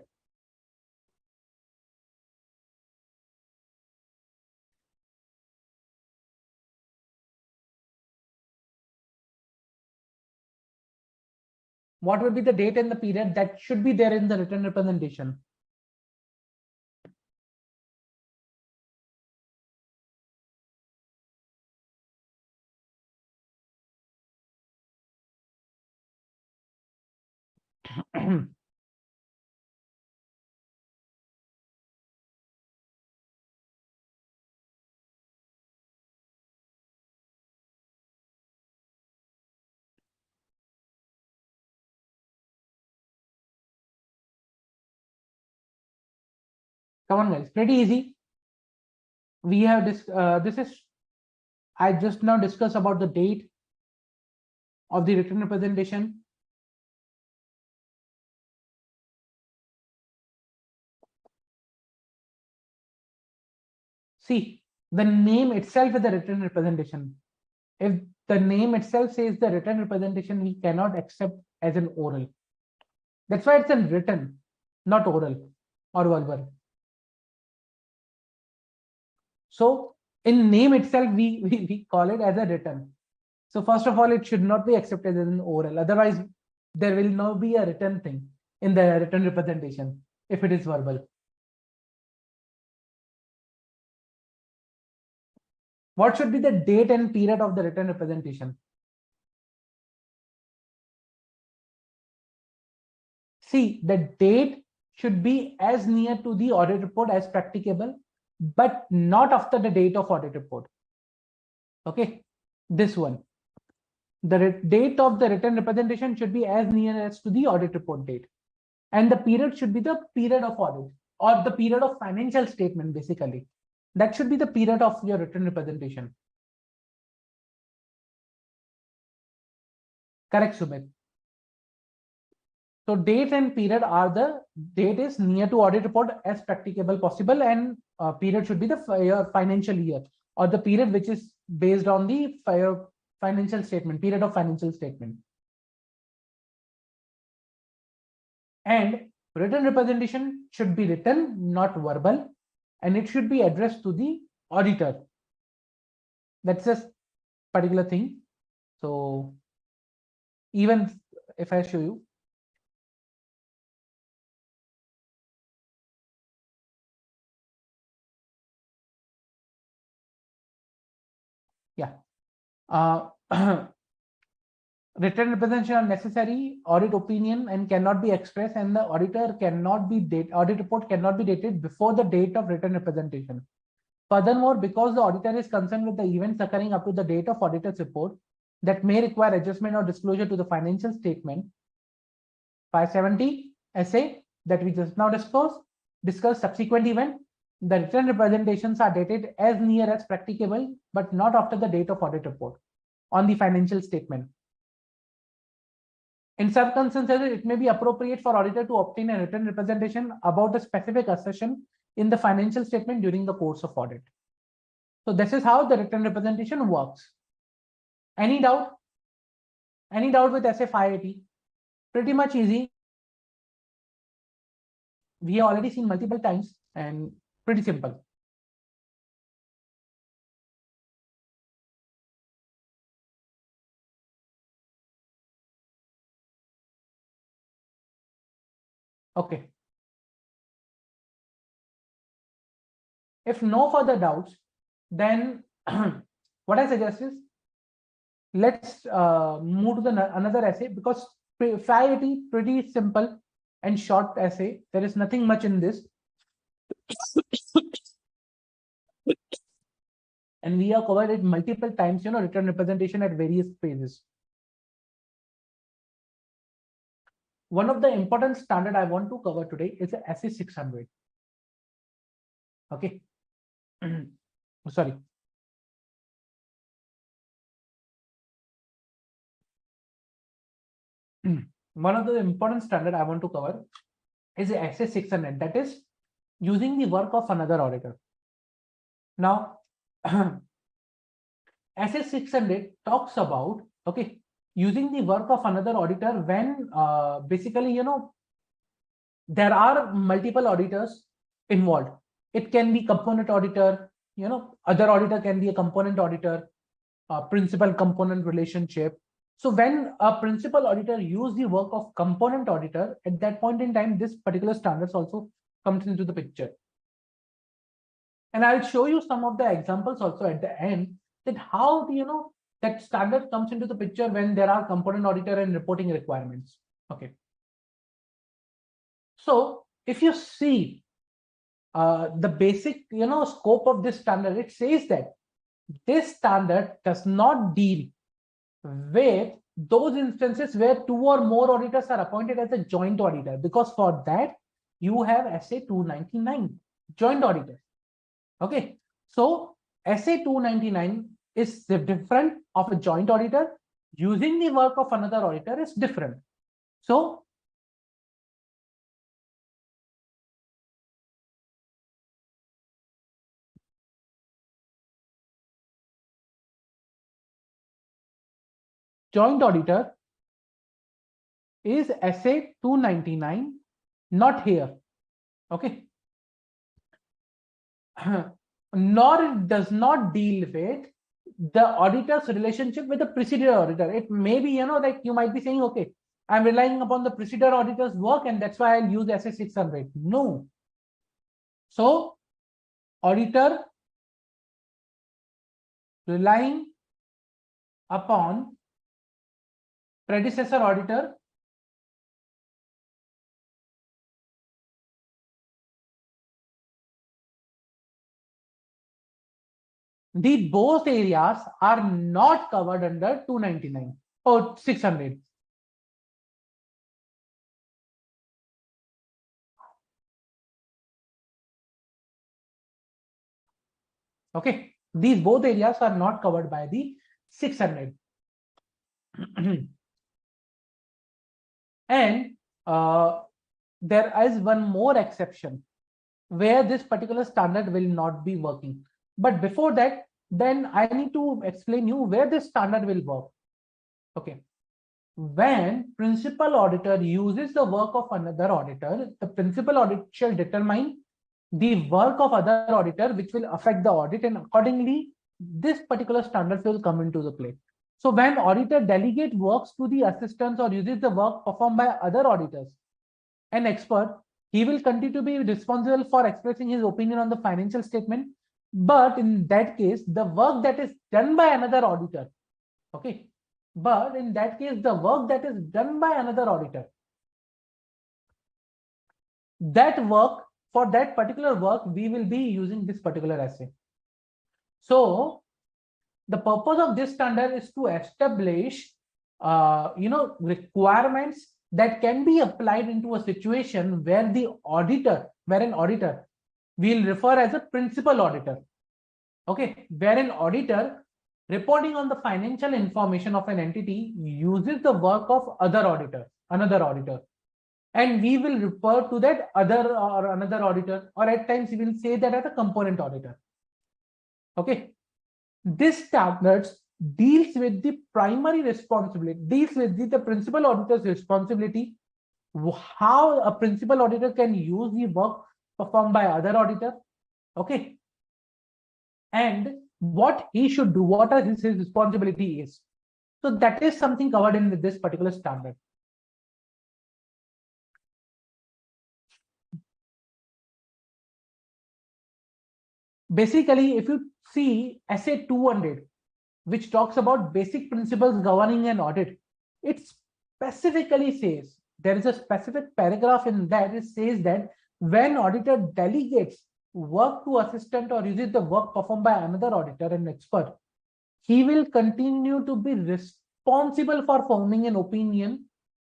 What will be the date and the period that should be there in the written representation? Come on, guys, pretty easy. We have I just now discussed about the date of the written representation. See, the name itself is the written representation. If the name itself says the written representation, we cannot accept as an oral. That's why it's in written, not oral or verbal. So in name itself, we call it as a written. So first of all, it should not be accepted as an oral. Otherwise, there will not be a written thing in the written representation if it is verbal. What should be the date and period of the written representation? See, the date should be as near to the audit report as practicable, but not after the date of audit report. Okay, this one. The date of the written representation should be as near as to the audit report date. And the period should be the period of audit or the period of financial statement, basically. That should be the period of your written representation. Correct, Sumit. So date and period are the date is near to audit report as practicable possible, and period should be the financial year or the period which is based on the financial statement, period of financial statement. And written representation should be written, not verbal, and it should be addressed to the auditor. That's just particular thing. So even if I show you, yeah, written representation are necessary, audit opinion and cannot be expressed, and the auditor cannot be audit report cannot be dated before the date of written representation. Furthermore, because the auditor is concerned with the events occurring up to the date of auditor's report that may require adjustment or disclosure to the financial statement, 570 essay that we just now discuss subsequent event. The written representations are dated as near as practicable, but not after the date of audit report on the financial statement. In circumstances, it may be appropriate for auditor to obtain a written representation about a specific assertion in the financial statement during the course of audit. So this is how the written representation works. Any doubt? Any doubt with SA 580? Pretty much easy. We have already seen multiple times and pretty simple. Okay. If no further doubts, then what I suggest is let's move to the another essay, because 580 pretty simple and short essay. There is nothing much in this. And we have covered it multiple times, written representation at various phases. One of the important standard I want to cover today is the SA 600. Okay. Sorry. One of the important standard I want to cover is the SA 600, that is using the work of another auditor. Now, SA 600 talks about, okay, using the work of another auditor when basically, there are multiple auditors involved. It can be component auditor, other auditor can be a component auditor, principal component relationship. So when a principal auditor use the work of component auditor, at that point in time, this particular standards also comes into the picture. And I'll show you some of the examples also at the end, that how that standard comes into the picture when there are component auditor and reporting requirements. Okay. So if you see the basic scope of this standard, it says that this standard does not deal with those instances where 2 or more auditors are appointed as a joint auditor, because for that you have SA 299 joint auditor. Okay, so SA 299 is different of a joint auditor. Using the work of another auditor is different. So joint auditor is SA 299, not here. Okay. Nor it does not deal with the auditor's relationship with the preceding auditor. It may be, like you might be saying, okay, I'm relying upon the preceding auditor's work and that's why I'll use SA 600. No. So, auditor relying upon predecessor auditor both areas are not covered under 299 or 600. Okay, these both areas are not covered by the 600. And there is one more exception where this particular standard will not be working. But before that, then I need to explain you where this standard will work. Okay. When principal auditor uses the work of another auditor, the principal auditor shall determine the work of other auditor which will affect the audit, and accordingly this particular standard will come into the play. So when auditor delegate works to the assistants or uses the work performed by other auditors, an expert, he will continue to be responsible for expressing his opinion on the financial statement. But in that case, the work that is done by another auditor, okay, but in that case, the work that is done by another auditor, that work, for that particular work, we will be using this particular essay. So the purpose of this standard is to establish requirements that can be applied into a situation where an auditor we'll refer as a principal auditor, okay, where an auditor reporting on the financial information of an entity uses the work of another auditor, and we will refer to that other or another auditor, or at times we will say that as a component auditor. Okay, this standards deals with the primary responsibility, deals with the principal auditor's responsibility, how a principal auditor can use the work performed by other auditor, okay, and what he should do, what are his responsibility is. So that is something covered in this particular standard. Basically, if you see essay 200, which talks about basic principles governing an audit, it specifically says, there is a specific paragraph in that it says that when auditor delegates work to assistant or uses the work performed by another auditor and expert, he will continue to be responsible for forming an opinion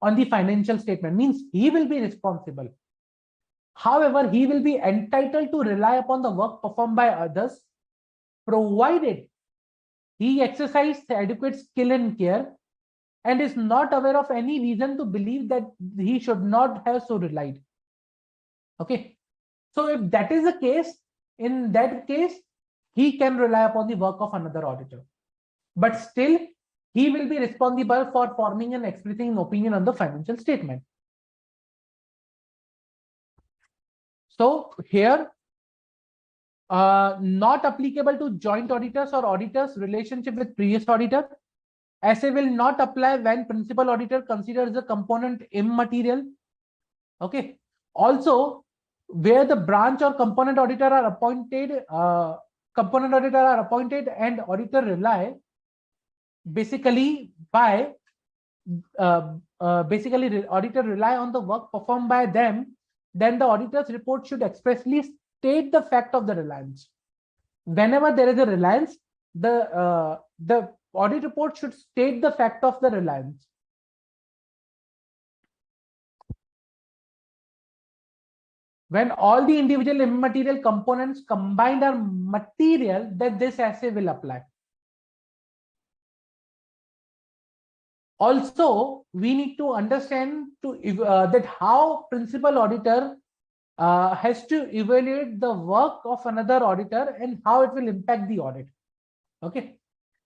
on the financial statement. Means he will be responsible. However, he will be entitled to rely upon the work performed by others, provided he exercised adequate skill and care and is not aware of any reason to believe that he should not have so relied. Okay. So if that is the case, in that case, he can rely upon the work of another auditor. But still, he will be responsible for forming and expressing an opinion on the financial statement. So here, not applicable to joint auditors or auditors' relationship with previous auditor. Essay will not apply when principal auditor considers the component immaterial. Okay. Also, where the branch or component auditor are appointed, and auditor rely basically auditor rely on the work performed by them, then the auditor's report should expressly state the fact of the reliance. Whenever there is a reliance, the audit report should state the fact of the reliance. When all the individual immaterial components combined are material, then this assay will apply. Also, we need to understand that how principal auditor has to evaluate the work of another auditor and how it will impact the audit. Okay,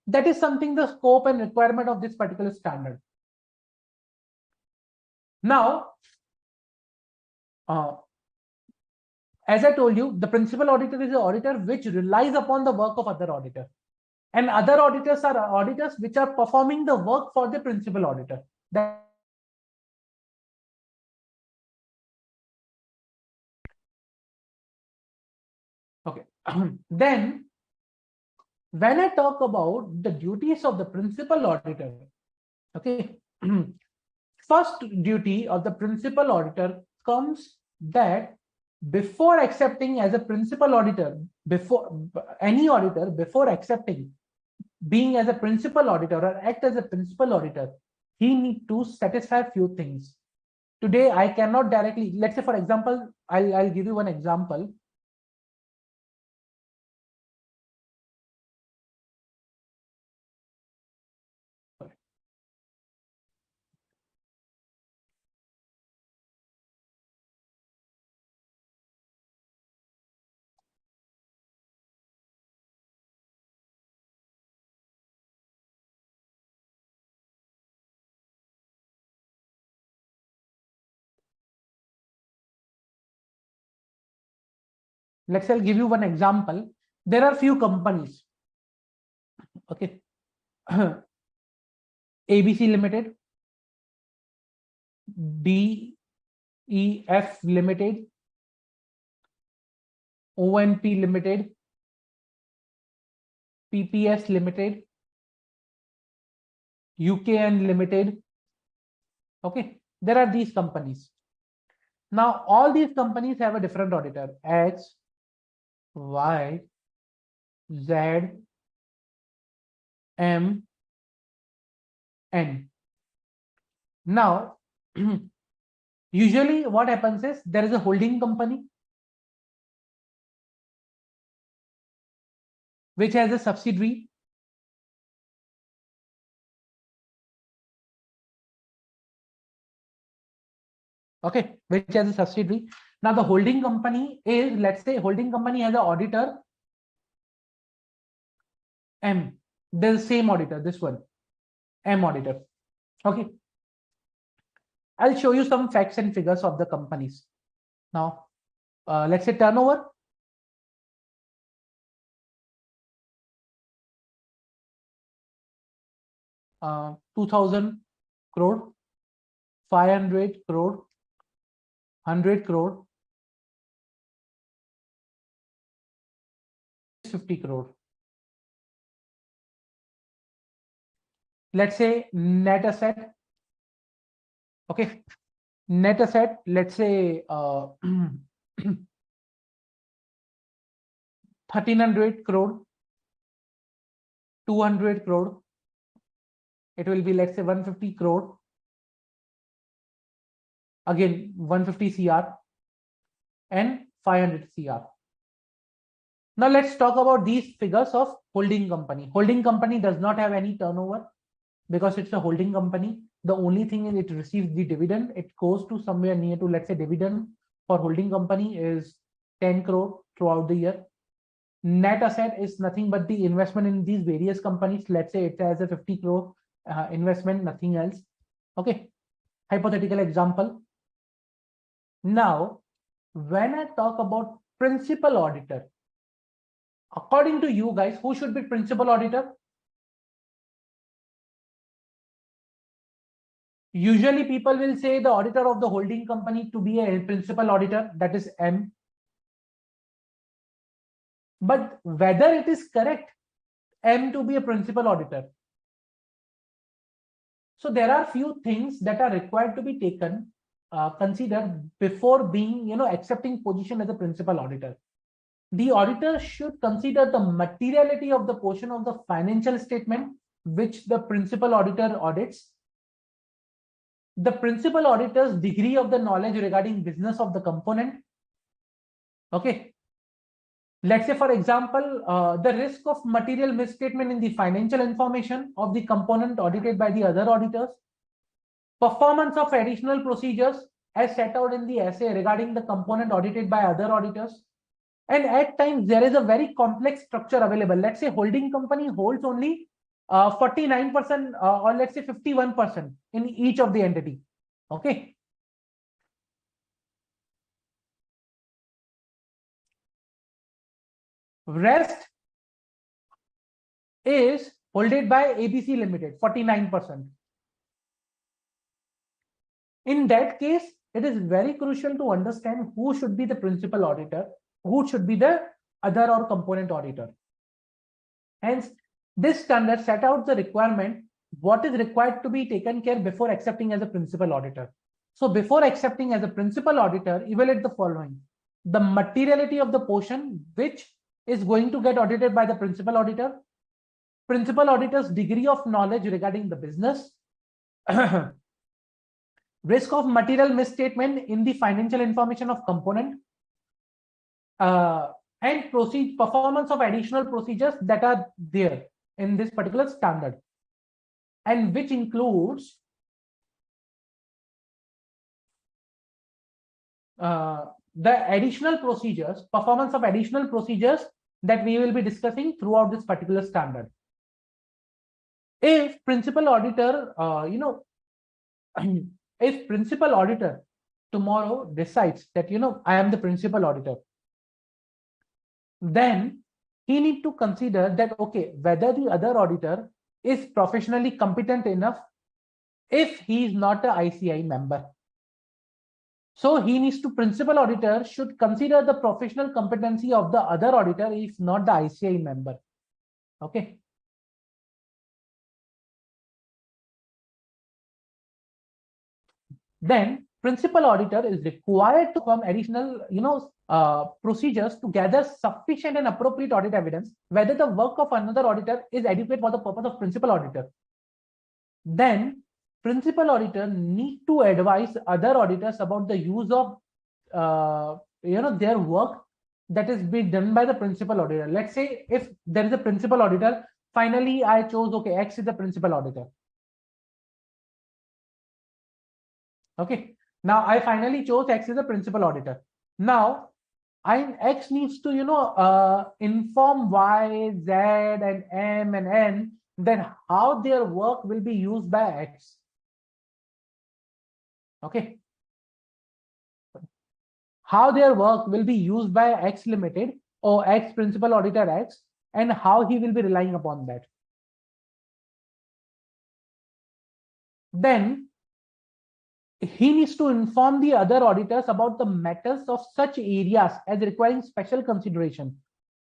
that is something the scope and requirement of this particular standard. Now, as I told you, the principal auditor is an auditor which relies upon the work of other auditor, and other auditors are auditors which are performing the work for the principal auditor. Okay. Then, when I talk about the duties of the principal auditor, okay, first duty of the principal auditor comes that before accepting as a principal auditor, before accepting being as a principal auditor or act as a principal auditor, he need to satisfy few things. Today, I cannot directly, let's say, for example, I'll give you one example. Let's say I'll give you one example. There are few companies. Okay. ABC Limited, DEF Limited, ONP Limited, PPS Limited, UKN Limited. Okay, there are these companies. Now, all these companies have a different auditor: X, Y, Z, M, N. Now, usually what happens is there is a holding company which has a subsidiary. Okay, which has a subsidiary. Now the holding company is, let's say holding company has an auditor M. There's the same auditor, this one, M auditor. Okay. I'll show you some facts and figures of the companies. Now, let's say turnover. Uh, 2000 crore, 500 crore, 100 crore, 50 crore. Let's say net asset. Okay, net asset, let's say 1300 crore, 200 crore. It will be, let's say, 150 crore. Again, 150 CR and 500 CR. Now let's talk about these figures of holding company. Holding company does not have any turnover because it's a holding company. The only thing is it receives the dividend. It goes to somewhere near to, let's say, dividend for holding company is 10 crore throughout the year. Net asset is nothing but the investment in these various companies. Let's say it has a 50 crore investment, nothing else. Okay, hypothetical example. Now, when I talk about principal auditor, according to you guys, who should be principal auditor? Usually people will say the auditor of the holding company to be a principal auditor, that is M. But whether it is correct, M to be a principal auditor. So there are few things that are required to be taken, considered before being, accepting position as a principal auditor. The auditor should consider the materiality of the portion of the financial statement which the principal auditor audits, the principal auditor's degree of the knowledge regarding business of the component. Okay. Let's say, for example, the risk of material misstatement in the financial information of the component audited by the other auditors, performance of additional procedures as set out in the essay regarding the component audited by other auditors. And at times there is a very complex structure available. Let's say holding company holds only 49% or let's say 51% in each of the entity. Okay. Rest is holded by ABC Limited, 49%. In that case, it is very crucial to understand who should be the principal auditor, who should be the other or component auditor. Hence, this standard set out the requirement, what is required to be taken care before accepting as a principal auditor. So before accepting as a principal auditor, evaluate the following: the materiality of the portion which is going to get audited by the principal auditor, principal auditor's degree of knowledge regarding the business, risk of material misstatement in the financial information of component, and performance of additional procedures that are there in this particular standard, and which includes the additional procedures, performance of additional procedures that we will be discussing throughout this particular standard. If principal auditor, if principal auditor tomorrow decides that, I am the principal auditor, then he need to consider that, okay, whether the other auditor is professionally competent enough if he is not a ICI member. So he needs to, principal auditor should consider the professional competency of the other auditor if not the ICI member. Okay. Then principal auditor is required to perform additional, procedures to gather sufficient and appropriate audit evidence whether the work of another auditor is adequate for the purpose of principal auditor. Then principal auditor need to advise other auditors about the use of their work that is being done by the principal auditor. Let's say if there is a principal auditor, finally I chose, okay, X is the principal auditor. Okay, now I finally chose X as a principal auditor. Now X needs to inform Y, Z, and M and N that how their work will be used by X. Okay, how their work will be used by X Limited or X principal auditor X, and how he will be relying upon that. Then he needs to inform the other auditors about the matters of such areas as requiring special consideration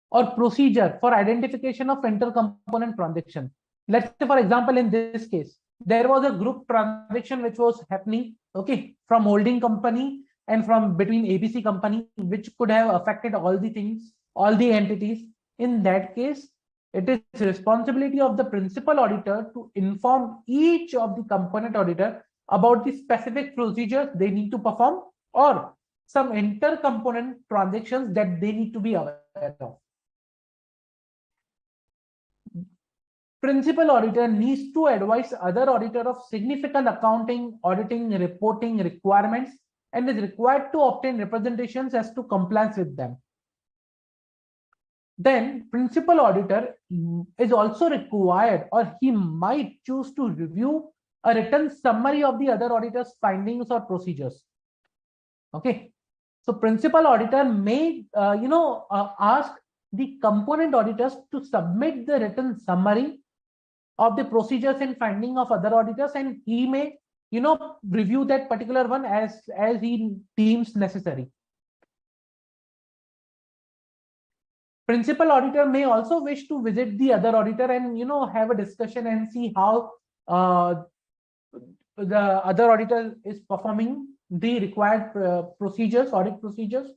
or procedure for identification of intercomponent transaction. Let's say, for example, in this case, there was a group transaction which was happening, okay, from holding company and from between ABC company, which could have affected all the things, all the entities. In that case, it is responsibility of the principal auditor to inform each of the component auditor about the specific procedures they need to perform or some intercomponent transactions that they need to be aware of. Principal auditor needs to advise other auditor of significant accounting, auditing, reporting requirements, and is required to obtain representations as to compliance with them. Then principal auditor is also required, or he might choose to review a written summary of the other auditor's findings or procedures. Okay, so principal auditor may ask the component auditors to submit the written summary of the procedures and finding of other auditors, and he may review that particular one as he deems necessary. Principal auditor may also wish to visit the other auditor and have a discussion and see how the other auditor is performing the required procedures, audit procedures.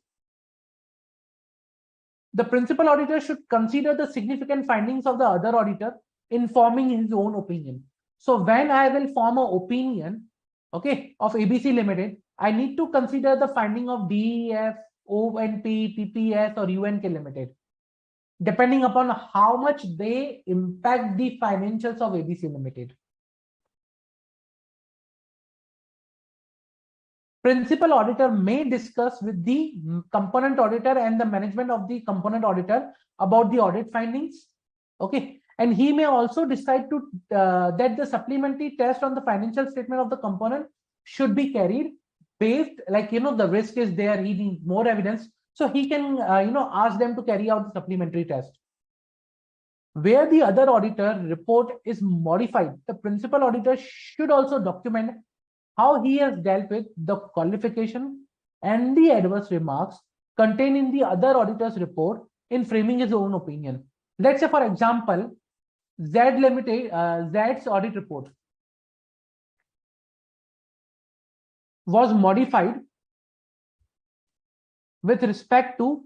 The principal auditor should consider the significant findings of the other auditor, informing his own opinion. So when I will form an opinion, okay, of ABC Limited, I need to consider the finding of DEF, ONP, PPS, or UNK Limited, depending upon how much they impact the financials of ABC Limited. Principal auditor may discuss with the component auditor and the management of the component auditor about the audit findings. Okay, and he may also decide to that the supplementary test on the financial statement of the component should be carried based, like the risk is there, he needs more evidence, so he can ask them to carry out the supplementary test. Where the other auditor report is modified, the principal auditor should also document how he has dealt with the qualification and the adverse remarks contained in the other auditor's report in framing his own opinion. Let's say, for example, Z's audit report was modified with respect to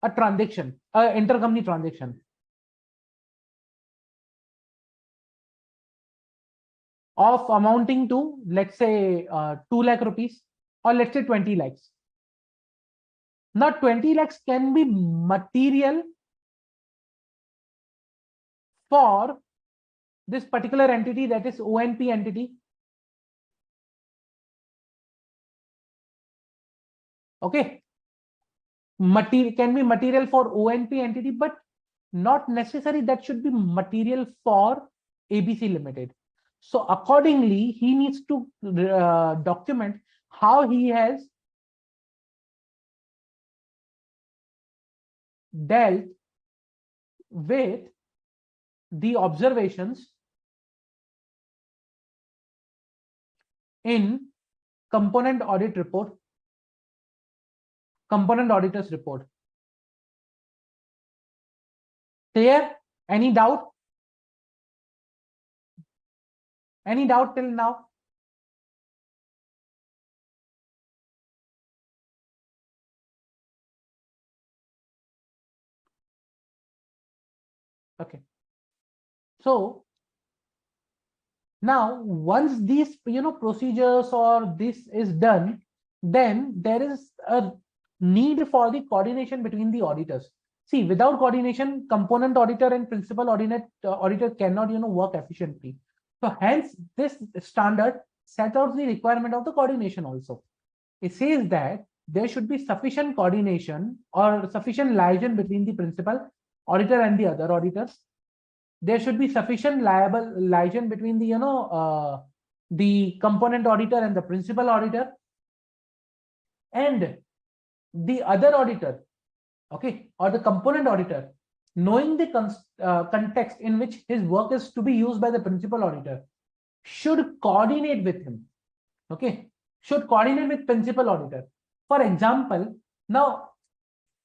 a transaction, intercompany transaction of amounting to, let's say, 2 lakh rupees, or let's say 20 lakhs. Now 20 lakhs can be material for this particular entity, that is ONP entity. Okay, material can be material for ONP entity, but not necessary that should be material for ABC Limited. So accordingly, he needs to document how he has dealt with the observations in component audit report, component auditors report. Clear? Any doubt? Any doubt till now? Okay. So now once these procedures or this is done, then there is a need for the coordination between the auditors. See, without coordination, component auditor and principal auditor cannot work efficiently. So hence this standard set out the requirement of the coordination also. It says that there should be sufficient coordination or sufficient liaison between the principal auditor and the other auditors. There should be sufficient liaison between the component auditor and the principal auditor and the other auditor, okay, or the component auditor, knowing the context in which his work is to be used by the principal auditor, should coordinate with him, okay, should coordinate with principal auditor. For example, now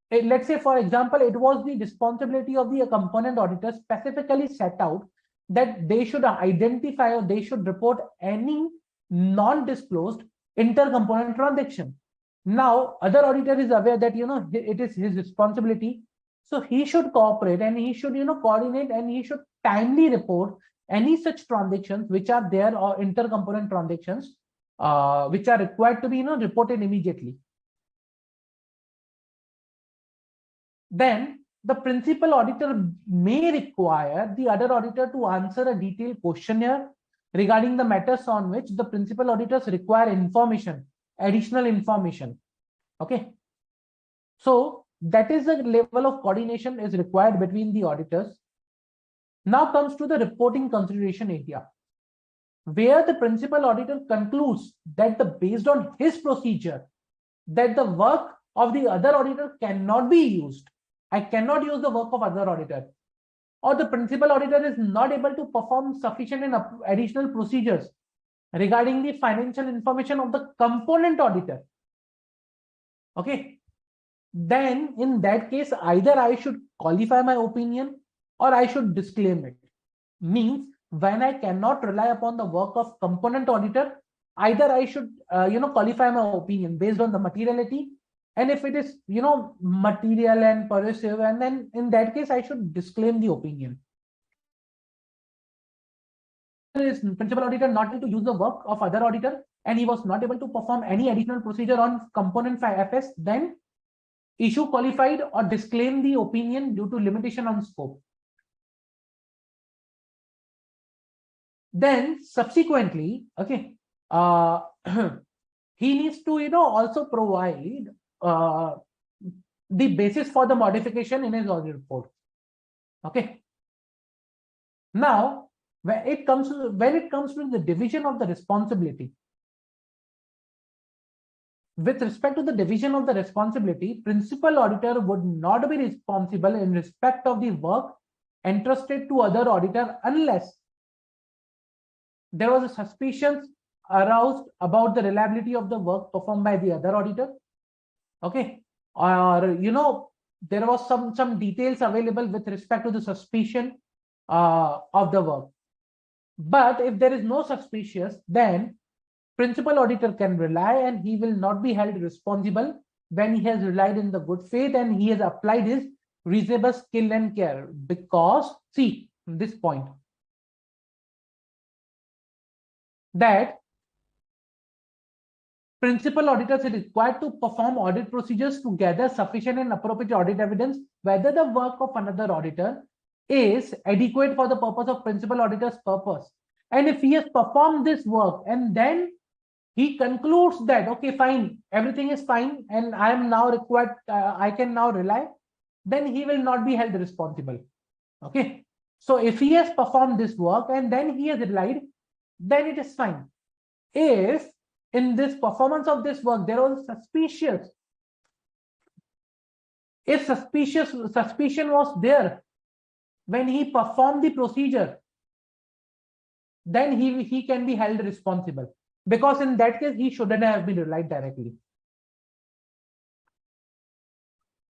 let's say, for example, it was the responsibility of the component auditor specifically set out that they should identify or they should report any non-disclosed intercomponent transaction. Now, other auditor is aware that it is his responsibility, so he should cooperate and he should coordinate and he should timely report any such transactions which are there or intercomponent transactions which are required to be reported immediately. Then the principal auditor may require the other auditor to answer a detailed questionnaire regarding the matters on which the principal auditors require information, additional information. Okay. So that is the level of coordination is required between the auditors. Now comes to the reporting consideration area, where the principal auditor concludes that based on his procedure, that the work of the other auditor cannot be used. I cannot use the work of other auditor, or the principal auditor is not able to perform sufficient and additional procedures regarding the financial information of the component auditor. Okay. Then in that case, either I should qualify my opinion or I should disclaim it. Means when I cannot rely upon the work of component auditor, either I should qualify my opinion based on the materiality, and if it is material and pervasive, and then in that case I should disclaim the opinion. Is principal auditor not able to use the work of other auditor and he was not able to perform any additional procedure on component FS, then issue qualified or disclaim the opinion due to limitation on scope. Then subsequently, okay, he needs to also provide the basis for the modification in his audit report. Okay. Now, when it comes to the division of the responsibility, with respect to the division of the responsibility, principal auditor would not be responsible in respect of the work entrusted to other auditor unless there was a suspicion aroused about the reliability of the work performed by the other auditor. Okay, or there was some details available with respect to the suspicion of the work. But if there is no suspicious, then principal auditor can rely and he will not be held responsible when he has relied in the good faith and he has applied his reasonable skill and care. Because see this point, that principal auditors are required to perform audit procedures to gather sufficient and appropriate audit evidence whether the work of another auditor is adequate for the purpose of principal auditor's purpose. And if he has performed this work and then he concludes that, okay, fine, everything is fine and I am now required, I can now rely, then he will not be held responsible. Okay. So if he has performed this work and then he has relied, then it is fine. If in this performance of this work there was suspicion was there when he performed the procedure, then he can be held responsible, because in that case he shouldn't have been relied directly.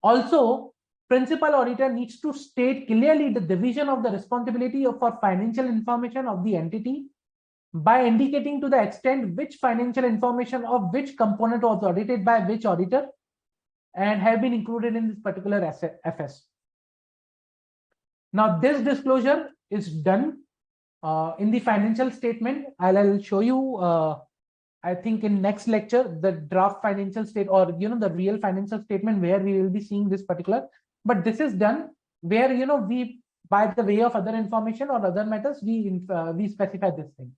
Also, principal auditor needs to state clearly the division of the responsibility for financial information of the entity by indicating to the extent which financial information of which component was audited by which auditor and have been included in this particular FS. Now, this disclosure is done in the financial statement. I'll show you, I think in next lecture, the draft financial state, or the real financial statement, where we will be seeing this particular. But this is done where we, by the way of other information or other matters, we specify this thing.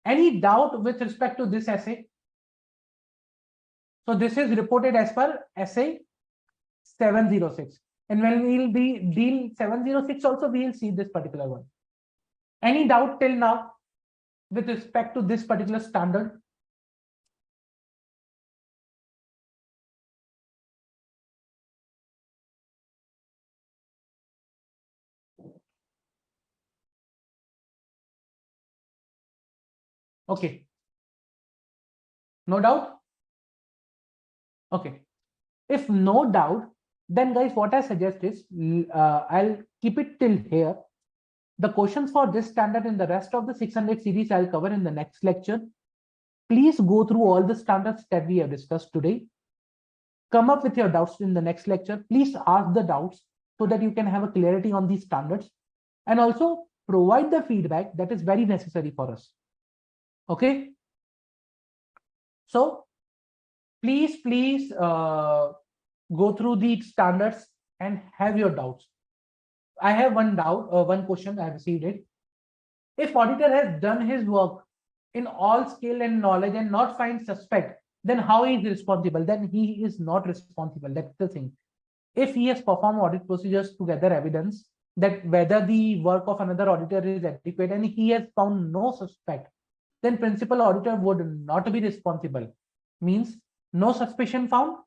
Any doubt with respect to this essay? So this is reported as per essay 706. And when we will be deal 706 also, we will see this particular one. Any doubt till now with respect to this particular standard? Okay. No doubt? Okay. If no doubt, then guys, what I suggest is I'll keep it till here. The questions for this standard in the rest of the 600 series I'll cover in the next lecture. Please go through all the standards that we have discussed today. Come up with your doubts in the next lecture. Please ask the doubts so that you can have a clarity on these standards, and also provide the feedback that is very necessary for us. Okay. So please go through the standards and have your doubts. I have one doubt, one question, I received it. If auditor has done his work in all skill and knowledge and not find suspect, then how he is responsible? Then he is not responsible. That's the thing. If he has performed audit procedures to gather evidence that whether the work of another auditor is adequate and he has found no suspect, then principal auditor would not be responsible. Means no suspicion found,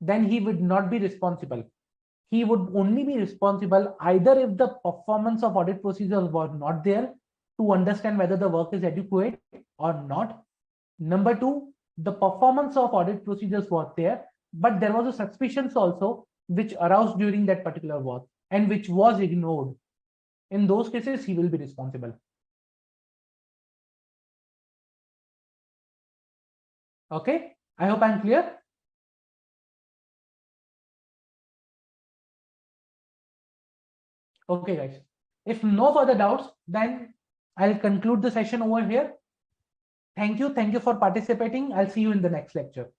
then he would not be responsible. He would only be responsible either if the performance of audit procedures was not there to understand whether the work is adequate or not. Number two, the performance of audit procedures was there, but there was a suspicions also which aroused during that particular work and which was ignored. In those cases, he will be responsible. Okay, I hope I'm clear. Okay, guys. If no further doubts, then I'll conclude the session over here. Thank you. Thank you for participating. I'll see you in the next lecture.